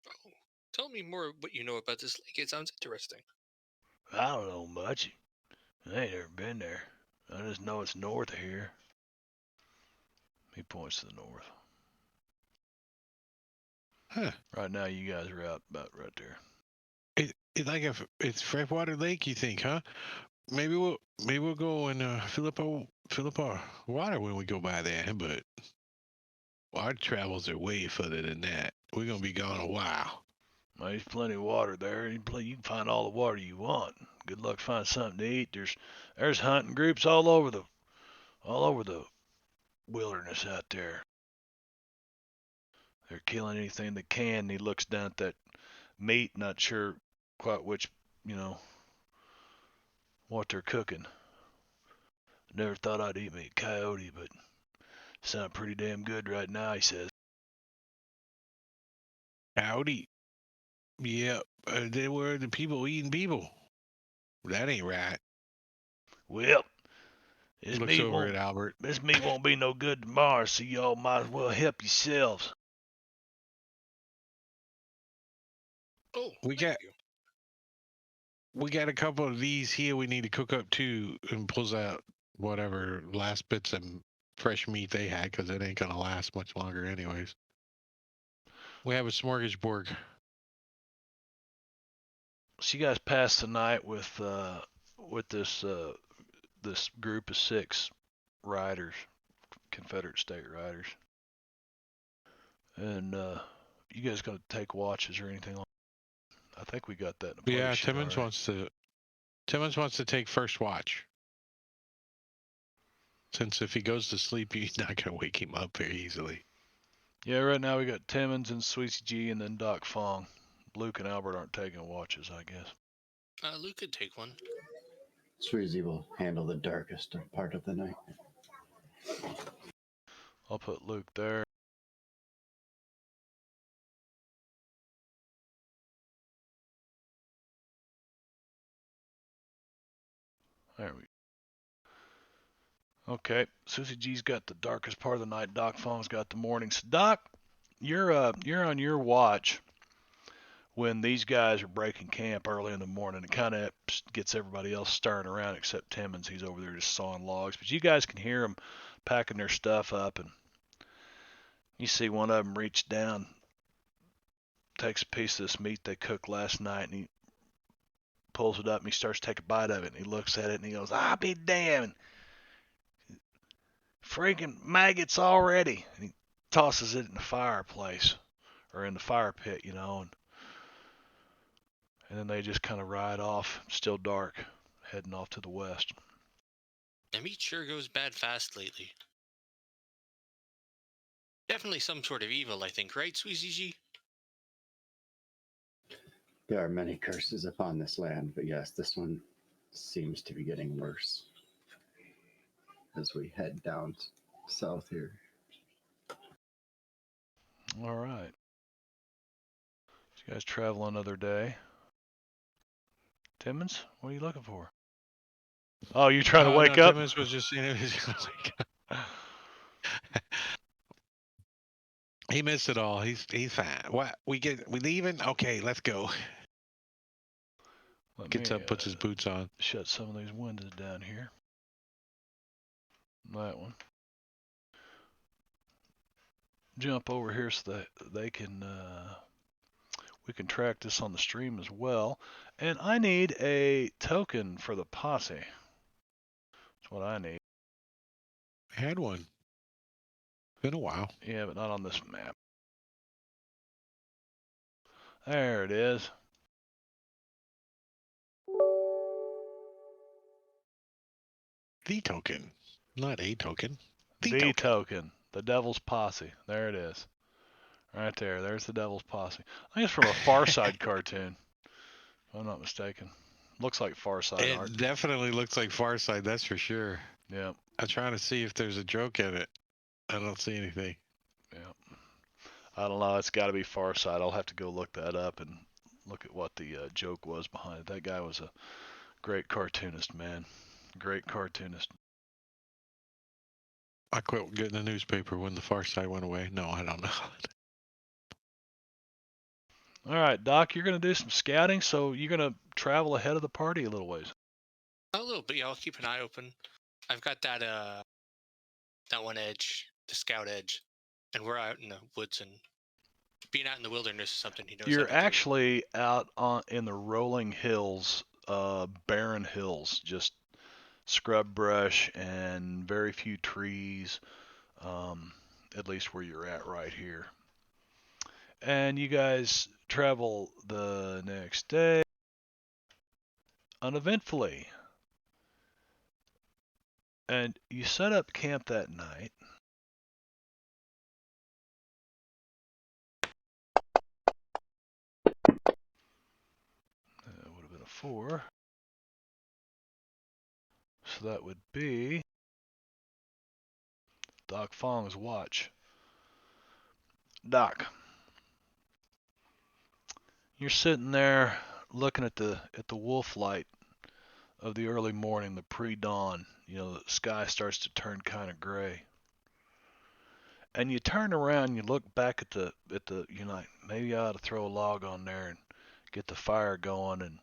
Oh, tell me more what you know about this lake. It sounds interesting. I don't know much. I ain't never been there. I just know it's north of here. He points to the north. Huh. Right now, you guys are out about right there. It's like it's freshwater lake, you think, huh? Maybe we'll go and fill up our water when we go by there, but our travels are way further than that. We're gonna be gone a while. Well, there's plenty of water there. You can find all the water you want. Good luck finding something to eat. There's hunting groups all over the wilderness out there. They're killing anything they can. And he looks down at that meat, not sure quite which, what they're cooking. Never thought I'd eat me a coyote, but sound pretty damn good right now, he says. Howdy. Yep. They were the people eating people. That ain't right. Well, this Looks meat over won't at Albert. this meat won't be no good tomorrow, so y'all might as well help yourselves. Oh, We thank got- you. We got a couple of these here we need to cook up too, and pulls out whatever last bits of fresh meat they had, because it ain't gonna last much longer anyways. We have a smorgasbord. So you guys passed the night with this this group of 6 riders, Confederate state riders, and you guys gonna take watches or anything like? I think we got that in the Yeah, play sheet Timmons already. wants to take first watch. Since if he goes to sleep, you're not gonna wake him up very easily. Yeah, right now we got Timmons and Sweetie G and then Doc Fong. Luke and Albert aren't taking watches, I guess. Luke could take one. Sweezy will handle the darkest part of the night. I'll put Luke there. There we go. Okay, Susie G's got the darkest part of the night. Doc Fong's got the morning. So Doc, you're on your watch when these guys are breaking camp early in the morning. It kind of gets everybody else stirring around except Timmons. He's over there just sawing logs. But you guys can hear them packing their stuff up, and you see one of them reach down, takes a piece of this meat they cooked last night, and he pulls it up and he starts to take a bite of it. And he looks at it and he goes, "I'll be damned. Freaking maggots already." And he tosses it in the fireplace or in the fire pit, and then they just kind of ride off, still dark, heading off to the west. The meat sure goes bad fast lately. Definitely some sort of evil, I think, right, Sweezy G? There are many curses upon this land, but yes, this one seems to be getting worse as we head down south here. All right. So you guys travel another day. Timmons, what are you looking for? Oh, you trying to wake up? Timmons was just saying he was gonna wake up. He missed it all. He's fine. What we leaving? Okay, let's go. Gets up, puts his boots on. Shut some of these windows down here. That one. Jump over here so that they can we can track this on the stream as well. And I need a token for the posse. That's what I need. I had one. Been a while. Yeah, but not on this map. There it is. The token, not a token. The token. The Devil's Posse. There it is. Right there. There's the Devil's Posse. I think it's from a Far Side cartoon, if I'm not mistaken. Looks like Far Side It art. definitely looks like Far Side, that's for sure. Yeah, I'm trying to see if there's a joke in it. I don't see anything. yeah. I don't know. It's got to be Far Side. I'll have to go look that up and look at what the joke was behind it. That guy was a great cartoonist, man. Great cartoonist. I quit getting the newspaper when the Far Side went away. No, I don't know. All right, Doc, you're going to do some scouting, so you're going to travel ahead of the party a little ways. A little bit, yeah. I'll keep an eye open. I've got that that one edge, the scout edge, and we're out in the woods, and being out in the wilderness is something he knows how You're to actually out in the rolling hills, barren hills, just scrub brush and very few trees, at least where you're at right here. And you guys travel the next day uneventfully. And you set up camp that night. That would have been a 4. So that would be Doc Fong's watch. Doc, you're sitting there looking at the wolf light of the early morning, the pre-dawn. You know, the sky starts to turn kind of gray. And you turn around, and you look back at the you're like, maybe I ought to throw a log on there and get the fire going. And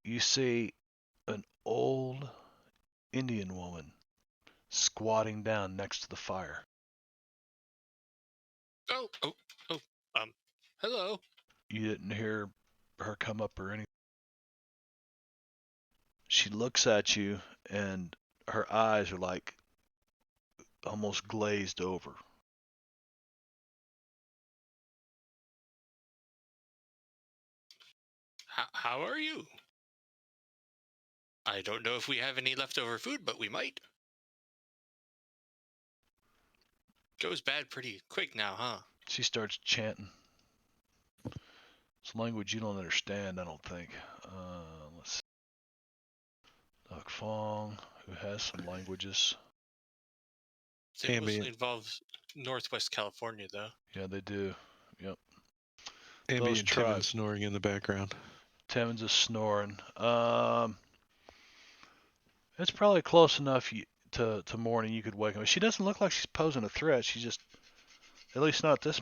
you see an old Indian woman squatting down next to the fire. do. Hello. You didn't hear her come up or anything. She looks at you, and her eyes are like almost glazed over. How are you? I don't know if we have any leftover food, but we might. Goes bad pretty quick now, huh? She starts chanting. It's language you don't understand, I don't think. Let's see. Doc Fong, who has some languages. It mostly Ambient. involves Northwest California, though. Yeah, they do. Yep. Ambient Tim tribes. and snoring in the background. Timmons is snoring. It's probably close enough to morning you could wake up. She doesn't look like she's posing a threat. She's just, at least not at this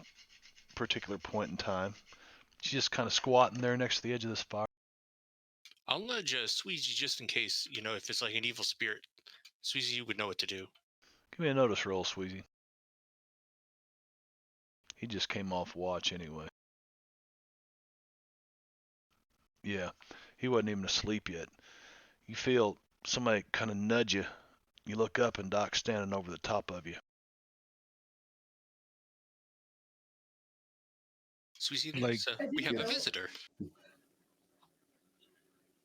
particular point in time. She's just kind of squatting there next to the edge of this fire. I'll nudge Sweezy just in case, if it's like an evil spirit. Sweezy would know what to do. Give me a notice roll, Sweezy. He just came off watch anyway. Yeah, he wasn't even asleep yet. You feel somebody kind of nudge you. You look up and Doc's standing over the top of you. Sweezy, Like- we have a visitor.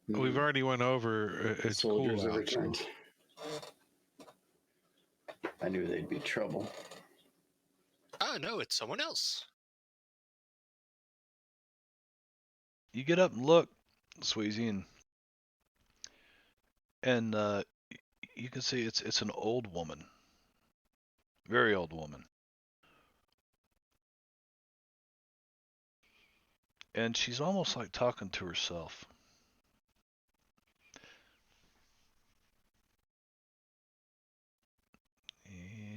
We've already went over. It's Soldiers cool have out. So. returned. I knew they'd be trouble. Ah, no, it's someone else. You get up and look, Sweezy, and you can see it's an old woman, very old woman, and she's almost like talking to herself.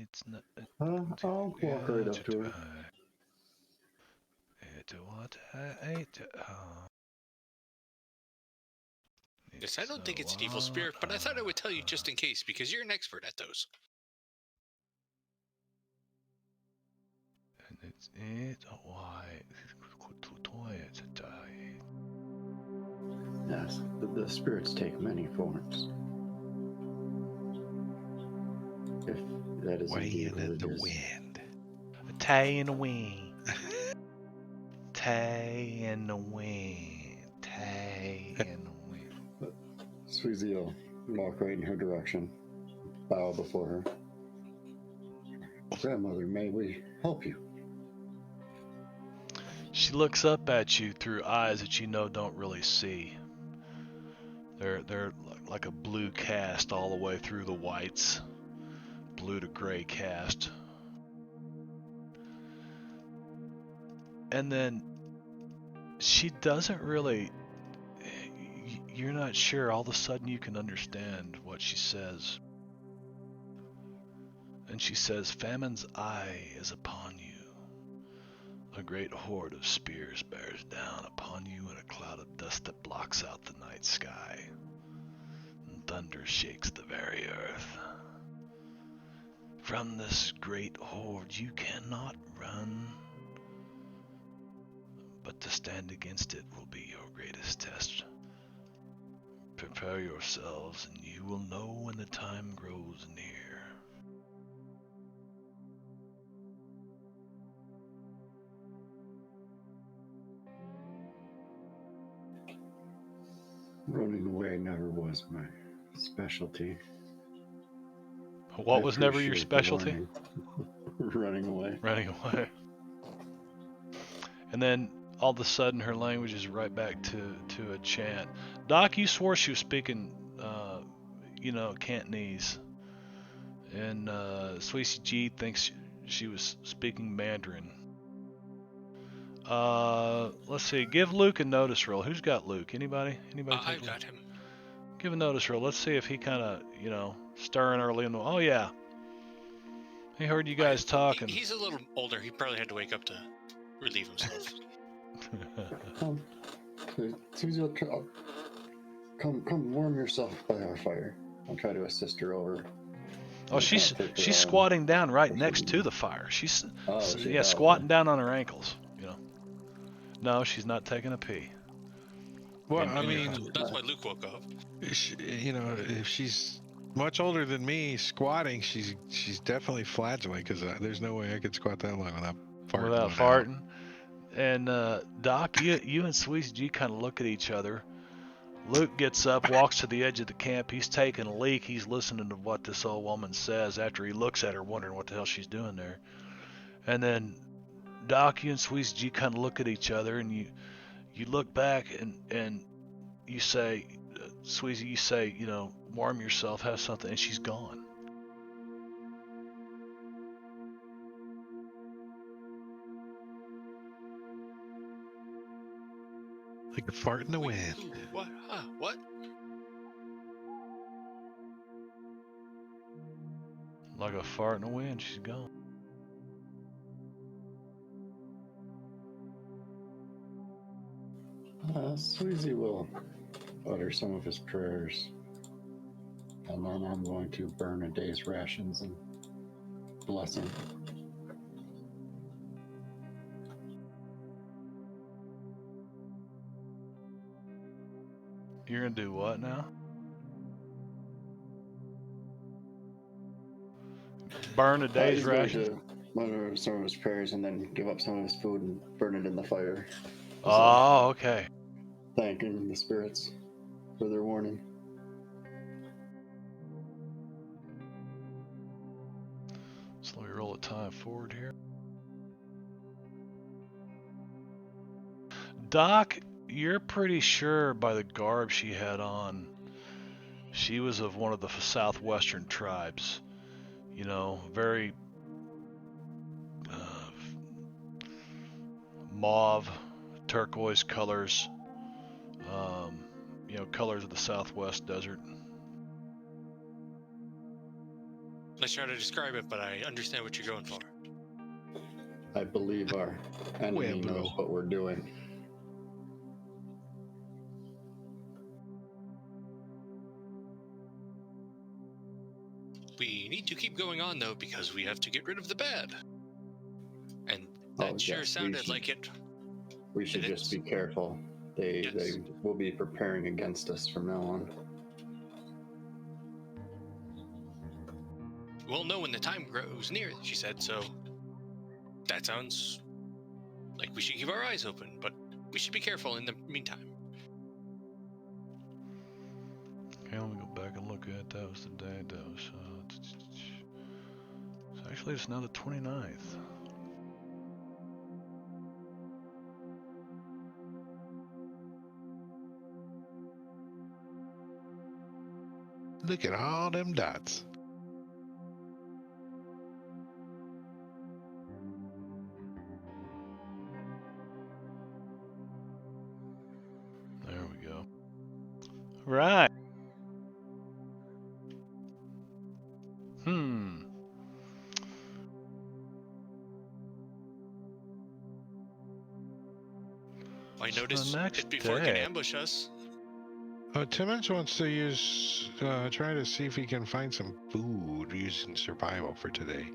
It's not. I'll walk right up to her. Yes, I don't think it's an evil spirit, but I thought I would tell you just in case, because you're an expert at those. Yes, the spirits take many forms. If that is indeed what it is. wind. A tay in the wind. Tay in the wind. Tay in the wind. Sweezy will walk right in her direction, bow before her. Grandmother, may we help you? She looks up at you through eyes that you know don't really see. They're like a blue cast all the way through the whites, blue to gray cast. And then she doesn't really, you're not sure, all of a sudden you can understand what she says. And she says, "Famine's eye is upon you. A great horde of spears bears down upon you in a cloud of dust that blocks out the night sky. And thunder shakes the very earth. From this great horde you cannot run, but to stand against it will be your greatest test. Prepare yourselves, and you will know when the time grows near." Running away never was my specialty. What I was never your appreciate the specialty? warning. Running away. Running away. And then all of a sudden her language is right back to a chant. Doc, you swore she was speaking, Cantonese. And Sweetie G thinks she was speaking Mandarin. Let's see. Give Luke a notice roll. Who's got Luke? Anybody? Anybody take I've Luke? got him. Give a notice roll. Let's see if he kind of, stirring early in the. Oh yeah. He heard you guys talking. He's a little older. He probably had to wake up to relieve himself. Susie, come warm yourself by our fire. I'll try to assist her over. Oh, she's squatting down right next to the fire. She's squatting down on her ankles. No, she's not taking a pee. Well, And- I and- mean, That's why Luke woke up. if she's much older than me, squatting, she's definitely flagellating because there's no way I could squat that long without farting. Without one out. farting. And Doc, you and Sweetie G kind of look at each other. Luke gets up, walks to the edge of the camp. He's taking a leak. He's listening to what this old woman says after he looks at her, wondering what the hell she's doing there. And then Doc, you and Sweetie G kind of look at each other, and you look back and you say, Sweetie, you say, warm yourself, have something, and she's gone. Like a fart in the wind. Ooh, what? Huh? What? Like a fart in the wind, she's gone. Susie will utter some of his prayers, and then I'm going to burn a day's rations and bless him. You're gonna do what now? Burn a day's He's going ration? to utter some of his prayers and then give up some of his food and burn it in the fire. Oh, okay. Thanking the spirits for their warning. So let me roll a time forward here. Doc, you're pretty sure by the garb she had on, she was of one of the southwestern tribes. Very mauve, turquoise colors. Colors of the Southwest desert. Let's try to describe it, but I understand what you're going for. I believe our enemy Whambo. knows what we're doing. We need to keep going on though because we have to get rid of the bad. And that Oh, sure yes, we sounded should- like it. We should It just is. be careful. They Yes. will be preparing against us from now on. We'll know when the time grows near, she said, so that sounds like we should keep our eyes open, but we should be careful in the meantime. Okay, let me go back and look at that. Was the day that was. It's Actually, it's now the 29th. Look at all them dots. There we go. Right. I So noticed next it before it can day. ambush us. Timmons wants to use, try to see if he can find some food using survival for today.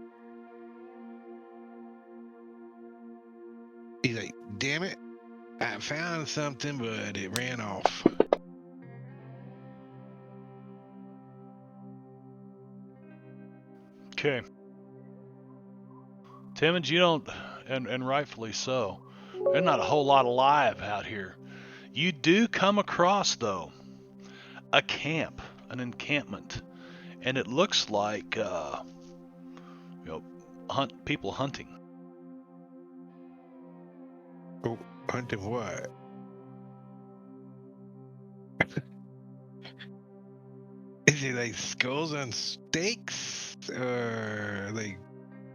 He's like, damn it, I found something, but it ran off. Okay. Timmons, you don't, and rightfully so, there's not a whole lot alive out here. You do come across, though, a camp, an encampment, and it looks like, people hunting. Oh, hunting what? Is it like skulls on steaks? Or like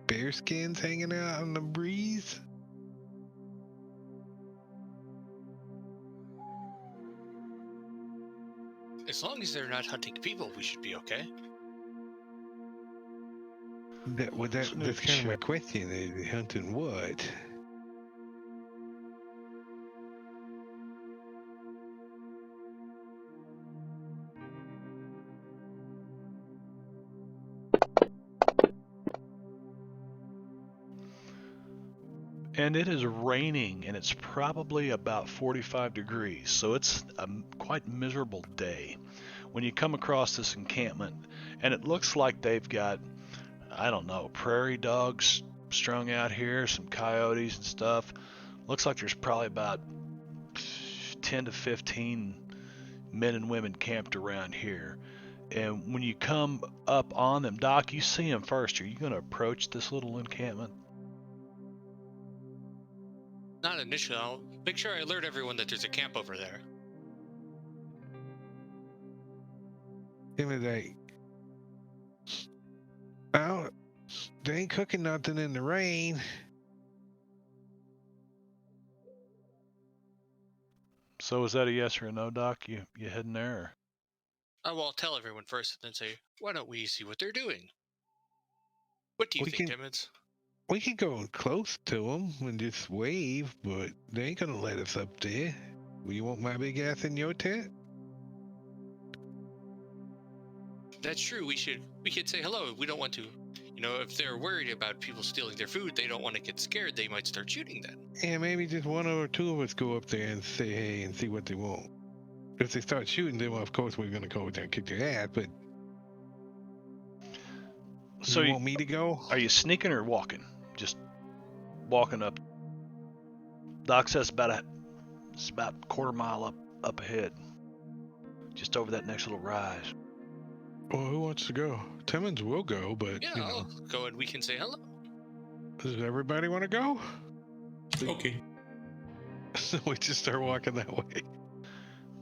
bear skins hanging out on the breeze? As long as they're not hunting people, we should be okay. That's kind of my question. Is they hunting what? And it is raining, and it's probably about 45 degrees, so it's a quite miserable day when you come across this encampment, and it looks like they've got, I don't know, prairie dogs strung out here, some coyotes and stuff. Looks like there's probably about 10 to 15 men and women camped around here. And when you come up on them, Doc, you see them first. Are you going to approach this little encampment? Not initially. I'll make sure I alert everyone that there's a camp over there. It was like, well, they ain't cooking nothing in the rain. So is that a yes or a no, Doc? You heading there? Or? Well, I'll tell everyone first and then say, why don't we see what they're doing? What do you think, Timmons? We can go close to them and just wave, but they ain't gonna let us up there. You want my big ass in your tent? That's true. We could say hello. We don't want to. If they're worried about people stealing their food, they don't want to get scared. They might start shooting then. Yeah, maybe just one or two of us go up there and say hey and see what they want. If they start shooting them, of course we're gonna go over there and kick their ass, but So you want me to go? Are you sneaking or walking? Just walking up. Doc says it's about a quarter mile up ahead. Just over that next little rise. Well, who wants to go? Timmons will go, but Yeah, I'll go and we can say hello. Does everybody want to go? Okay. So we just start walking that way.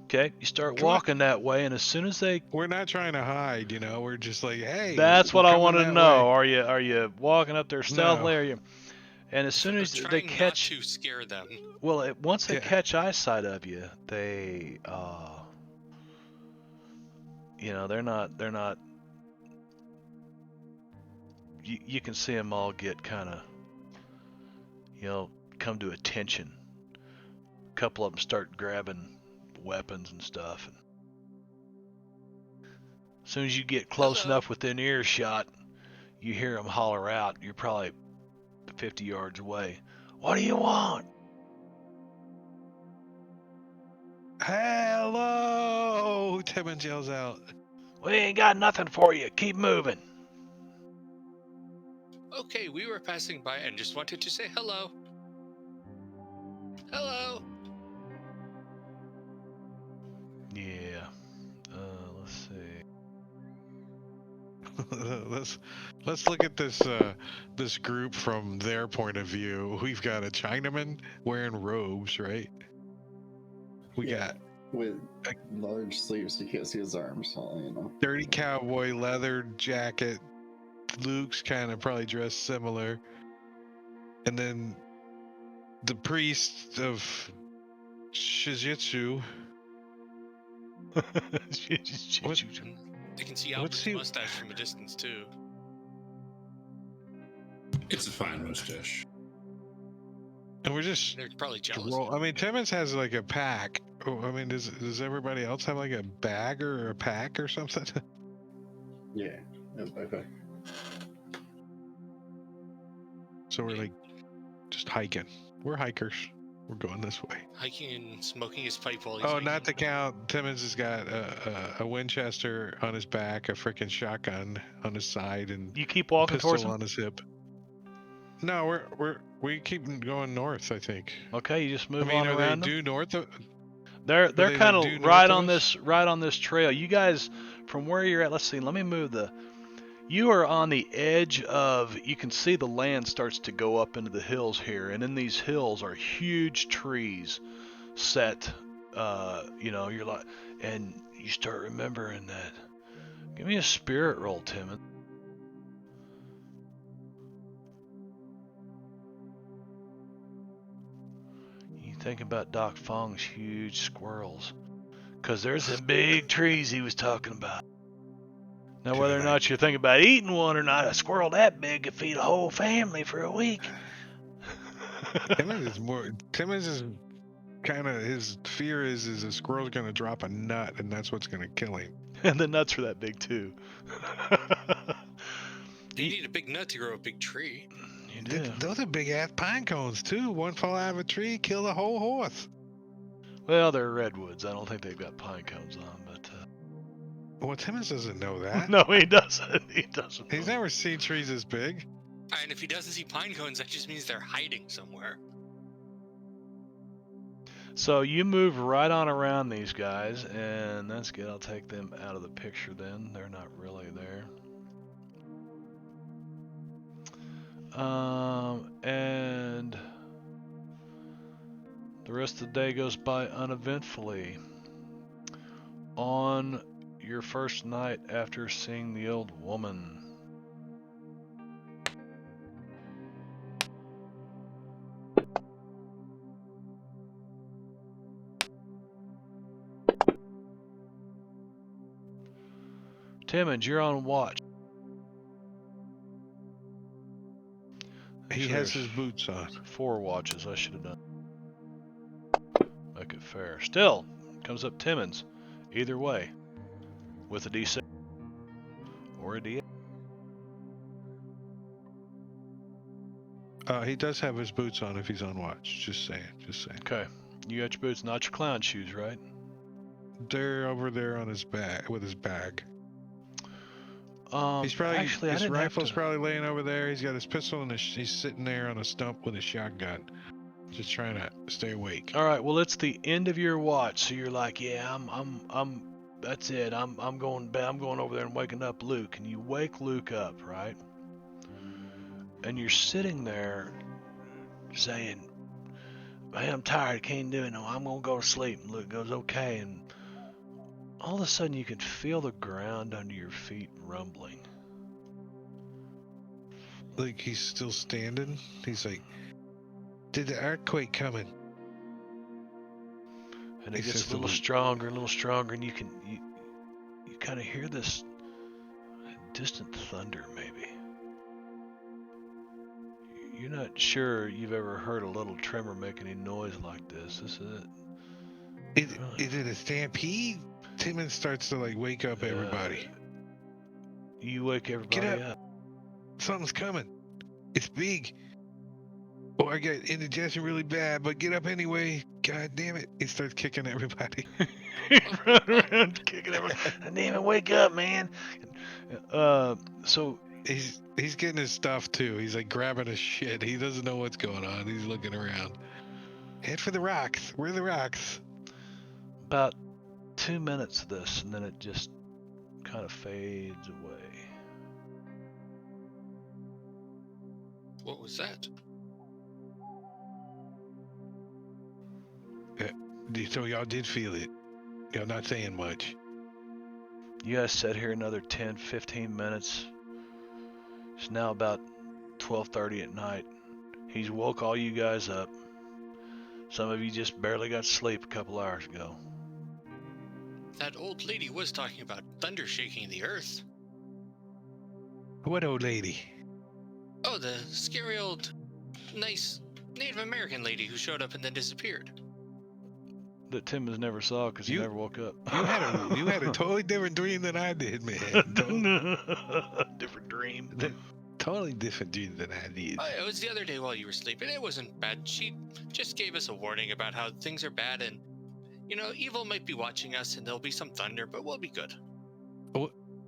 Okay, you start Come walking that way, and as soon as they, we're not trying to hide, we're just like, hey. that's what I wanted to know. Way. Are you walking up there stealthily? No. Are you? And as soon as they catch, not to scare them. Well, once they catch eyesight of you, they, they're not. You can see them all get kind of, come to attention. A couple of them start grabbing weapons and stuff. And as soon as you get close enough within earshot, you hear them holler out. You're probably 50 yards away. What do you want? Hello! Timmons yells out. We ain't got nothing for you. Keep moving. Okay, we were passing by and just wanted to say hello. Hello. Yeah. Let's see. let's look at this this group from their point of view. We've got a Chinaman wearing robes, right? We Yeah. got With large sleeves, so you can't see his arms. So, you know. dirty cowboy leather jacket. Luke's kind of probably dressed similar, and then the priest of Shijitsu. What? They can see What's Albert's he- mustache from a distance too. It's a fine mustache. And we're just They're probably jealous. I mean, Timmons has like a pack. Oh, I mean, does everybody else have like a bag or a pack or something? Yeah. Okay. So we're like just hiking. We're hikers. We're going this way. Hiking and smoking his pipe while he's Oh, hiking. not to count, Timmons has got a Winchester on his back, a freaking shotgun on his side, and You keep a walking towards pistol him. on his hip. No, we keep going north, I think. Okay, you just I move mean, on are around they them. due north of? They're they, kind like, due of north right of on us? this trail. You guys, from where you're at, let's see. Let me move the. You are on the edge of. You can see the land starts to go up into the hills here, and in these hills are huge trees set. You're like, and you start remembering that. Give me a spirit roll, Tim. You think about Doc Fong's huge squirrels. Because there's some big trees he was talking about. Now, whether or Good not you're thinking about eating one or not, a squirrel that big could feed a whole family for a week. Timmons is more. Timmons is kind of his fear is a squirrel's gonna drop a nut, and that's what's gonna kill him. And the nuts are that big, too. You need a big nut to grow a big tree. You do. Those are big ass pine cones too. One fall out of a tree, kill the whole horse. Well, they're redwoods. I don't think they've got pine cones on, but. Well, Timmons doesn't know that. No, he doesn't. He doesn't. He's never seen trees this big. And if he doesn't see pine cones, that just means they're hiding somewhere. So you move right on around these guys, and that's good. I'll take them out of the picture then. They're not really there. And the rest of the day goes by uneventfully. On your first night after seeing the old woman. Timmons, you're on watch. He Actually, has there's his boots on. 4 watches. I should have done. Make it fair. Still, comes up Timmons. Either way, with a D6 or a D8. He does have his boots on if he's on watch. Just saying. Just saying. Okay, you got your boots, not your clown shoes, right? They're over there on his back with his bag. He's probably actually, I his didn't have rifle's to. probably laying over there. He's got his pistol and he's sitting there on a stump with a shotgun, just trying to stay awake. All right, well, it's the end of your watch, so you're like, yeah, I'm. That's it. I'm going over there and waking up Luke, and you wake Luke up, right? And you're sitting there saying, "Man, I'm tired. Can't do it no. I'm gonna go to sleep." And Luke goes, "Okay." And all of a sudden, you can feel the ground under your feet rumbling. Like he's still standing. He's like, "Did the earthquake coming?" And it He gets says a to little Luke. stronger, and you kind of hear this distant thunder, maybe. You're not sure you've ever heard a little tremor make any noise like this. This is it. Is it a stampede? Timmons starts to like wake up everybody. You wake everybody up. Something's coming. It's big. Oh, I got indigestion really bad, but get up anyway. God damn it. He starts kicking everybody. Run around kicking everybody. Damn it, wake up, man. So He's getting his stuff too. He's like grabbing his shit. He doesn't know what's going on. He's looking around. Head for the rocks. Where are the rocks? about 2 minutes of this, and then it just kind of fades away. What was that? So y'all did feel it. Y'all not saying much. You guys sat here another 10, 15 minutes. It's now about 12:30 at night. He's woke all you guys up. Some of you just barely got sleep a couple hours ago. That old lady was talking about thunder shaking the earth. What old lady? Oh, the scary old, nice Native American lady who showed up and then disappeared. That Timmons never saw because he You- never woke up. You had a totally different dream than I did, man. Different dream. Totally different dream than I did. Oh, it was the other day while you were sleeping. It wasn't bad. She just gave us a warning about how things are bad and, evil might be watching us and there'll be some thunder, but we'll be good.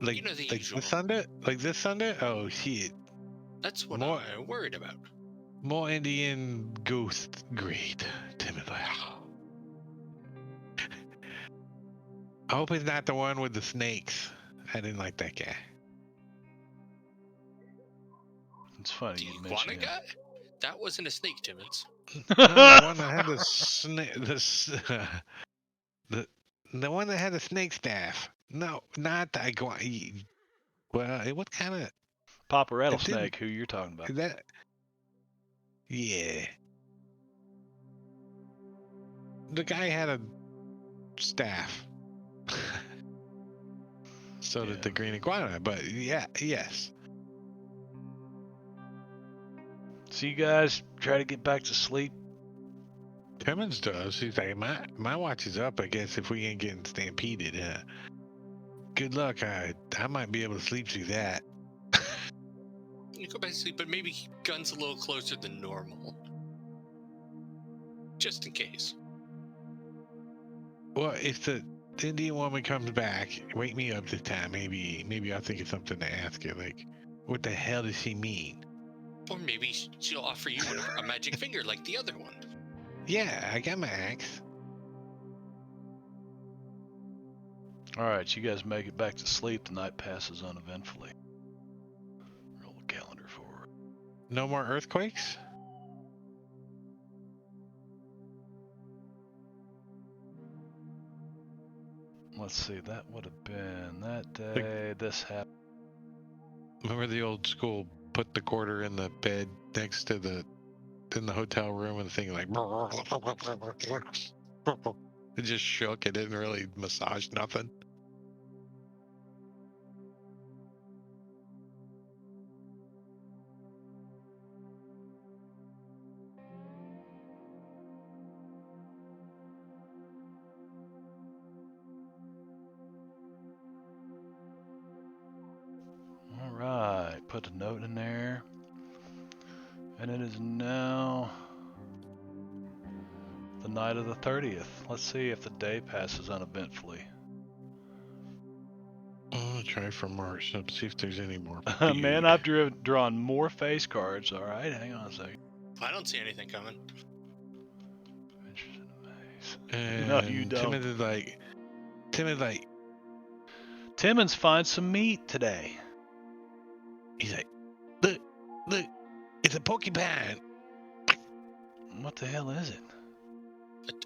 Like, You know the like usual. this Sunday? Like this Sunday? Oh shit! That's what More- I'm worried about. More Indian ghost. Great, Timothy. I hope it's not the one with the snakes. I didn't like that guy. It's funny The you iguana mention him. guy? That wasn't a snake, Timmons. No, the one that had the snake. The one that had the snake staff. No, not the iguana. Well, what kind of Papa Rattlesnake, who you're talking about. that? Yeah. The guy had a staff. So Yeah. did the green iguana, but yes. So you guys try to get back to sleep. Timmons does. He's like, my watch is up, I guess, if we ain't getting stampeded. Good luck. I might be able to sleep through that. You go back to sleep, but maybe guns a little closer than normal. Just in case. Well, if the Indian woman comes back, wake me up this time. Maybe I'll think of something to ask her. Like, what the hell does she mean? Or maybe she'll offer you a magic finger like the other one. Yeah, I got my axe. All right, you guys make it back to sleep. The night passes uneventfully. Roll the calendar forward. No more earthquakes? Let's see, that would have been that day. This happened. Remember the old school, put the quarter in the bed next to in the hotel room and the thing like it just shook. It didn't really massage nothing. All right, put a note in there. And it is now the night of the 30th. Let's see if the day passes uneventfully. I'll try for March. Let's see if there's any more. Man, I've drawn more face cards. All right, hang on a second. I don't see anything coming. And No, you don't. Timmons like, Timmons finds some meat today. he's like, look, it's a porcupine. What the hell is it?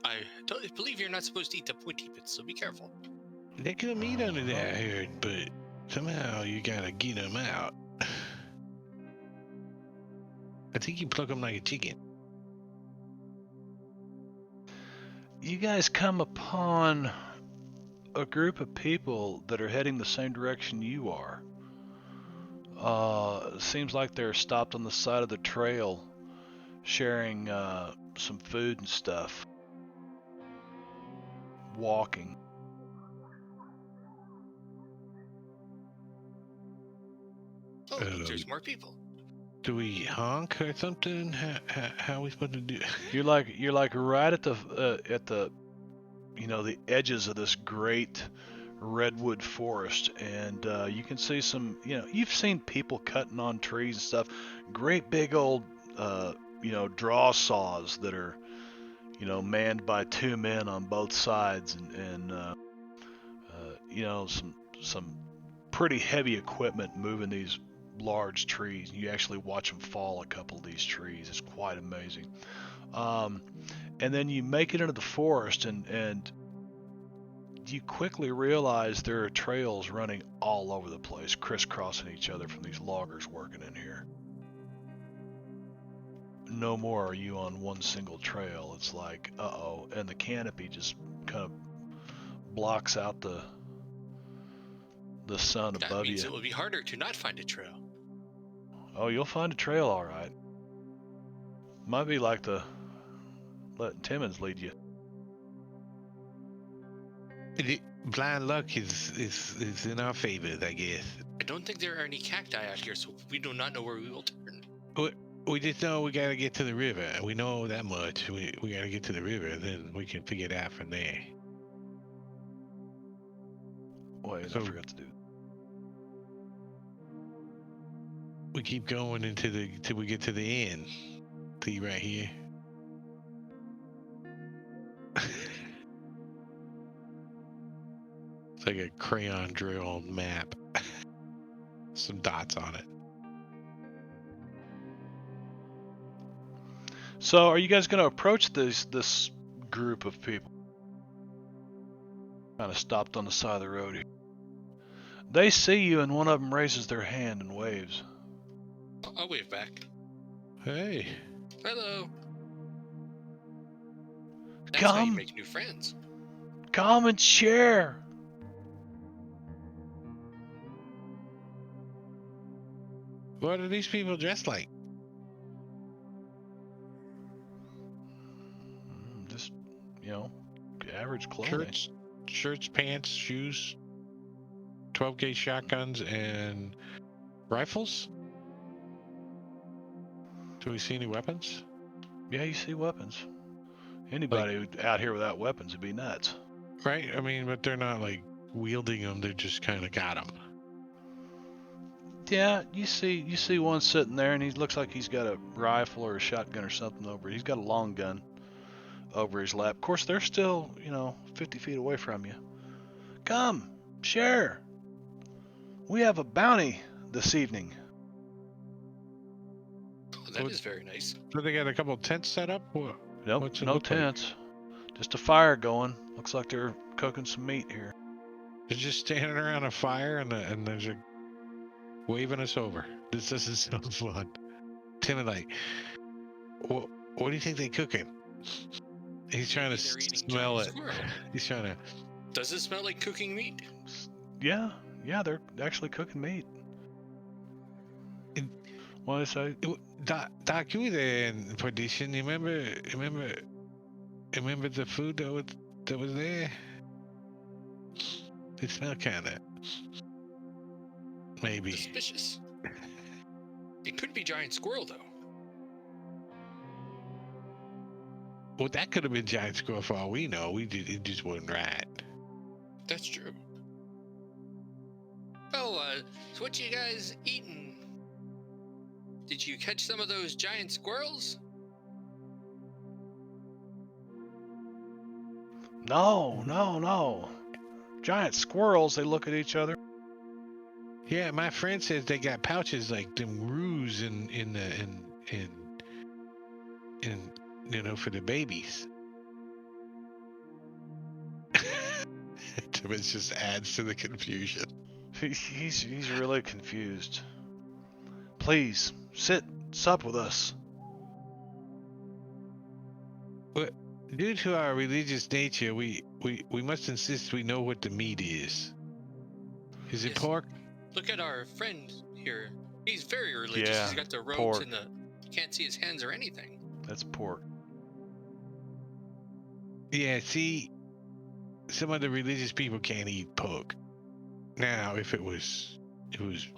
I totally believe you're not supposed to eat the pointy bits, so be careful. They could meat under there, I heard, but somehow you gotta get them out. I think you pluck them like a chicken. You guys come upon a group of people that are heading the same direction you are. Seems like they're stopped on the side of the trail, sharing some food and stuff. Walking. Oh, look, there's more people. Do we honk or something? How are we supposed to do? You're like right at the the edges of this great redwood forest, and you can see some, you've seen people cutting on trees and stuff. Great big old draw saws that are manned by two men on both sides, and some pretty heavy equipment moving these large trees. You actually watch them fall, a couple of these trees. It's quite amazing. And then you make it into the forest, and you quickly realize there are trails running all over the place, crisscrossing each other from these loggers working in here. No more are you on one single trail. It's like, uh-oh, and the canopy just kind of blocks out the sun That above means you. it will be harder to not find a trail. Oh, you'll find a trail, all right. Might be like letting Timmons lead you. Blind luck is in our favor, I guess. I don't think there are any cacti out here, so we do not know where we will turn. We just know we gotta get to the river. We know that much. We gotta get to the river, then we can figure it out from there. Wait, So- I forgot to do. We keep going till we get to the end. See right here. It's like a crayon drill map. Some dots on it. So, are you guys going to approach this group of people? Kind of stopped on the side of the road here. They see you, and one of them raises their hand and waves. I'll wave back. Hey. Hello. That's how you Come. make new friends. Come and share. What are these people dressed like? Just, average clothing. Shirts, pants, shoes, 12 gauge shotguns, and rifles? Do we see any weapons? Yeah, you see weapons. Anybody out here without weapons would be nuts. Right? I mean, but they're not like wielding them, they just kind of got them. Yeah, you see one sitting there, and he looks like he's got a rifle or a shotgun or something over. He's got a long gun over his lap. Of course, they're still, 50 feet away from you. Come, share. We have a bounty this evening. Oh, that is very nice. So they got a couple tents set up? Nope, What's it no look like? tents. Just a fire going. Looks like they're cooking some meat here. They're just standing around a fire and there's a waving us over. This doesn't sound fun. Tim is like, what do you think they're cooking? He's trying to Maybe they're eating smell giant it. squirrel. He's trying to. Does it smell like cooking meat? Yeah, they're actually cooking meat. What did I say? Doc, you were there in Perdition. You remember the food that was there? It smelled kind of maybe. Suspicious. It could be giant squirrel, though. Well, that could have been giant squirrel for all we know. It just wasn't right. That's true. Oh, so what you guys eating? Did you catch some of those giant squirrels? No. Giant squirrels, they look at each other. Yeah, my friend says they got pouches like them roos in for the babies. It just adds to the confusion. He's really confused. Please, sup with us. Due to our religious nature, we must insist we know what the meat is. Is it Yes. pork? Look at our friend here. He's very religious. Yeah, He's got the robes pork. and you can't see his hands or anything. That's pork. Yeah, see, some of the religious people can't eat pork. Now, if it was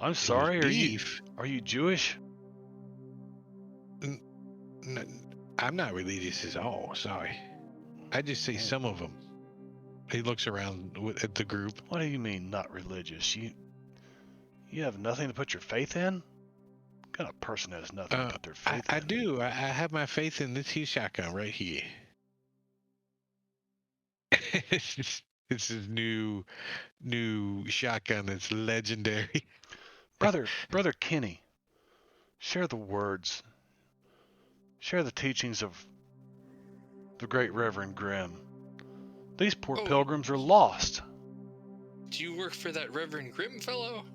I'm sorry, beef, are you Jewish? I'm not religious at all. Sorry, I just say some of them. He looks around at the group. What do you mean not religious? You have nothing to put your faith in? What kind of person has nothing to put their faith I in? do. I have my faith in this here shotgun right here. It's his new shotgun that's legendary. Brother Kenny, share the words, share the teachings of the great Reverend Grimm. These poor Oh. pilgrims are lost. Do you work for that Reverend Grimm fellow?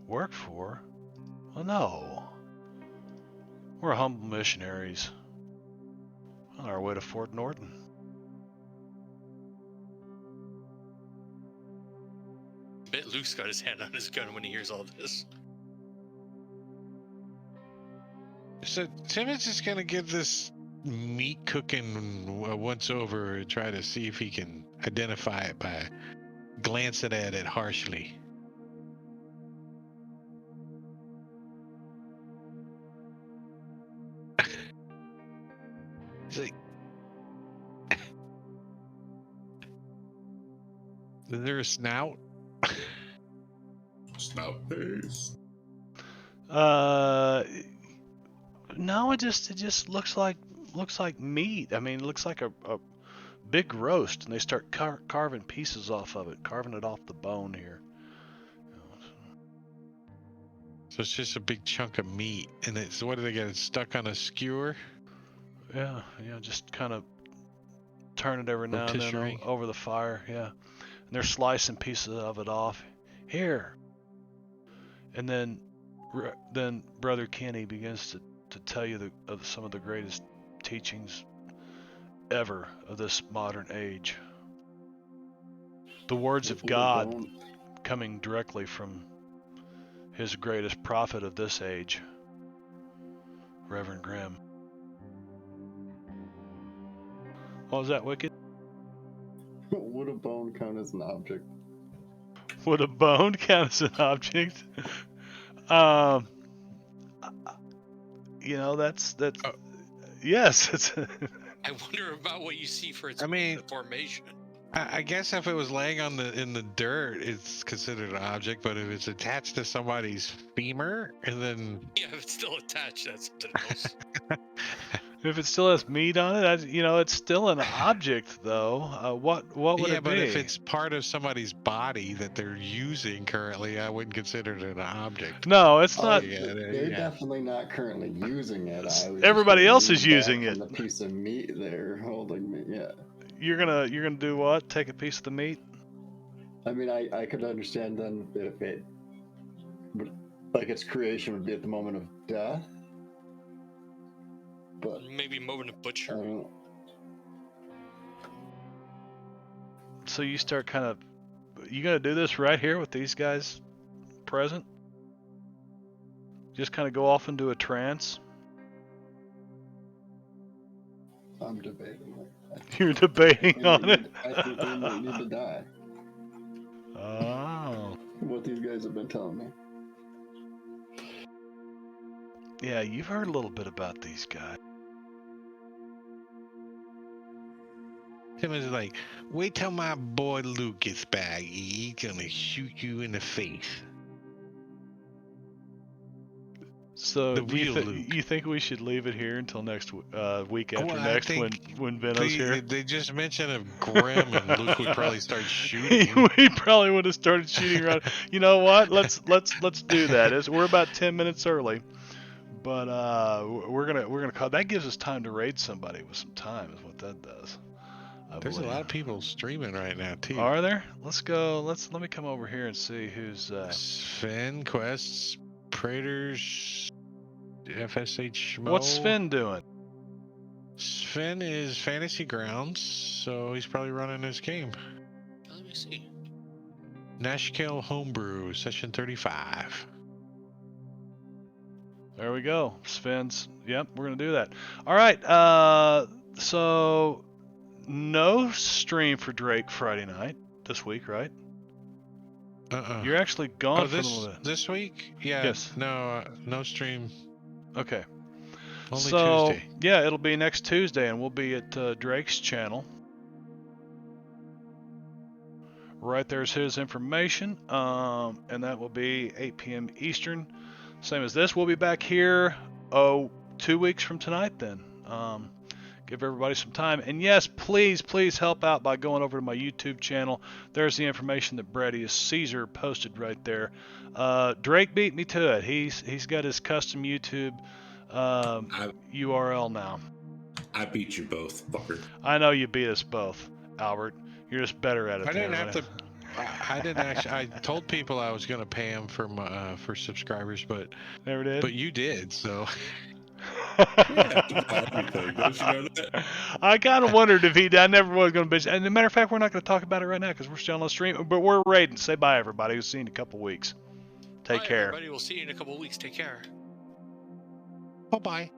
Work for? Well, no. We're humble missionaries on our way to Fort Norton. I bet Luke's got his hand on his gun when he hears all this. So Timmons is gonna give this meat cooking once over and try to see if he can identify it by glancing at it harshly. He's like, is there a snout? Snout face. No, it just looks like meat. I mean, it looks like a big roast, and they start carving pieces off of it, carving it off the bone here. So it's just a big chunk of meat, and it's what do they get? It stuck on a skewer? Yeah, just kind of turn it every now and then Rotisserie. over the fire. Yeah, and they're slicing pieces of it off here, and then Brother Kenny begins to tell you of some of the greatest teachings ever of this modern age. The words of God coming directly from his greatest prophet of this age, Reverend Grimm. What was that, Wicked? Would a bone count as an object? Would a bone count as an object? That's yes. It's I wonder about what you see for its I mean- formation. I guess if it was laying in the dirt, it's considered an object. But if it's attached to somebody's femur, and then Yeah, if it's still attached, that's something else. if it still has meat on it, it's still an object, though. What would yeah, it but be? if it's part of somebody's body that they're using currently, I wouldn't consider it an object. No, it's Oh, not. yeah, they're yeah. definitely not currently using it. I was just Everybody gonna else lean is using back it. from the piece of meat they're holding me. Yeah. You're gonna do what? Take a piece of the meat? I mean, I could understand then if it, like its creation would be at the moment of death. But Maybe moment of I butchery. don't know. So you start you gonna do this right here with these guys present? Just kind of go off into a trance? I'm debating it. You're debating on it? I think they might need to die. Oh. What these guys have been telling me. Yeah, you've heard a little bit about these guys. Timmons is like, wait till my boy Luke gets back. He's gonna shoot you in the face. So The real Luke. you think we should leave it here until next week after Well, I next think when Benno's here? They just mentioned of Grimm, and Luke would probably start shooting. We probably would have started shooting around. You know what? Let's do that. We're about 10 minutes early, but we're gonna call. That gives us time to raid somebody with some time. Is what that does. I There's a believe. lot of people streaming right now too. Are there? Let's go. Let me come over here and see who's. Sven, Quests, Praters, FSH. What's Sven doing? Sven is Fantasy Grounds, so he's probably running his game. Let me see. Nashkel Homebrew, session 35. There we go. Sven's. Yep, we're gonna do that. All right. So no stream for Drake Friday night this week, right? You're actually gone for a little bit. This week? Yeah. Yes. No, no stream. Okay. Only So Tuesday. yeah, it'll be next Tuesday, and we'll be at Drake's channel. Right there's his information, and that will be 8 p.m. Eastern, same as this. We'll be back here 2 weeks from tonight then, give everybody some time. And yes, please help out by going over to my YouTube channel. There's the information that Brady Caesar posted right there. Drake beat me to it. He's got his custom YouTube URL now. I beat you both, fucker. I know you beat us both, Albert. You're just better at it. I than didn't have to. everybody. I didn't actually. I told people I was going to pay them for subscribers, but Never did. but you did. So Everything. Don't you know that? I kind of wondered if he. I never was going to bitch. And as a matter of fact, we're not going to talk about it right now because we're still on the stream. But we're raiding. Say bye, everybody. We'll see you in a couple weeks. Take Bye, care. everybody. We'll see you in a couple weeks. Take care. bye bye.